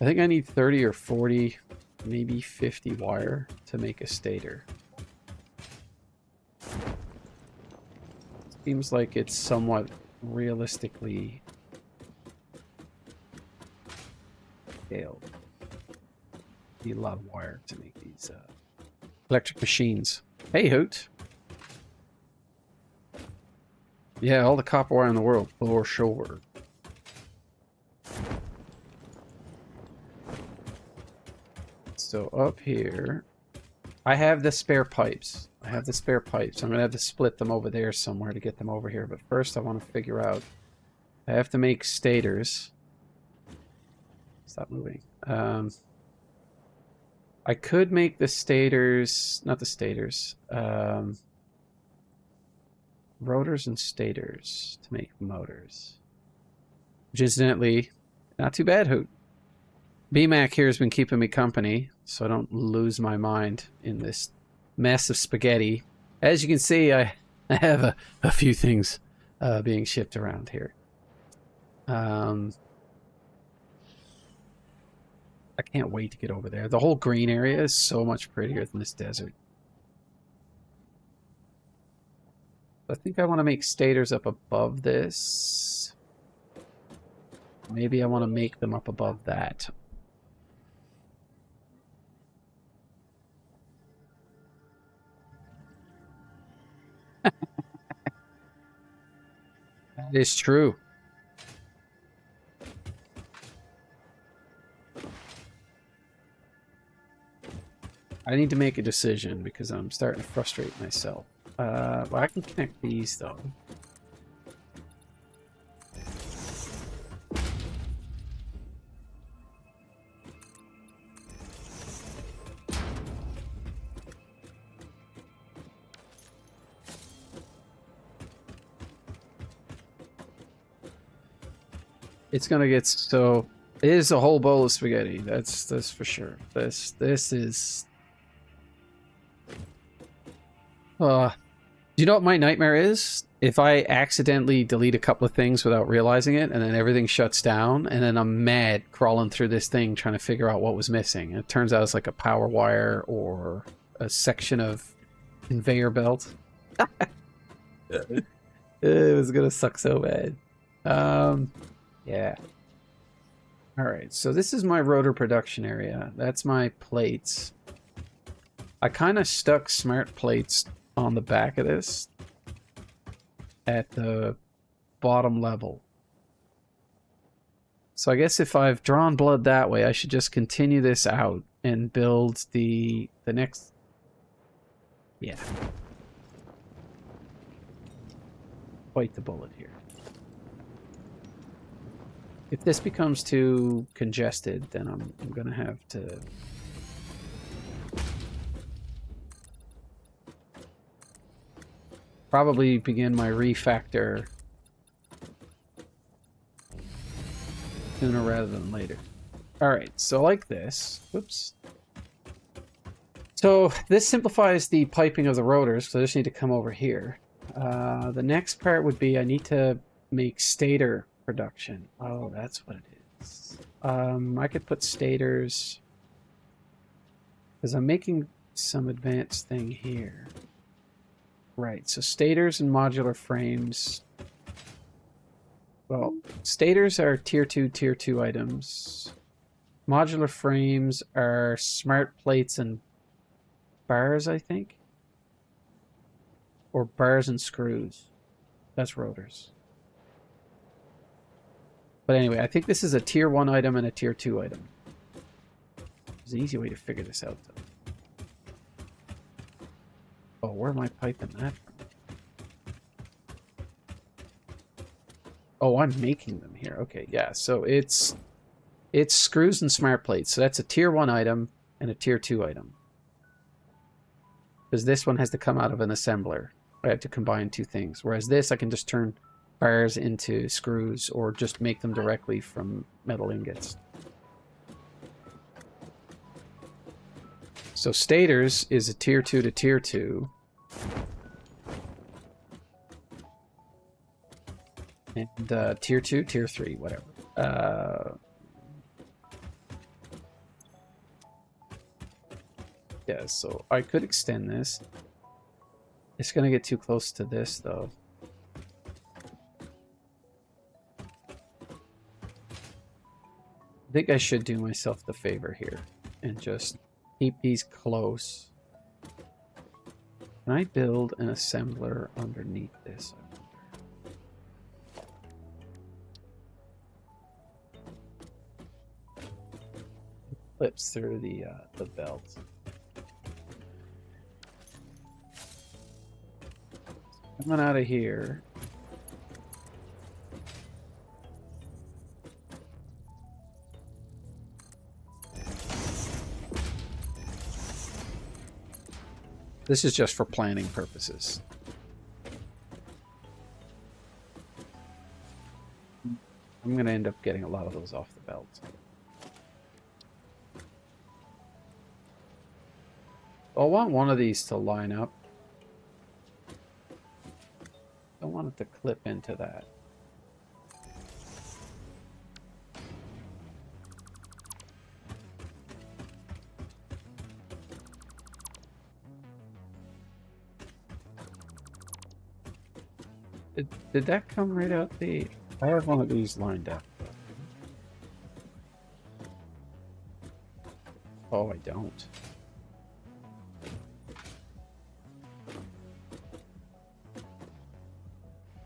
I think I need 30 or 40, maybe 50 wire to make a stator. Seems like it's somewhat realistically scaled. Need a lot of wire to make these electric machines. Hey, Hoot. Yeah, all the copper wire in the world, for sure. So up here, I have the spare pipes. I'm going to have to split them over there somewhere to get them over here. But first I want to figure out, I have to make stators. Stop moving. I could make the stators, not the stators, rotors and stators to make motors. Which incidentally, not too bad, Hoot. BMAC here has been keeping me company, so I don't lose my mind in this mess of spaghetti. As you can see, I have a few things being shipped around here. I can't wait to get over there. The whole green area is so much prettier than this desert. I think I want to make stators up above this. Maybe I want to make them up above that. That is true. I need to make a decision because I'm starting to frustrate myself. Well, I can connect these though. It's gonna get so. It is a whole bowl of spaghetti. That's for sure. This is. Do you know what my nightmare is? If I accidentally delete a couple of things without realizing it, and then everything shuts down, and then I'm mad crawling through this thing trying to figure out what was missing. And it turns out it's like a power wire or a section of conveyor belt. It was gonna suck so bad. Yeah. All right, so this is my rotor production area. That's my plates. I kind of stuck smart plates on the back of this at the bottom level. So I guess if I've drawn blood that way, I should just continue this out and build the next... Yeah. Bite the bullet here. If this becomes too congested, then I'm going to have to... probably begin my refactor sooner rather than later. Alright, so like this. Whoops. So this simplifies the piping of the rotors, so I just need to come over here. The next part would be I need to make stator production. Oh, that's what it is. I could put stators because I'm making some advanced thing here. Right, so stators and modular frames. Well, stators are tier 2 items. Modular frames are smart plates and bars, I think. Or bars and screws. That's rotors. But anyway, I think this is a tier 1 item and a tier 2 item. There's an easy way to figure this out, though. Oh, where am I piping that from? Oh, I'm making them here. Okay, yeah. So it's screws and smart plates. So that's a tier 1 item and a tier 2 item. Because this one has to come out of an assembler. I have to combine two things. Whereas this, I can just turn bars into screws or just make them directly from metal ingots. So stators is a tier 2 to tier 2. And tier 2, tier 3, whatever. Yeah, so I could extend this. It's going to get too close to this, though. I think I should do myself the favor here and just keep these close. Can I build an assembler underneath this? It flips through the belt. Coming out of here. This is just for planning purposes. I'm going to end up getting a lot of those off the belt. I want one of these to line up. I want it to clip into that. Did that come right out the... I have one of these lined up. Oh, I don't.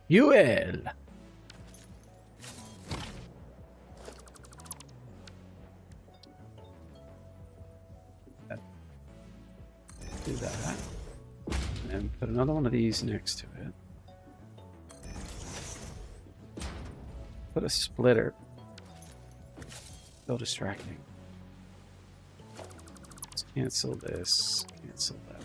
UL! Do that. And put another one of these next to it. Put a splitter. So distracting. Let's cancel this. Cancel that.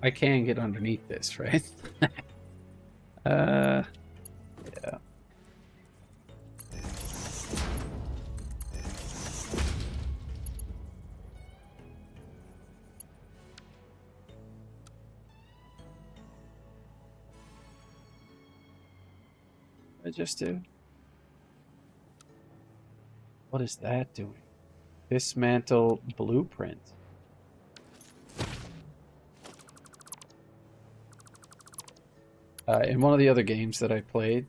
I can get underneath this, right? Yeah. I just do? What is that doing? Dismantle blueprint. In one of the other games that I played,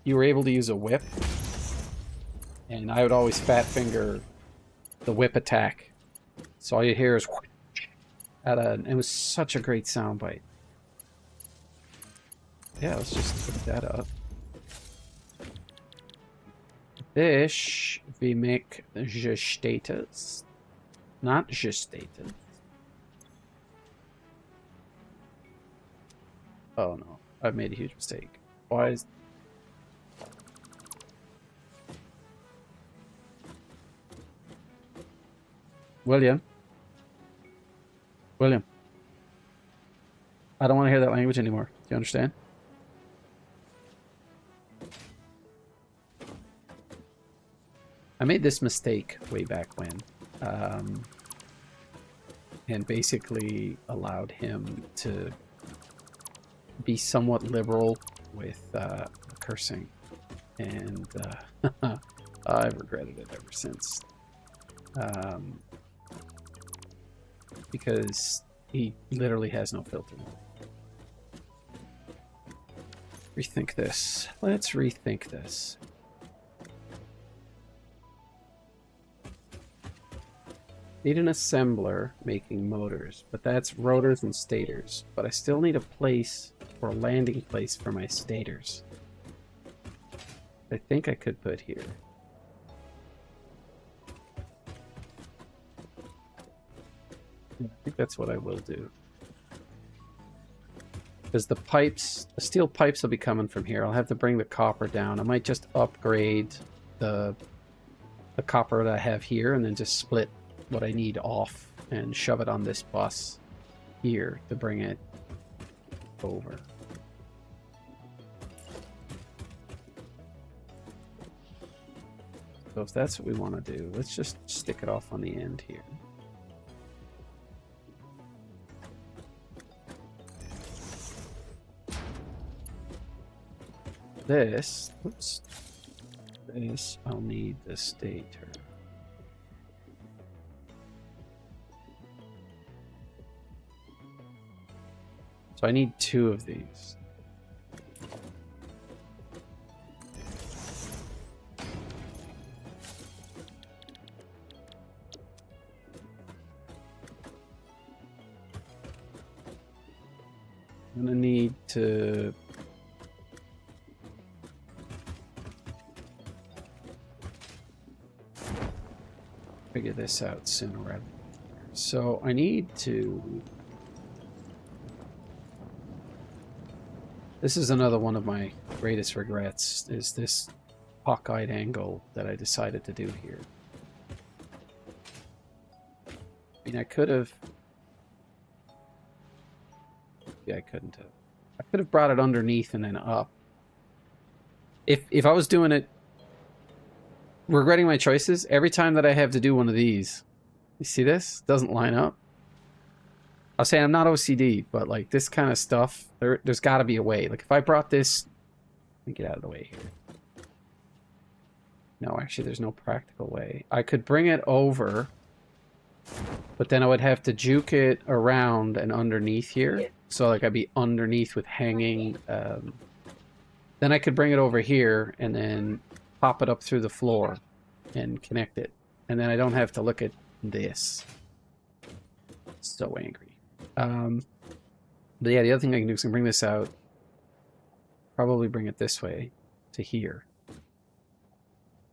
you were able to use a whip, and I would always fat finger the whip attack. So all you hear is it was such a great soundbite. Yeah, let's just put that up. This we make gestatus, not gestated. Oh no, I've made a huge mistake. Why is... William? William? I don't want to hear that language anymore. Do you understand? I made this mistake way back when. And basically allowed him to be somewhat liberal with cursing. And I've regretted it ever since. Because he literally has no filter. Rethink this. Let's rethink this. Need an assembler making motors, but that's rotors and stators. But I still need a place or a landing place for my stators. I think I could put here. I think that's what I will do. Because the pipes, the steel pipes will be coming from here. I'll have to bring the copper down. I might just upgrade the copper that I have here and then just split what I need off and shove it on this bus here to bring it over. So if that's what we want to do, let's just stick it off on the end here. This, oops, this, I'll need the stator. So I need 2 of these. I'm gonna need to figure this out sooner rather than later. So I need to... This is another one of my greatest regrets, is this hawk-eyed angle that I decided to do here. I mean, I could have... Yeah, I couldn't have. I could have brought it underneath and then up. If I was doing it... Regretting my choices, every time that I have to do one of these... You see this? Doesn't line up. I was saying I'm not OCD, but like this kind of stuff, there's got to be a way. Like if I brought this, let me get out of the way here. No, actually, there's no practical way. I could bring it over, but then I would have to juke it around and underneath here. So like I'd be underneath with hanging. Then I could bring it over here and then pop it up through the floor and connect it, and then I don't have to look at this. So angry. But yeah, the other thing I can do is I can bring this out, probably bring it this way to here,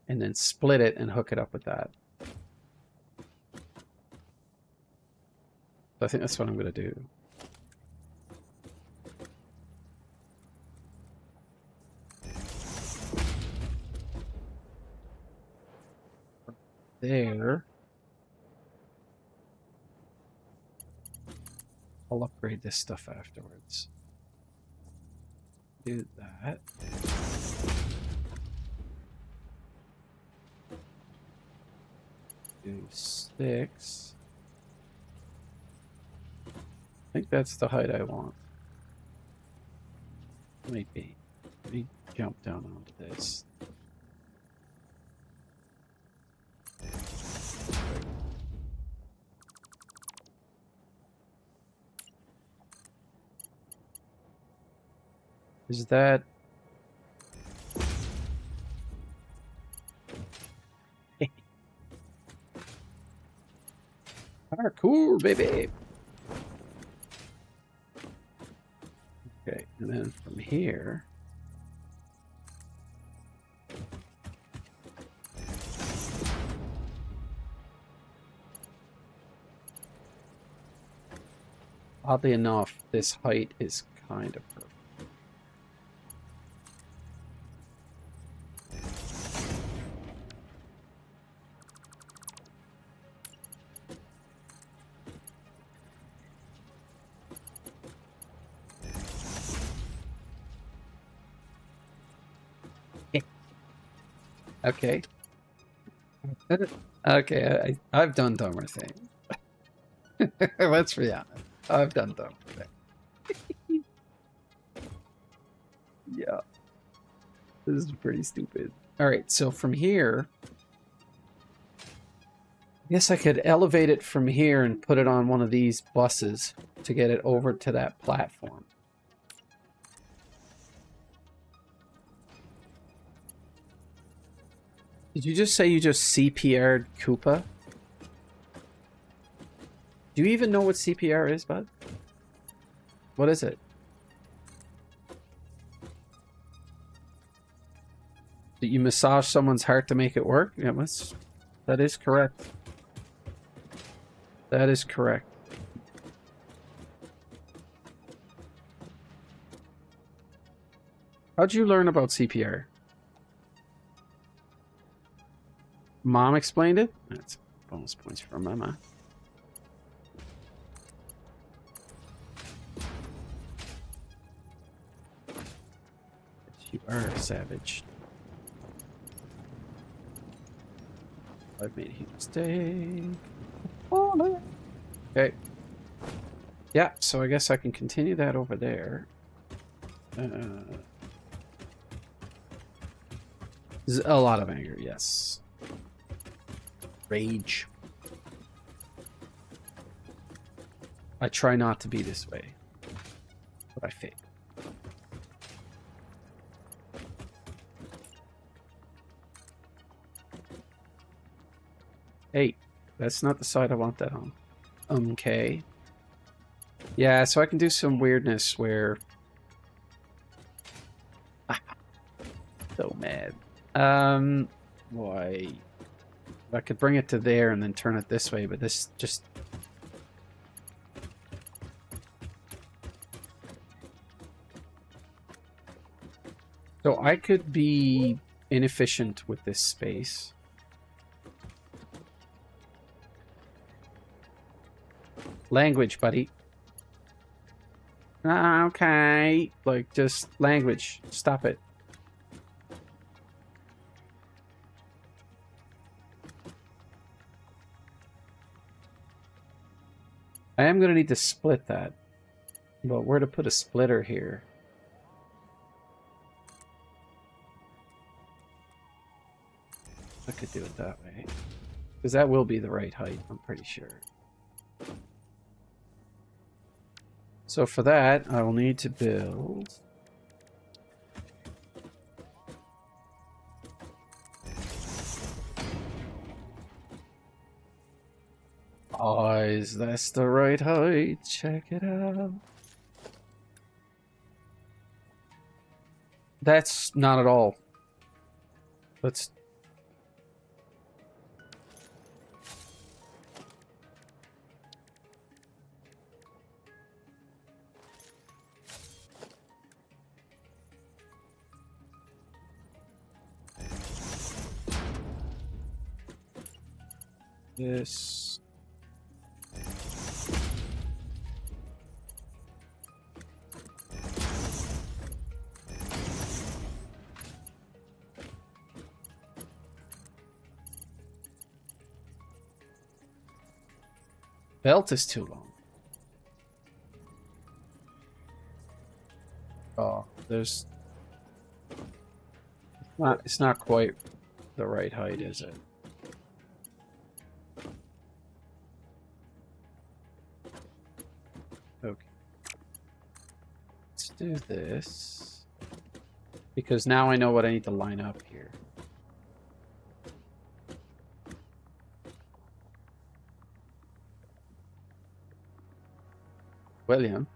and then split it and hook it up with that. So I think that's what I'm going to do. There. I'll upgrade this stuff afterwards. Do that. Do 6. think that's the height I want. Might be. Let me jump down onto this. Is that... Parkour, baby! Okay, and then from here... Oddly enough, this height is kind of perfect. Okay. Okay, I've done dumber things. Let's be honest. I've done dumber things. Yeah. This is pretty stupid. Alright, so from here... I guess I could elevate it from here and put it on one of these buses to get it over to that platform. Did you just say you just CPR'd Koopa? Do you even know what CPR is, bud? What is it? Did you massage someone's heart to make it work? Yeah, that is correct. That is correct. How'd you learn about CPR? Mom explained it? That's bonus points for Mama. You are a savage. I've made a huge mistake. Okay. Yeah, so I guess I can continue that over there. A lot of anger, yes. Rage. I try not to be this way, but I fail. Hey, that's not the side I want that on. Okay. Yeah, so I can do some weirdness where... So mad. Why? I could bring it to there and then turn it this way, but this just... So I could be inefficient with this space. Language, buddy. Okay. Like, just language. Stop it. I am going to need to split that. But where to put a splitter here? I could do it that way. Because that will be the right height, I'm pretty sure. So for that, I will need to build... Oh, is this the right height? Check it out. That's not at all. Let's... This... Belt is too long. there's it's not quite the right height, is it? Okay. Let's do this. Because now I know what I need to line up here. William.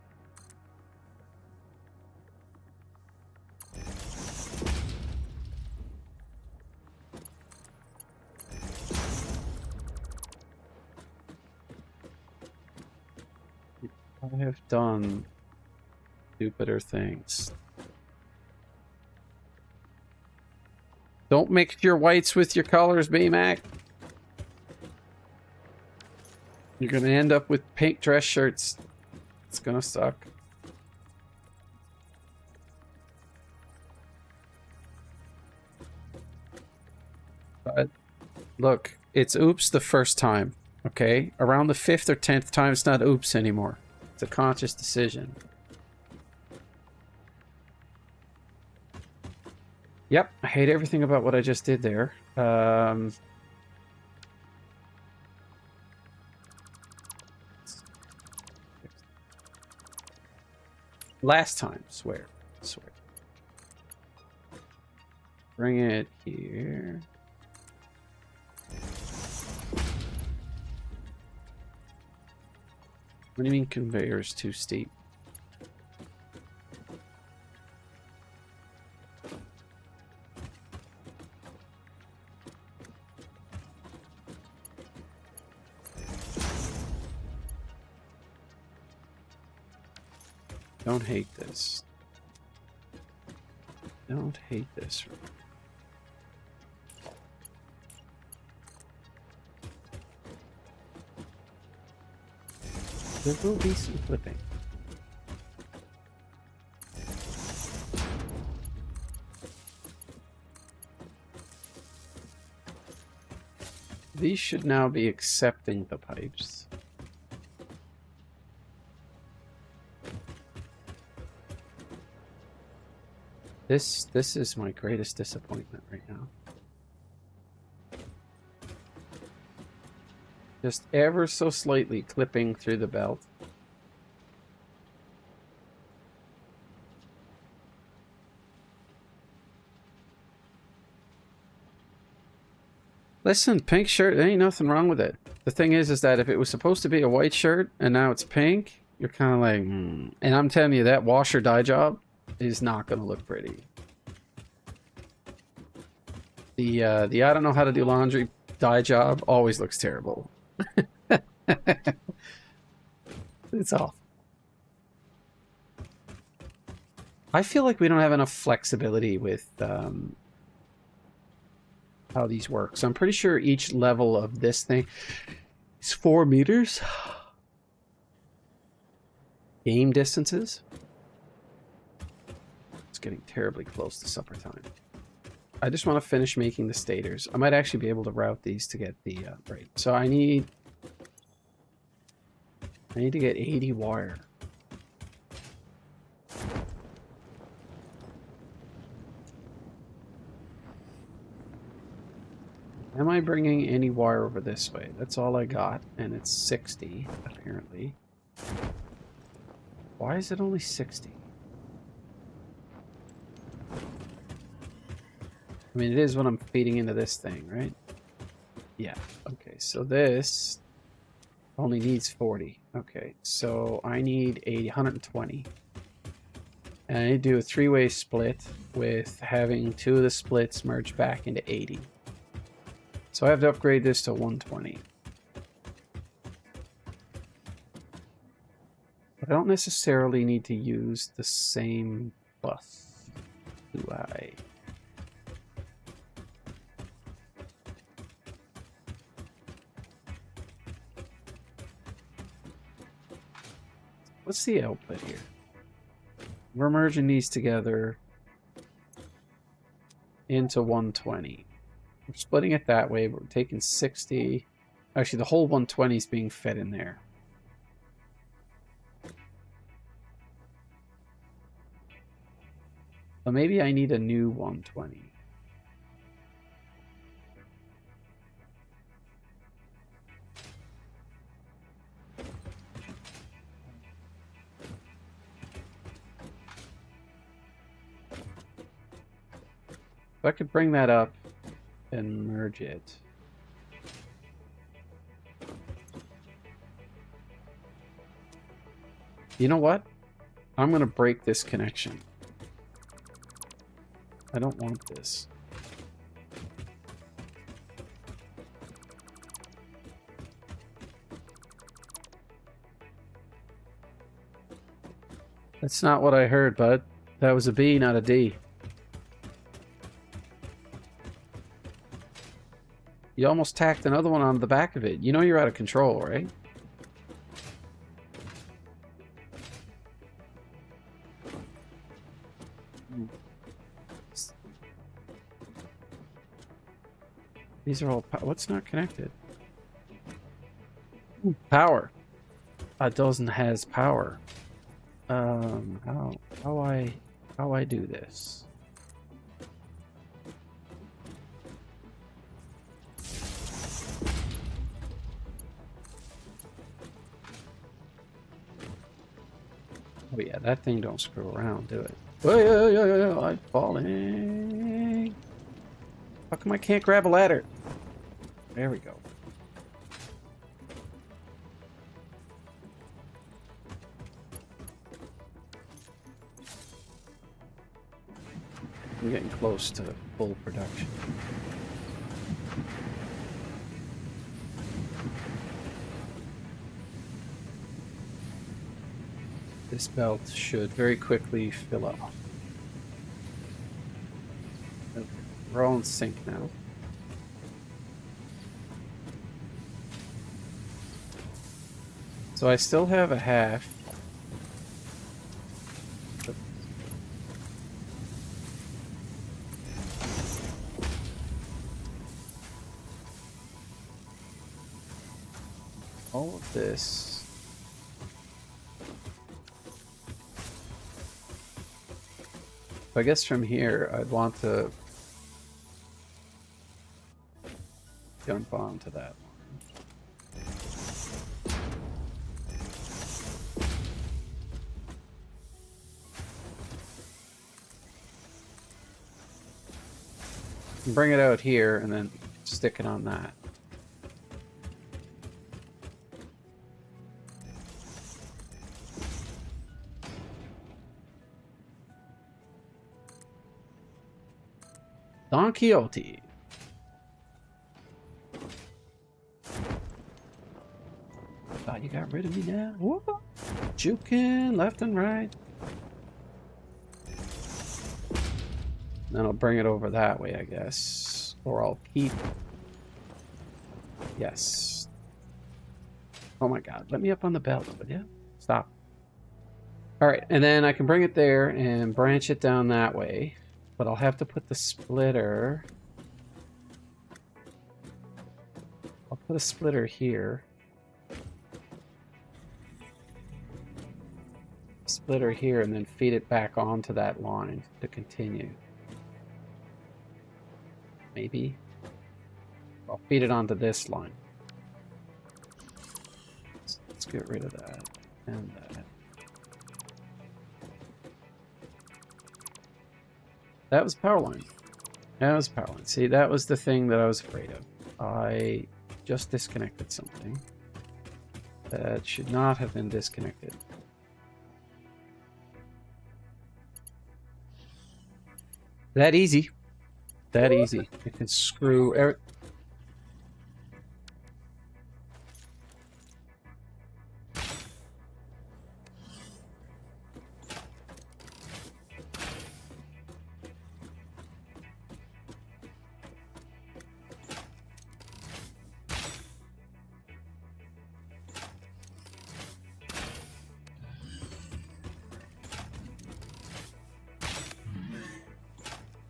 I have done stupider things. Don't mix your whites with your colors, B-Mac. You're gonna end up with pink dress shirts. It's gonna suck. But look, it's oops the first time, okay? Around the 5th or 10th time, it's not oops anymore. It's a conscious decision. Yep, I hate everything about what I just did there. Last time, swear. Bring it here. What do you mean conveyor is too steep? Don't hate this. Don't hate this. There will be some flipping. These should now be accepting the pipes. This is my greatest disappointment right now. Just ever so slightly clipping through the belt. Listen, pink shirt, there ain't nothing wrong with it. The thing is that if it was supposed to be a white shirt and now it's pink, you're kind of like, And I'm telling you, that washer dye job is not going to look pretty. The I don't know how to do laundry dye job always looks terrible. It's awful. I feel like we don't have enough flexibility with how these work. So I'm pretty sure each level of this thing is 4 meters. Game distances. It's getting terribly close to supper time. I just want to finish making the stators. I might actually be able to route these to get the right. So I need to get 80 wire. Am I bringing any wire over this way? That's all I got, and it's 60 apparently. Why is it only 60? I mean, it is what I'm feeding into this thing, right? Yeah. Okay, so this only needs 40. Okay, so I need 120. And I need to do a 3-way split with having 2 of the splits merge back into 80. So I have to upgrade this to 120. But I don't necessarily need to use the same bus, do I? What's the output here? We're merging these together into 120. We're splitting it that way, but we're taking 60. Actually, the whole 120 is being fed in there. But maybe I need a new 120. If I could bring that up and merge it. You know what? I'm going to break this connection. I don't want this. That's not what I heard, bud. That was a B, not a D. You almost tacked another one on the back of it. You know you're out of control, right? These are all... What's not connected? Ooh, power. It doesn't has power. How I do this? Oh yeah, that thing don't screw around, do it? Oh yeah, I'm falling. How come I can't grab a ladder? There we go. We're getting close to full production. This belt should very quickly fill up. Okay, we're all in sync now. So I still have a half. All of this. I guess from here, I'd want to jump onto that one. And bring it out here and then stick it on that. Don Quixote. Thought you got rid of me now. Whoop. Juking left and right. Then I'll bring it over that way, I guess. Or I'll keep... Yes. Oh my god. Let me up on the belt, would you? Stop. Alright, and then I can bring it there and branch it down that way. But I'll have to put the splitter... I'll put a splitter here. Splitter here and then feed it back onto that line to continue. Maybe. I'll feed it onto this line. Let's get rid of that and that. That was power line. That was power line. See, that was the thing that I was afraid of. I just disconnected something that should not have been disconnected. That easy. That easy. You can screw every...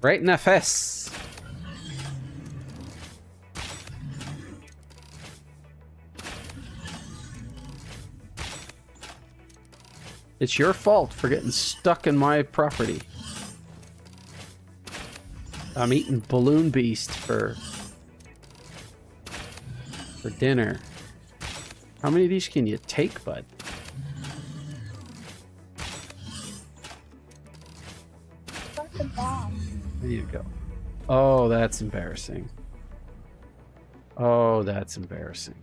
Right in the face. It's your fault for getting stuck in my property. I'm eating Balloon Beast for dinner. How many of these can you take, bud? What's the bomb? There you go. Oh, that's embarrassing. Oh, that's embarrassing.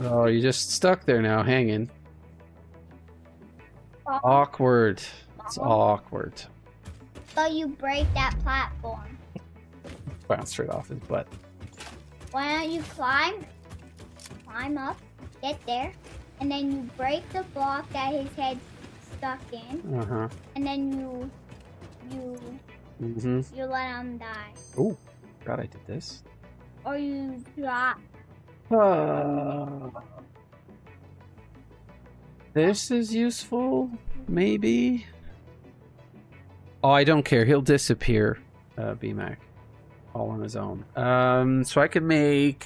Oh, you're just stuck there now, hanging. Bomb? Awkward. It's Bomb? awkward. So you break that platform. Bounced right off his butt. Why don't you climb up, get there, and then you break the block that his head's stuck in, Uh-huh. and then you let him die. Oh, God, I did this. Or you drop. This is useful, maybe. Oh, I don't care. He'll disappear, BMAC, all on his own. So I can make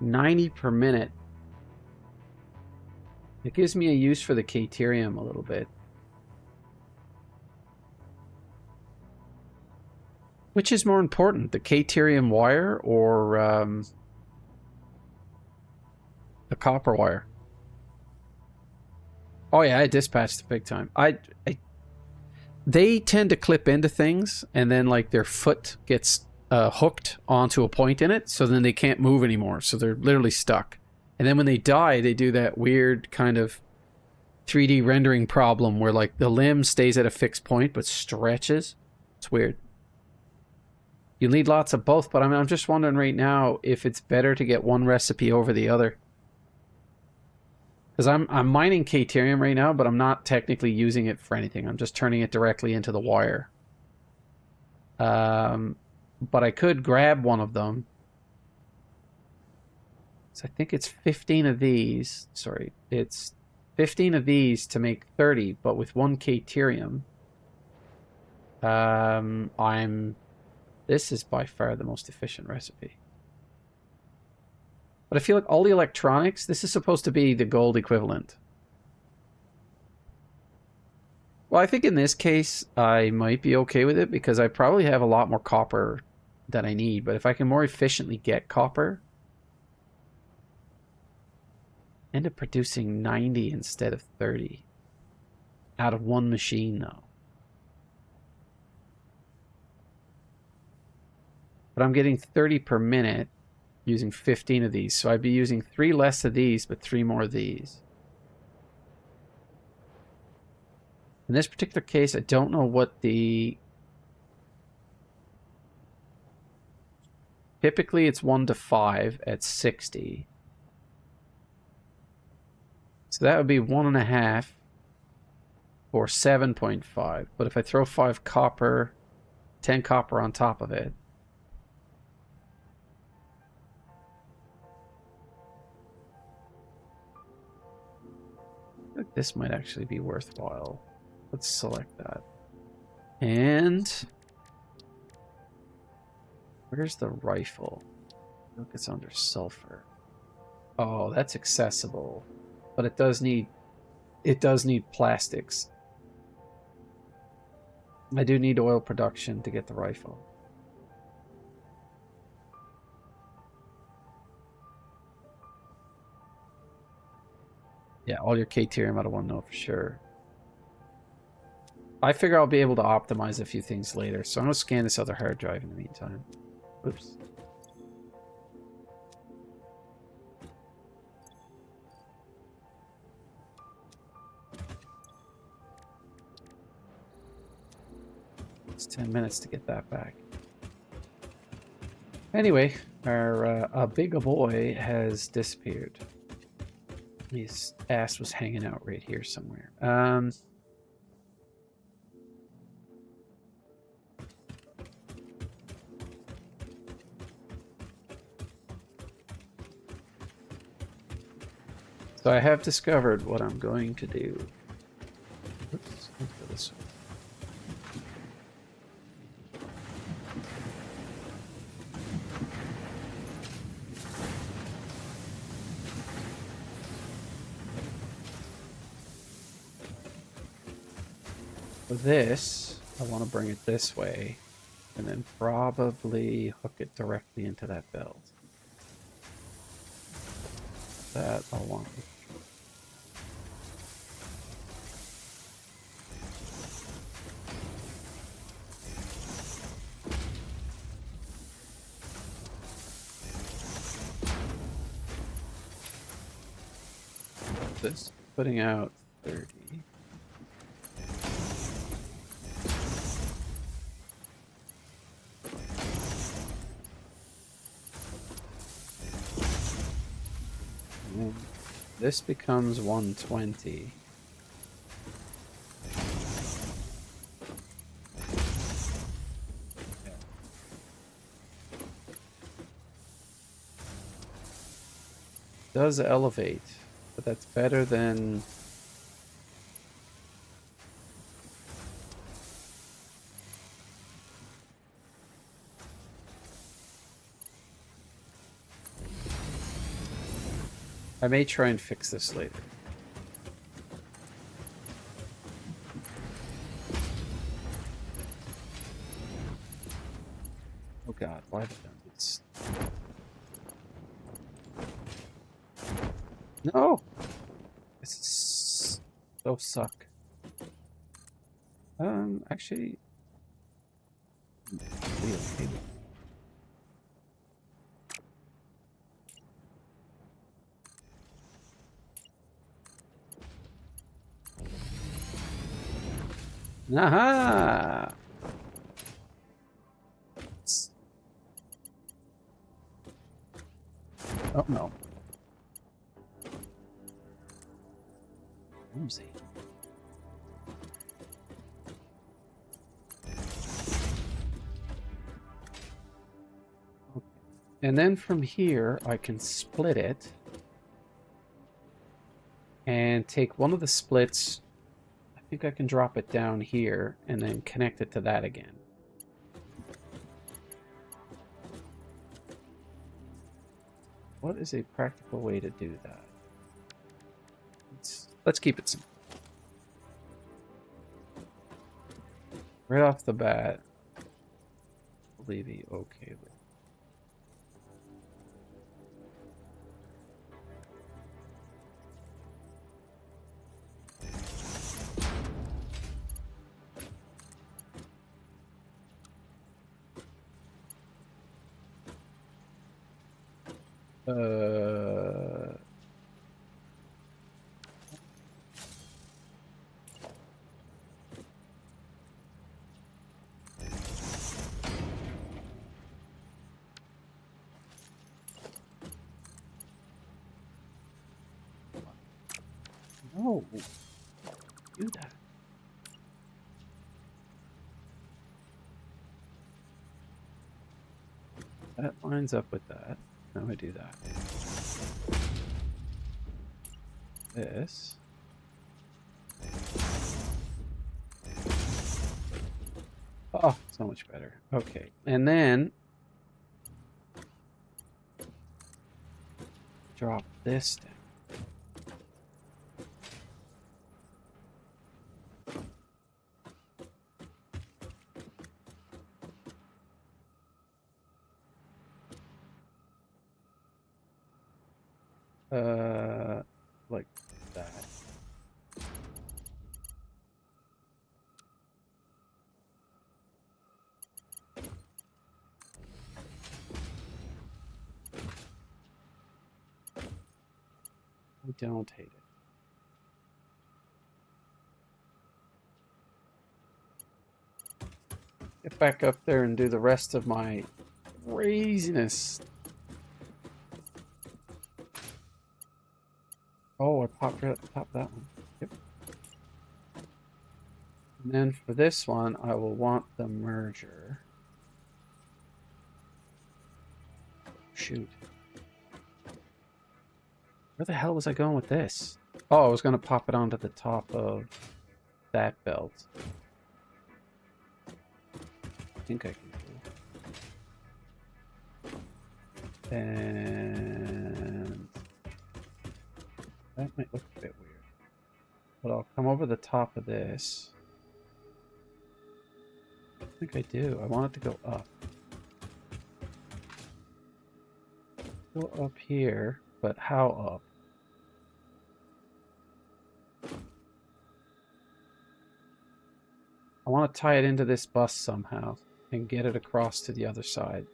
90 per minute. It gives me a use for the Caterium a little bit. Which is more important, the Caterium wire or the copper wire? Oh yeah, I dispatched big time. They tend to clip into things, and then like their foot gets hooked onto a point in it, so then they can't move anymore. So they're literally stuck. And then when they die, they do that weird kind of 3D rendering problem where like the limb stays at a fixed point but stretches. It's weird. You need lots of both, but I'm just wondering right now if it's better to get one recipe over the other. Because I'm mining Caterium right now, but I'm not technically using it for anything. I'm just turning it directly into the wire. But I could grab one of them. So I think it's 15 of these. Sorry, it's 15 of these to make 30, but with one Caterium. This is by far the most efficient recipe. But I feel like all the electronics, this is supposed to be the gold equivalent. Well, I think in this case, I might be okay with it because I probably have a lot more copper than I need. But if I can more efficiently get copper, end up producing 90 instead of 30 out of one machine, though. But I'm getting 30 per minute using 15 of these. So I'd be using 3 less of these, but 3 more of these. In this particular case, I don't know what the... Typically, it's 1 to 5 at 60. So that would be 1.5 or 7.5. But if I throw 5 copper, 10 copper on top of it, I think this might actually be worthwhile. Let's select that. And where's the rifle? Look, it's under sulfur. Oh, that's accessible. But it does need plastics. I do need oil production to get the rifle. Yeah, all your Caterium I don't want to know for sure. I figure I'll be able to optimize a few things later, so I'm going to scan this other hard drive in the meantime. Oops. It's 10 minutes to get that back. Anyway, our big boy has disappeared. His ass was hanging out right here somewhere. So I have discovered what I'm going to do. Oops, let's go this way. For this, I want to bring it this way. And then probably hook it directly into that belt. That I'll want. This putting out 30. And this becomes 120. Does elevate, but that's better than I may try and fix this later. Oh god, why the dungeons? No! This is so suck. Actually, pretty okay. Aha! Oh no. Oopsie. Okay. And then from here, I can split it and take one of the splits. I think I can drop it down here and then connect it to that again. What is a practical way to do that? Let's keep it simple. Right off the bat, I'll leave it okay with. No, do that. That lines up with that. Now I do that. This. Oh, so much better. Okay, and then drop this down. Like that. I don't hate it. Get back up there and do the rest of my craziness. Oh, I popped right at the top of that one. Yep. And then for this one, I will want the merger. Shoot. Where the hell was I going with this? Oh, I was going to pop it onto the top of that belt. I think I can do. And that might look a bit weird. But I'll come over the top of this. think I do. I want it to go up. Go up here, but how up? I want to tie it into this bus somehow and get it across to the other side.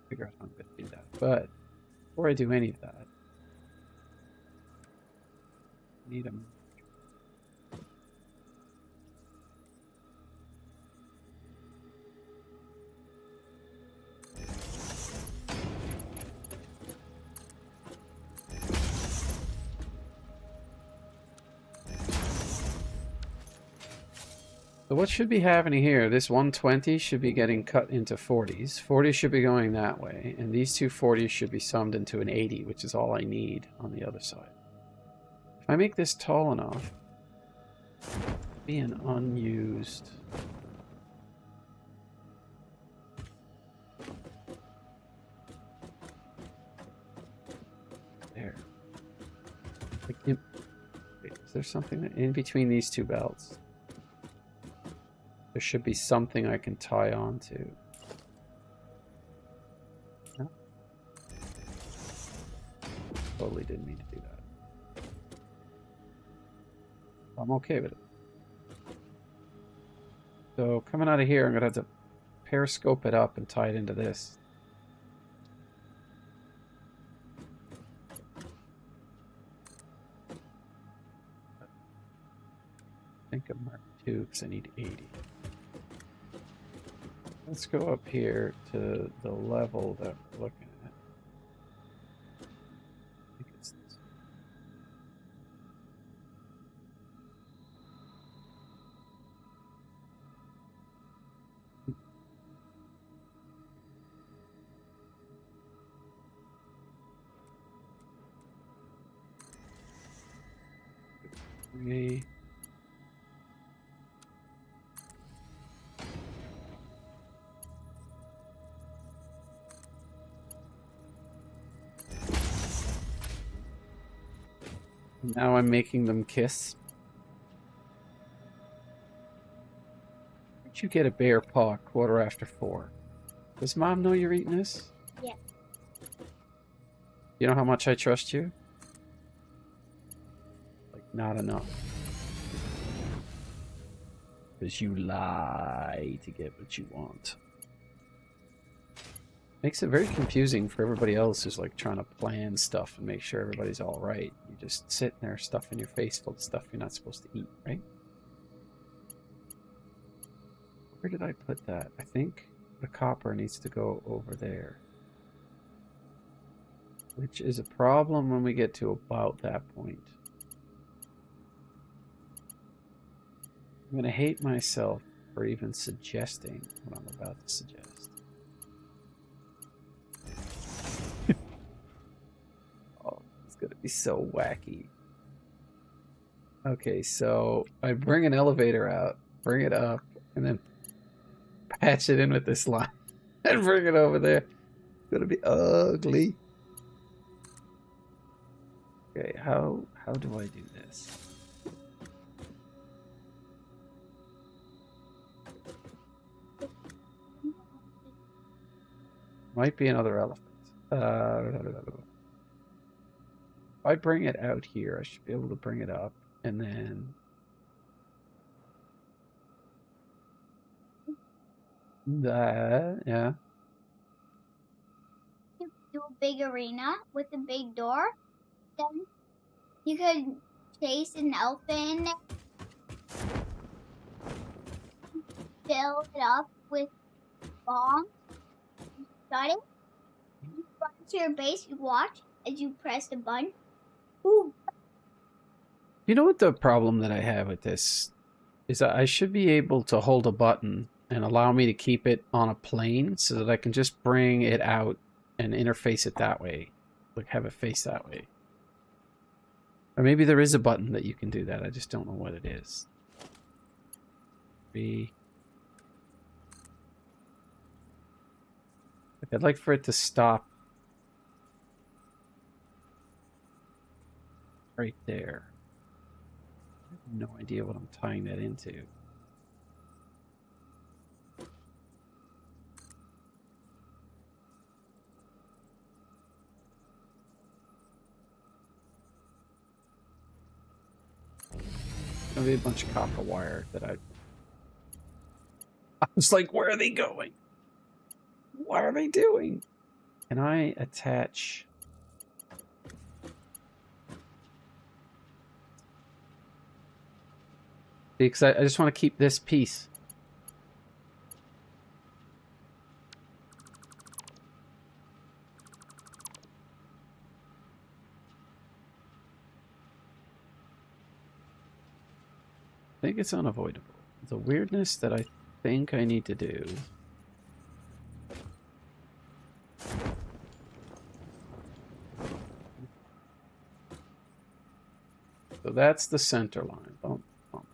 Figure out how I'm going to do that. But before I do any of that, I need a... So what should be happening here? This 120 should be getting cut into 40s. 40 should be going that way. And these two 40s should be summed into an 80, which is all I need on the other side. If I make this tall enough, it'll be an unused... There. Like wait, is there something in between these two belts? There should be something I can tie on to. No? Totally didn't mean to do that. I'm okay with it. So coming out of here, I'm going to have to periscope it up and tie it into this. I think I'm mark 2 because I need 80. Let's go up here to the level that we're looking at. I think it's this. Okay. Now I'm making them kiss. Where'd you get a bear paw 4:15? Does Mom know you're eating this? Yeah. You know how much I trust you? Like, not enough. Because you lie to get what you want. Makes it very confusing for everybody else who's like trying to plan stuff and make sure everybody's all right. You're just sitting there stuffing your face full of stuff you're not supposed to eat, right? Where did I put that? I think the copper needs to go over there. Which is a problem when we get to about that point. I'm going to hate myself for even suggesting what I'm about to suggest. Gonna be so wacky. Okay, so I bring an elevator out, bring it up, and then patch it in with this line and bring it over there. It's gonna be ugly. Okay, how do I do this? Might be another elephant. If I bring it out here, I should be able to bring it up, and then... that, yeah. You do a big arena with a big door, then you could chase an elephant in there, fill it up with bombs, shut it, you run to your base, you watch as you press the button. Ooh. You know what the problem that I have with this is? That I should be able to hold a button and allow me to keep it on a plane so that I can just bring it out and interface it that way. Like have it face that way. Or maybe there is a button that you can do that. I just don't know what it is. I'd like for it to stop right there. No idea what I'm tying that into. Gonna be a bunch of copper wire that I was like, where are they going? What are they doing? Can I attach? Because I just want to keep this piece. I think it's unavoidable. The weirdness that I think I need to do. So that's the center line. Bump, bump.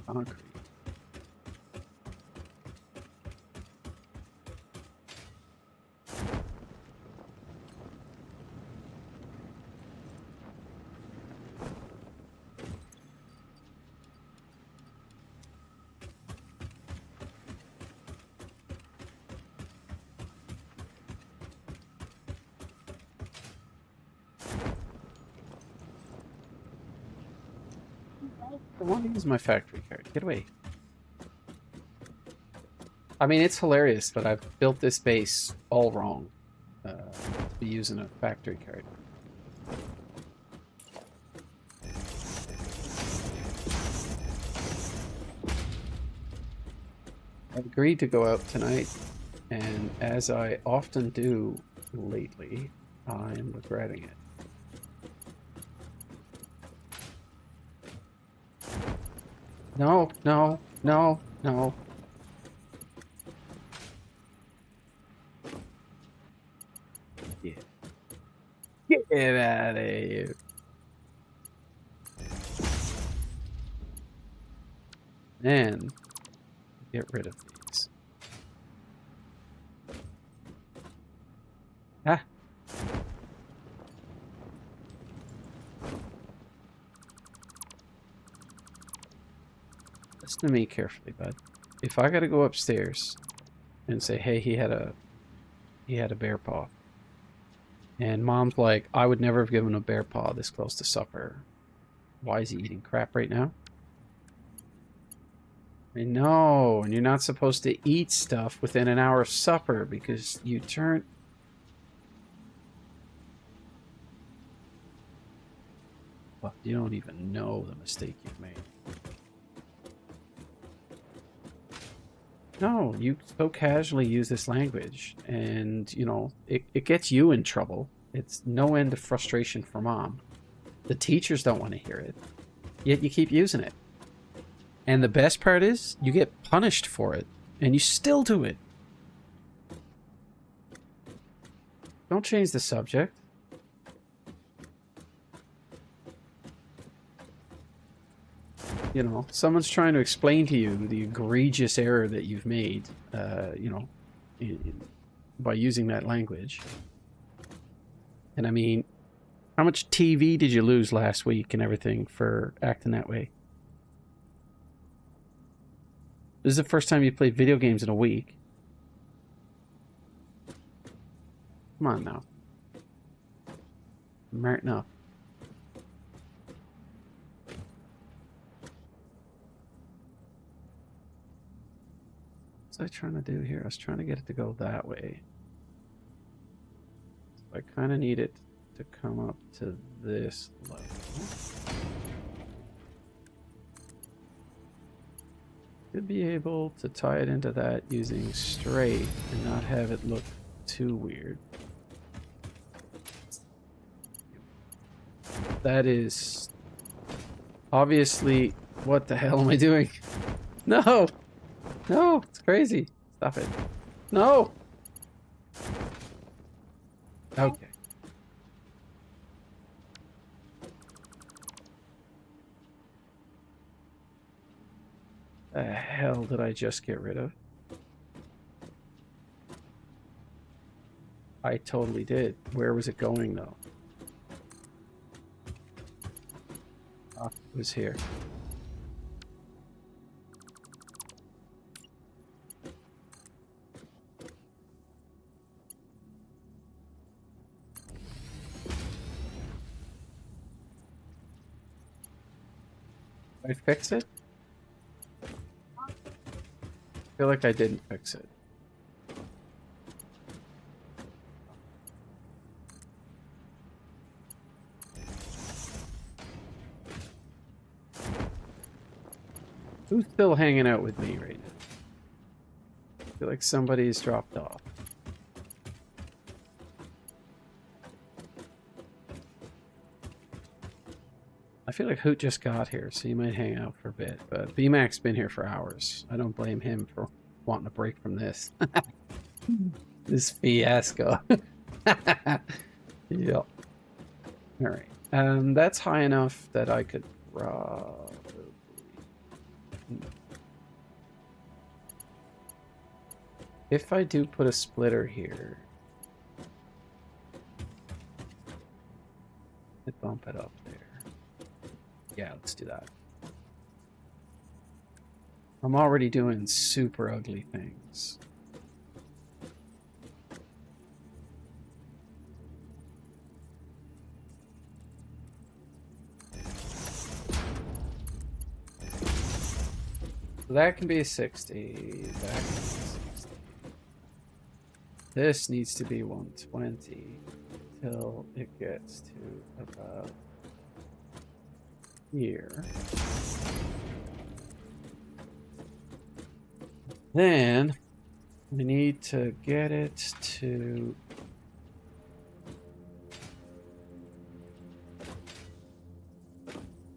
Concrete. I want to use my factory card. Get away. I mean, it's hilarious that I've built this base all wrong to be using a factory card. I agreed to go out tonight, and as I often do lately, I'm regretting it. No, no, no, no. Yeah. Get out of here. And get rid of these. Ah. Listen to me carefully, bud. If I gotta go upstairs and say, hey, he had a bear paw, and mom's like, I would never have given a bear paw this close to supper. Why is he eating crap right now? I know, and you're not supposed to eat stuff within an hour of supper because you turn... Well, you don't even know the mistake you've made. No, you so casually use this language, and, you know, it gets you in trouble. It's no end of frustration for mom. The teachers don't want to hear it, yet you keep using it. And the best part is, you get punished for it, and you still do it. Don't change the subject. You know, someone's trying to explain to you the egregious error that you've made, you know, by using that language. And I mean, how much TV did you lose last week and everything for acting that way? This is the first time you played video games in a week. Come on now. Martin up. What's I trying to do here? I was trying to get it to go that way. So I kind of need it to come up to this level. Should be able to tie it into that using straight and not have it look too weird. That is obviously... What the hell am I doing? No! No! It's crazy. Stop it. No! Okay. The hell did I just get rid of? I totally did. Where was it going, though? Oh, it was here. Did I fix it? I feel like I didn't fix it. Who's still hanging out with me right now? I feel like somebody's dropped off. I feel like Hoot just got here, so he might hang out for a bit. But BMAC's been here for hours. I don't blame him for wanting a break from this. This fiasco. Yep. Alright. That's high enough that I could probably... If I do put a splitter here... I'd bump it up there. Yeah, let's do that. I'm already doing super ugly things. So that can be a 60. That can be a 60. This needs to be 120 till it gets to about here. Then we need to get it to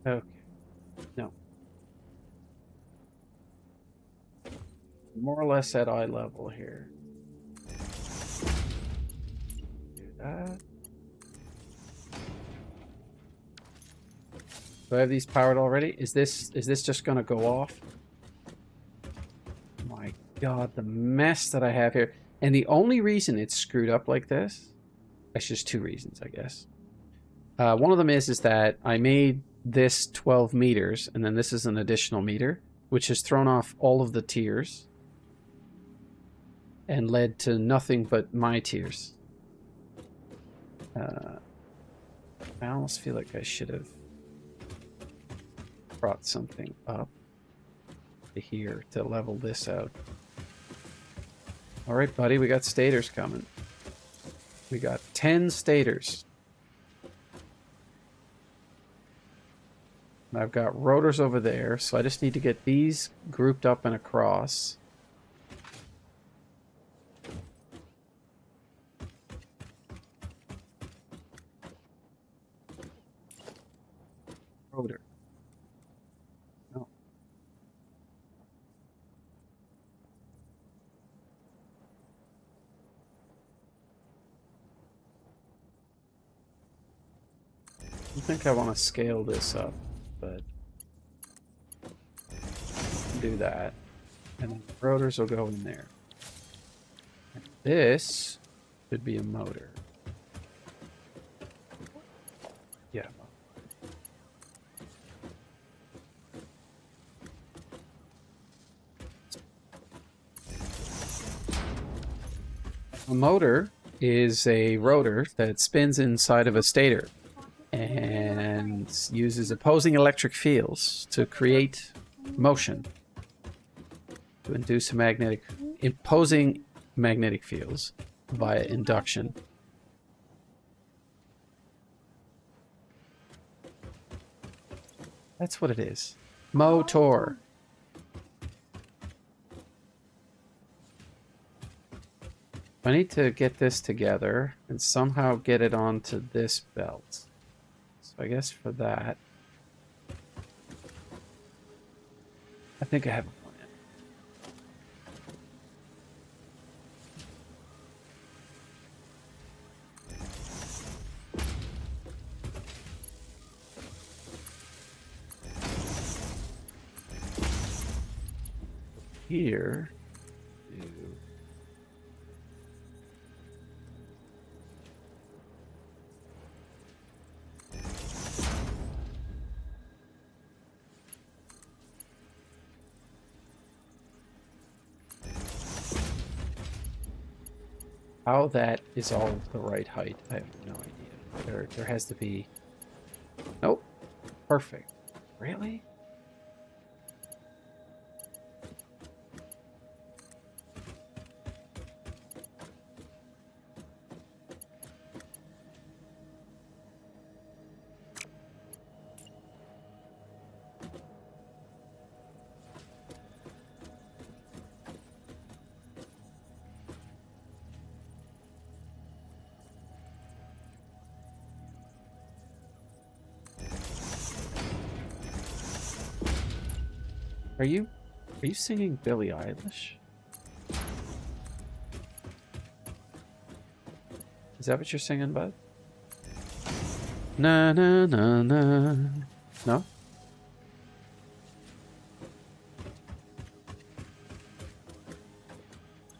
okay. No. More or less at eye level here. Do that. Do I have these powered already? Is this just gonna go off? My God, the mess that I have here. And the only reason it's screwed up like this, that's just two reasons, I guess. One of them is that I made this 12 meters, and then this is an additional meter, which has thrown off all of the tiers and led to nothing but my tiers. I almost feel like I should have brought something up to here to level this out. All right, buddy, we got stators coming. We got 10 stators. And I've got rotors over there, so I just need to get these grouped up and across. Rotor. No. I think I want to scale this up, but do that. And then the rotors will go in there. And this should be a motor. Yeah. A motor is a rotor that spins inside of a stator and uses opposing electric fields to create motion, to induce opposing magnetic fields via induction. That's what it is. Motor. I need to get this together and somehow get it onto this belt. So I guess for that, I think I have a plan. Here, How that is all the right height, I have no idea. There has to be... Nope. Perfect. Really? Are you singing Billie Eilish? Is that what you're singing, bud? Na na na na. No?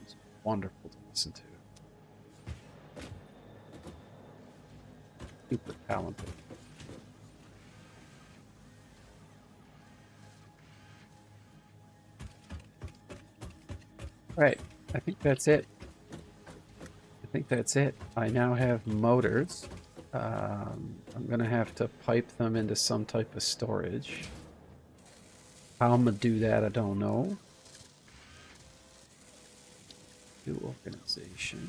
It's wonderful to listen to. Super talented. Right. I think that's it. I now have motors. I'm going to have to pipe them into some type of storage. How I'm going to do that, I don't know. New organization.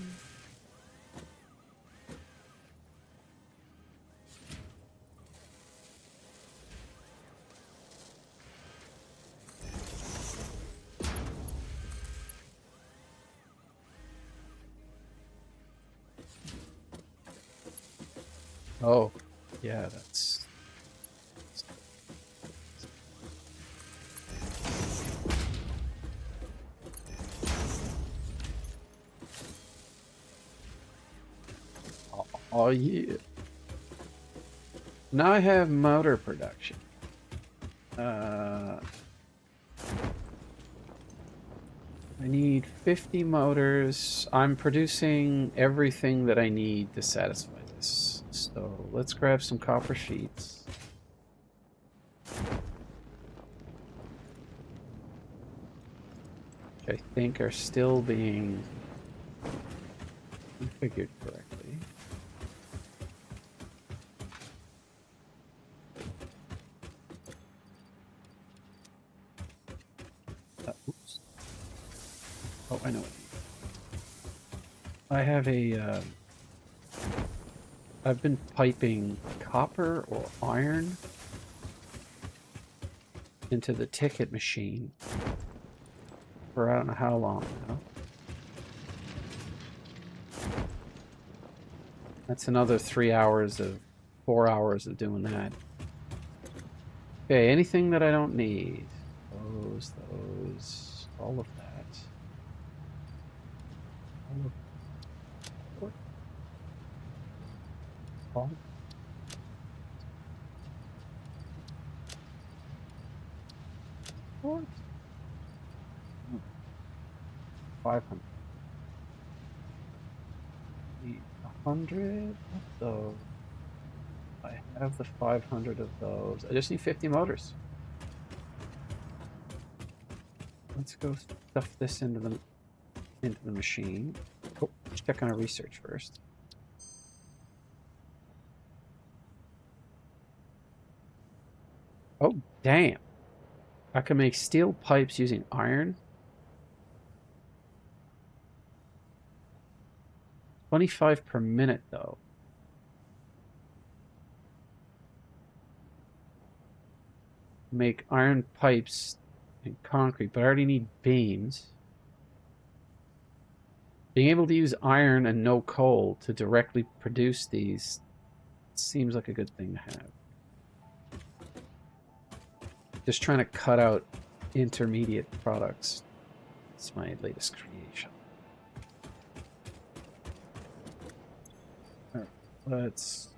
Oh, yeah, that's... Oh, yeah. Now I have motor production. I need 50 motors. I'm producing everything that I need to satisfy this. So let's grab some copper sheets. Which I think are still being configured correctly. Oops. Oh, I know what I have a... I've been piping copper or iron into the ticket machine for I don't know how long now. That's another 4 hours of doing that. Okay, anything that I don't need. Those, all of that. All of all. What? 500. Need 100 of those. I have the 500 of those. I just need 50 motors. Let's go stuff this into the machine. Oh, check on our research first. Oh, damn. I can make steel pipes using iron. 25 per minute, though. Make iron pipes and concrete, but I already need beams. Being able to use iron and no coal to directly produce these seems like a good thing to have. Just trying to cut out intermediate products. It's my latest creation. All right, let's...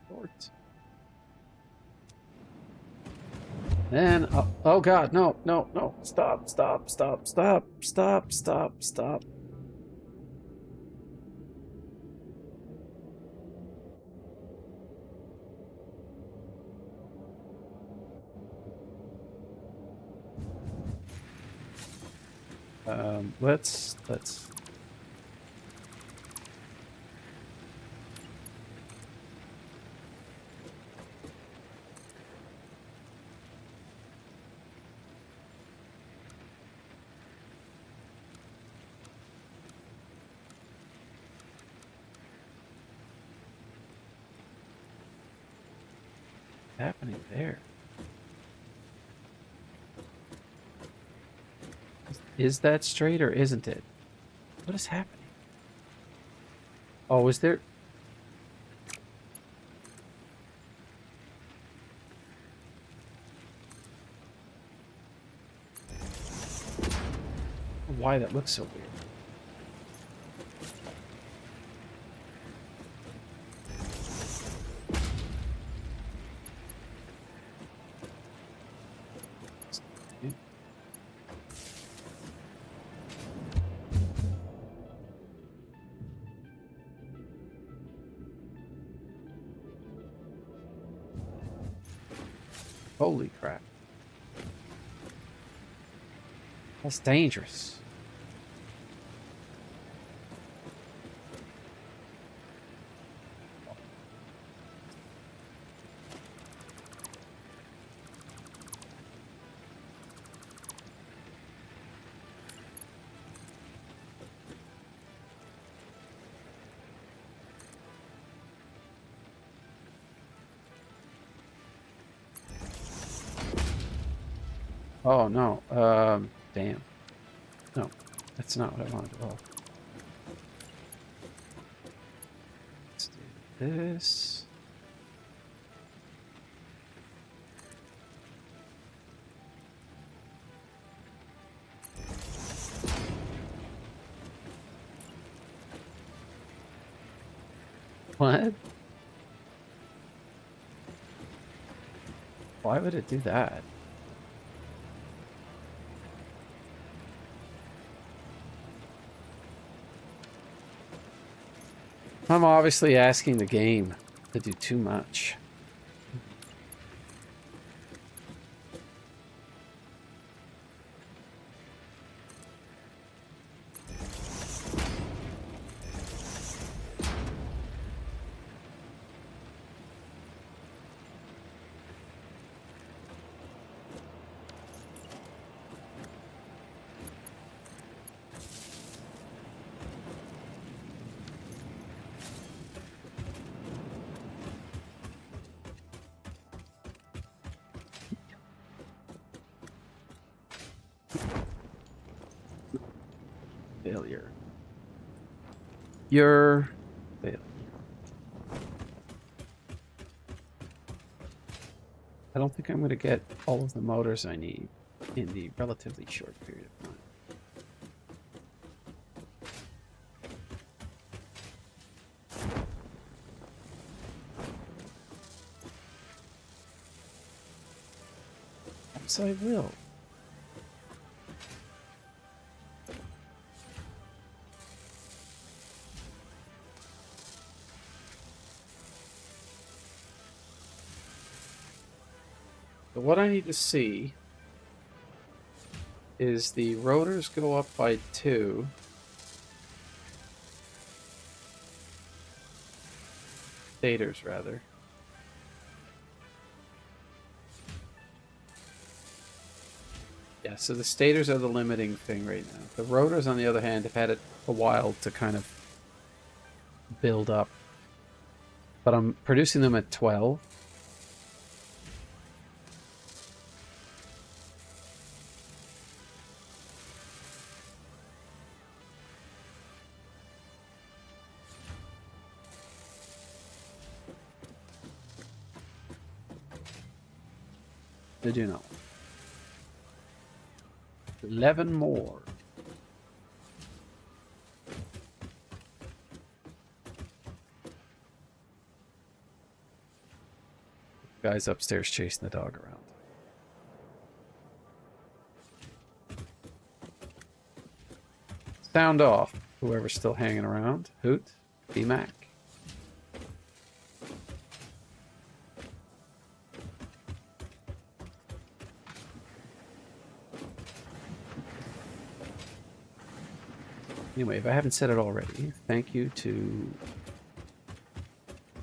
sort. Then, oh god, no, no, no. Stop, stop, stop, stop, stop, stop, stop. Let's. Happening there? Is that straight or isn't it? What is happening? Oh, is there? Why that looks so weird? Holy crap. That's dangerous. Oh no. Damn. No, that's not what I wanted at all. Let's do this. What? Why would it do that? I'm obviously asking the game to do too much. Failure. You're failure. I don't think I'm going to get all of the motors I need in the relatively short period of time. Yes, I will. But what I need to see is the rotors go up by 2. Stators, rather. Yeah, so the stators are the limiting thing right now. The rotors, on the other hand, have had it a while to kind of build up. But I'm producing them at 12. They do not. 11 more. Guys upstairs chasing the dog around. Sound off. Whoever's still hanging around. Hoot. B-Mac. Anyway, if I haven't said it already, thank you to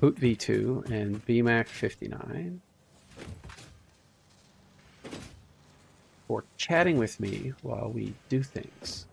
Hoot V2 and BMAC59 for chatting with me while we do things.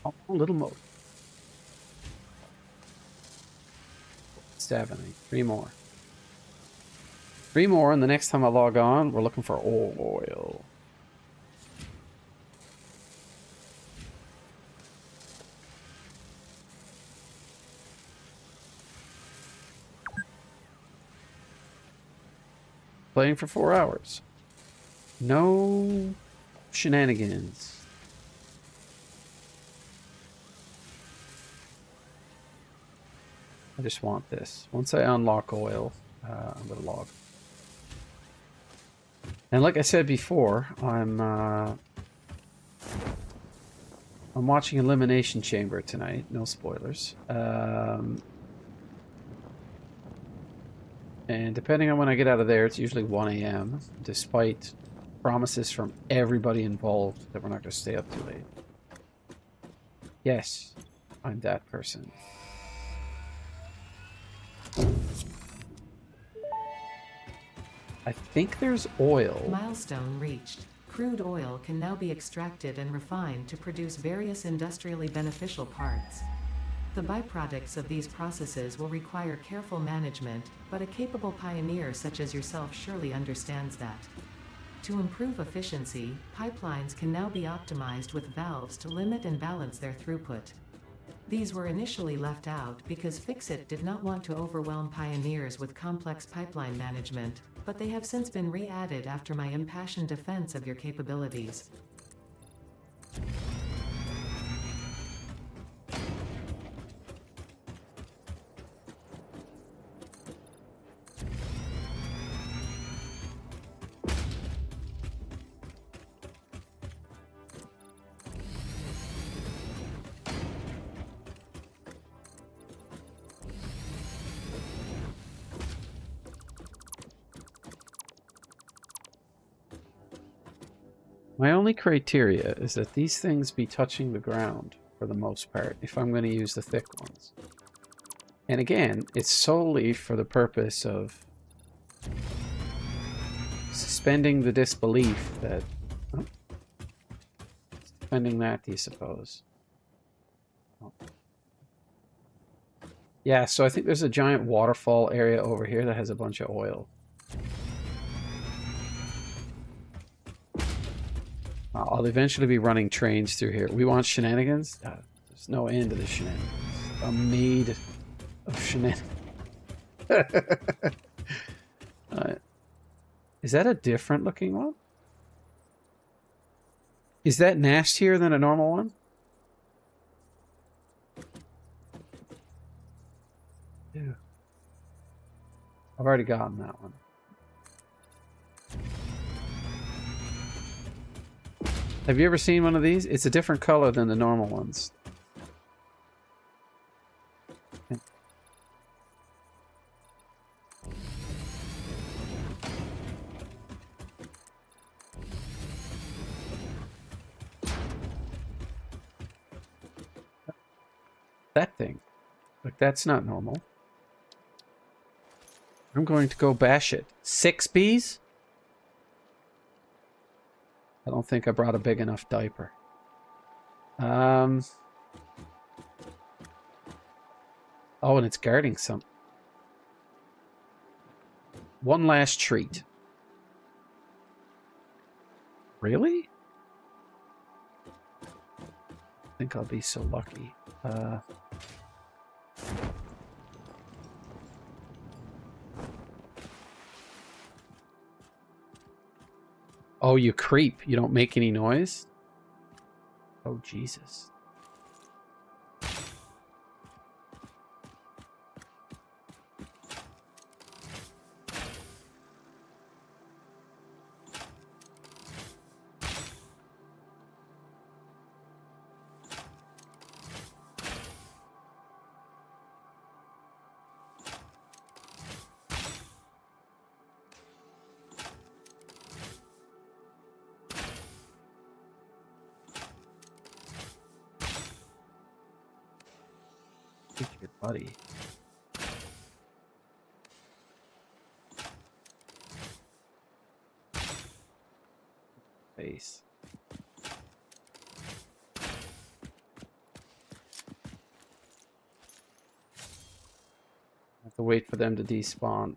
Oh, a little more. 7, 3 more. 3 more, and the next time I log on, we're looking for oil. Playing for 4 hours. No shenanigans. I just want this. Once I unlock oil, I'm going to log. And like I said before, I'm watching Elimination Chamber tonight. No spoilers. And depending on when I get out of there, it's usually 1 a.m. Despite promises from everybody involved that we're not going to stay up too late. Yes, I'm that person. I think there's oil. Milestone reached. Crude oil can now be extracted and refined to produce various industrially beneficial parts. The byproducts of these processes will require careful management, but a capable pioneer such as yourself surely understands that. To improve efficiency, pipelines can now be optimized with valves to limit and balance their throughput. These were initially left out because Fixit did not want to overwhelm pioneers with complex pipeline management, but they have since been re-added after my impassioned defense of your capabilities. My only criteria is that these things be touching the ground for the most part, if I'm going to use the thick ones. And again, it's solely for the purpose of suspending the disbelief that... Oh, suspending that, do you suppose? Oh. Yeah, so I think there's a giant waterfall area over here that has a bunch of oil. I'll eventually be running trains through here. We want shenanigans? There's no end to the shenanigans. I'm made of shenanigans. Is that a different looking one? Is that nastier than a normal one? Yeah. I've already gotten that one. Have you ever seen one of these? It's a different color than the normal ones. That thing. Like, that's not normal. I'm going to go bash it. 6 bees? I don't think I brought a big enough diaper. Oh, and it's guarding some. One last treat. Really? I think I'll be so lucky. Oh, you creep. You don't make any noise? Oh, Jesus. Look at your buddy. Face. I have to wait for them to despawn.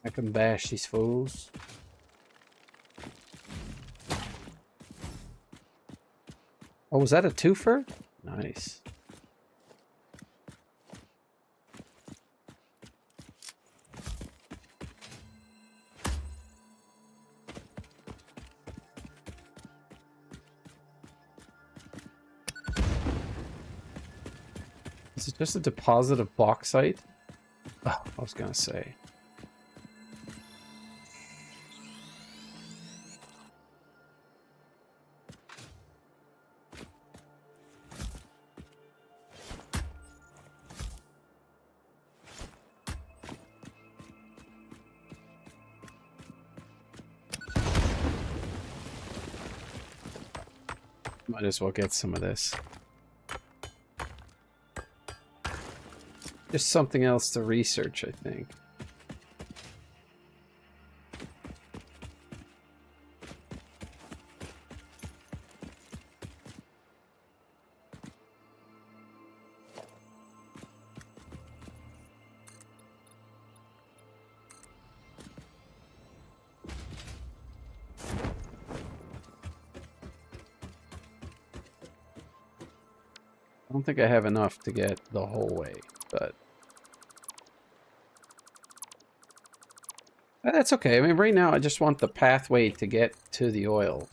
I can bash these fools. Oh, was that a twofer? Nice. Is it just a deposit of bauxite? Oh, I was gonna say. Might as well get some of this. Just something else to research, I think. I don't think I have enough to get the whole way, but that's okay. I mean, right now I just want the pathway to get to the oil.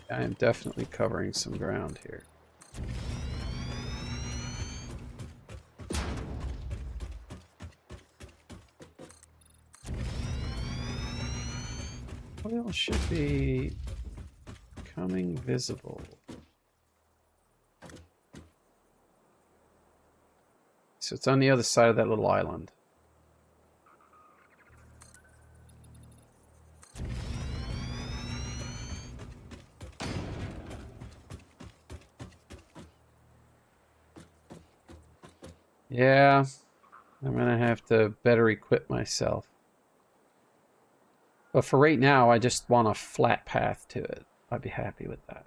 I am definitely covering some ground here. Oil should be becoming visible. So it's on the other side of that little island. Yeah, I'm gonna have to better equip myself. But for right now, I just want a flat path to it. I'd be happy with that.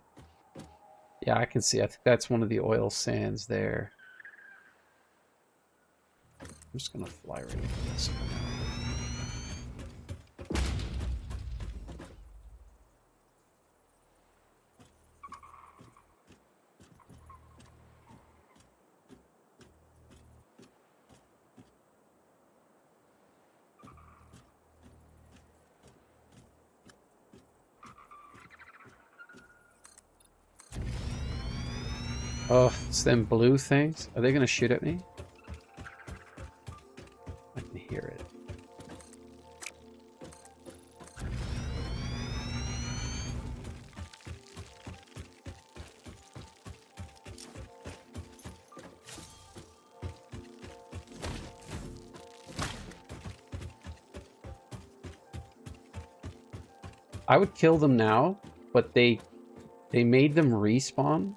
Yeah, I can see. I think that's one of the oil sands there. I'm just gonna fly right over this for now. Oh, it's them blue things. Are they gonna shoot at me? I can hear it. I would kill them now, but they They made them respawn?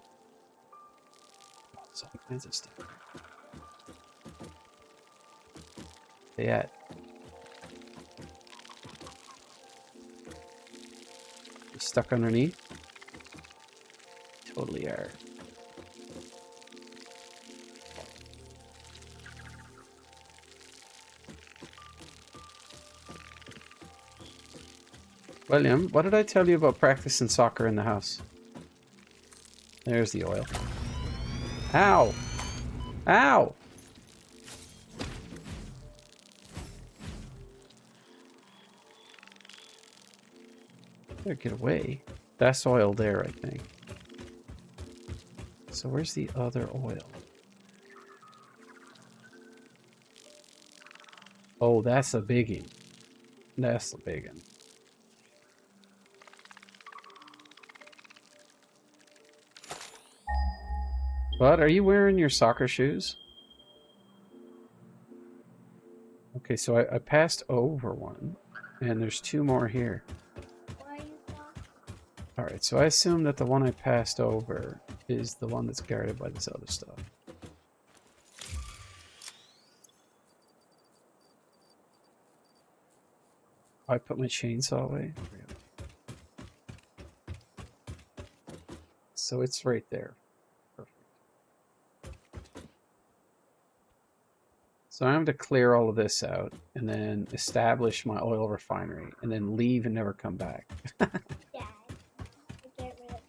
There's all kinds of stuff. They at? You stuck underneath? Totally are. William, what did I tell you about practicing soccer in the house? There's the oil. Ow! Ow! Better get away. That's oil there, I think. So where's the other oil? Oh, that's a biggie. That's a big one. Bud, are you wearing your soccer shoes? Okay, so I passed over one, and there's two more here. Where are you from? Alright, so I assume that the one I passed over is the one that's guarded by this other stuff. I put my chainsaw away. So it's right there. Perfect. So I have to clear all of this out and then establish my oil refinery and then leave and never come back. Yeah. Get rid of.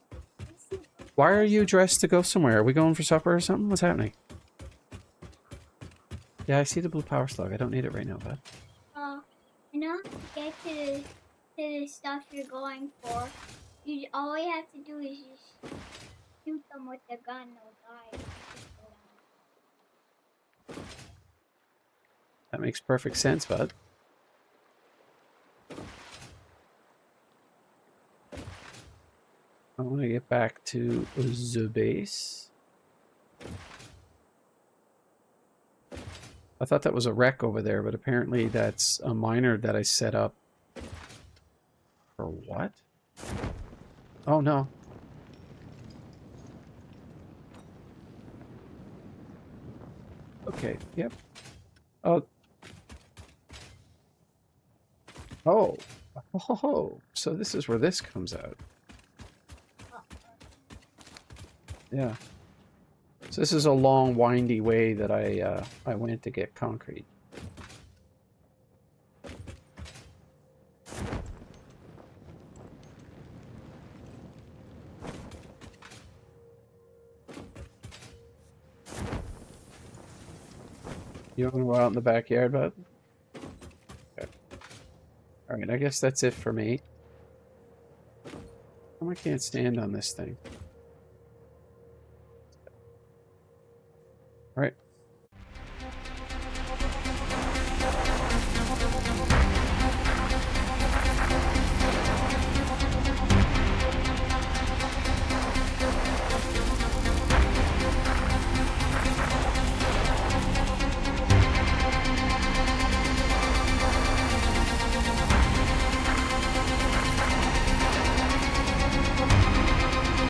Why are you dressed to go somewhere? Are we going for supper or something? What's happening? Yeah, I see the blue power slug. I don't need it right now, bud. In order to get to the stuff you're going for, all you have to do is just shoot them with the gun. They'll die. That makes perfect sense, bud. I want to get back to the base. I thought that was a wreck over there, but apparently that's a miner that I set up. For what? Oh, no. Okay, yep. Oh. Oh. Oh, so this is where this comes out. Yeah. So this is a long, windy way that I went to get concrete. You want to go out in the backyard, bud? Okay. Alright, I guess that's it for me. I can't stand on this thing.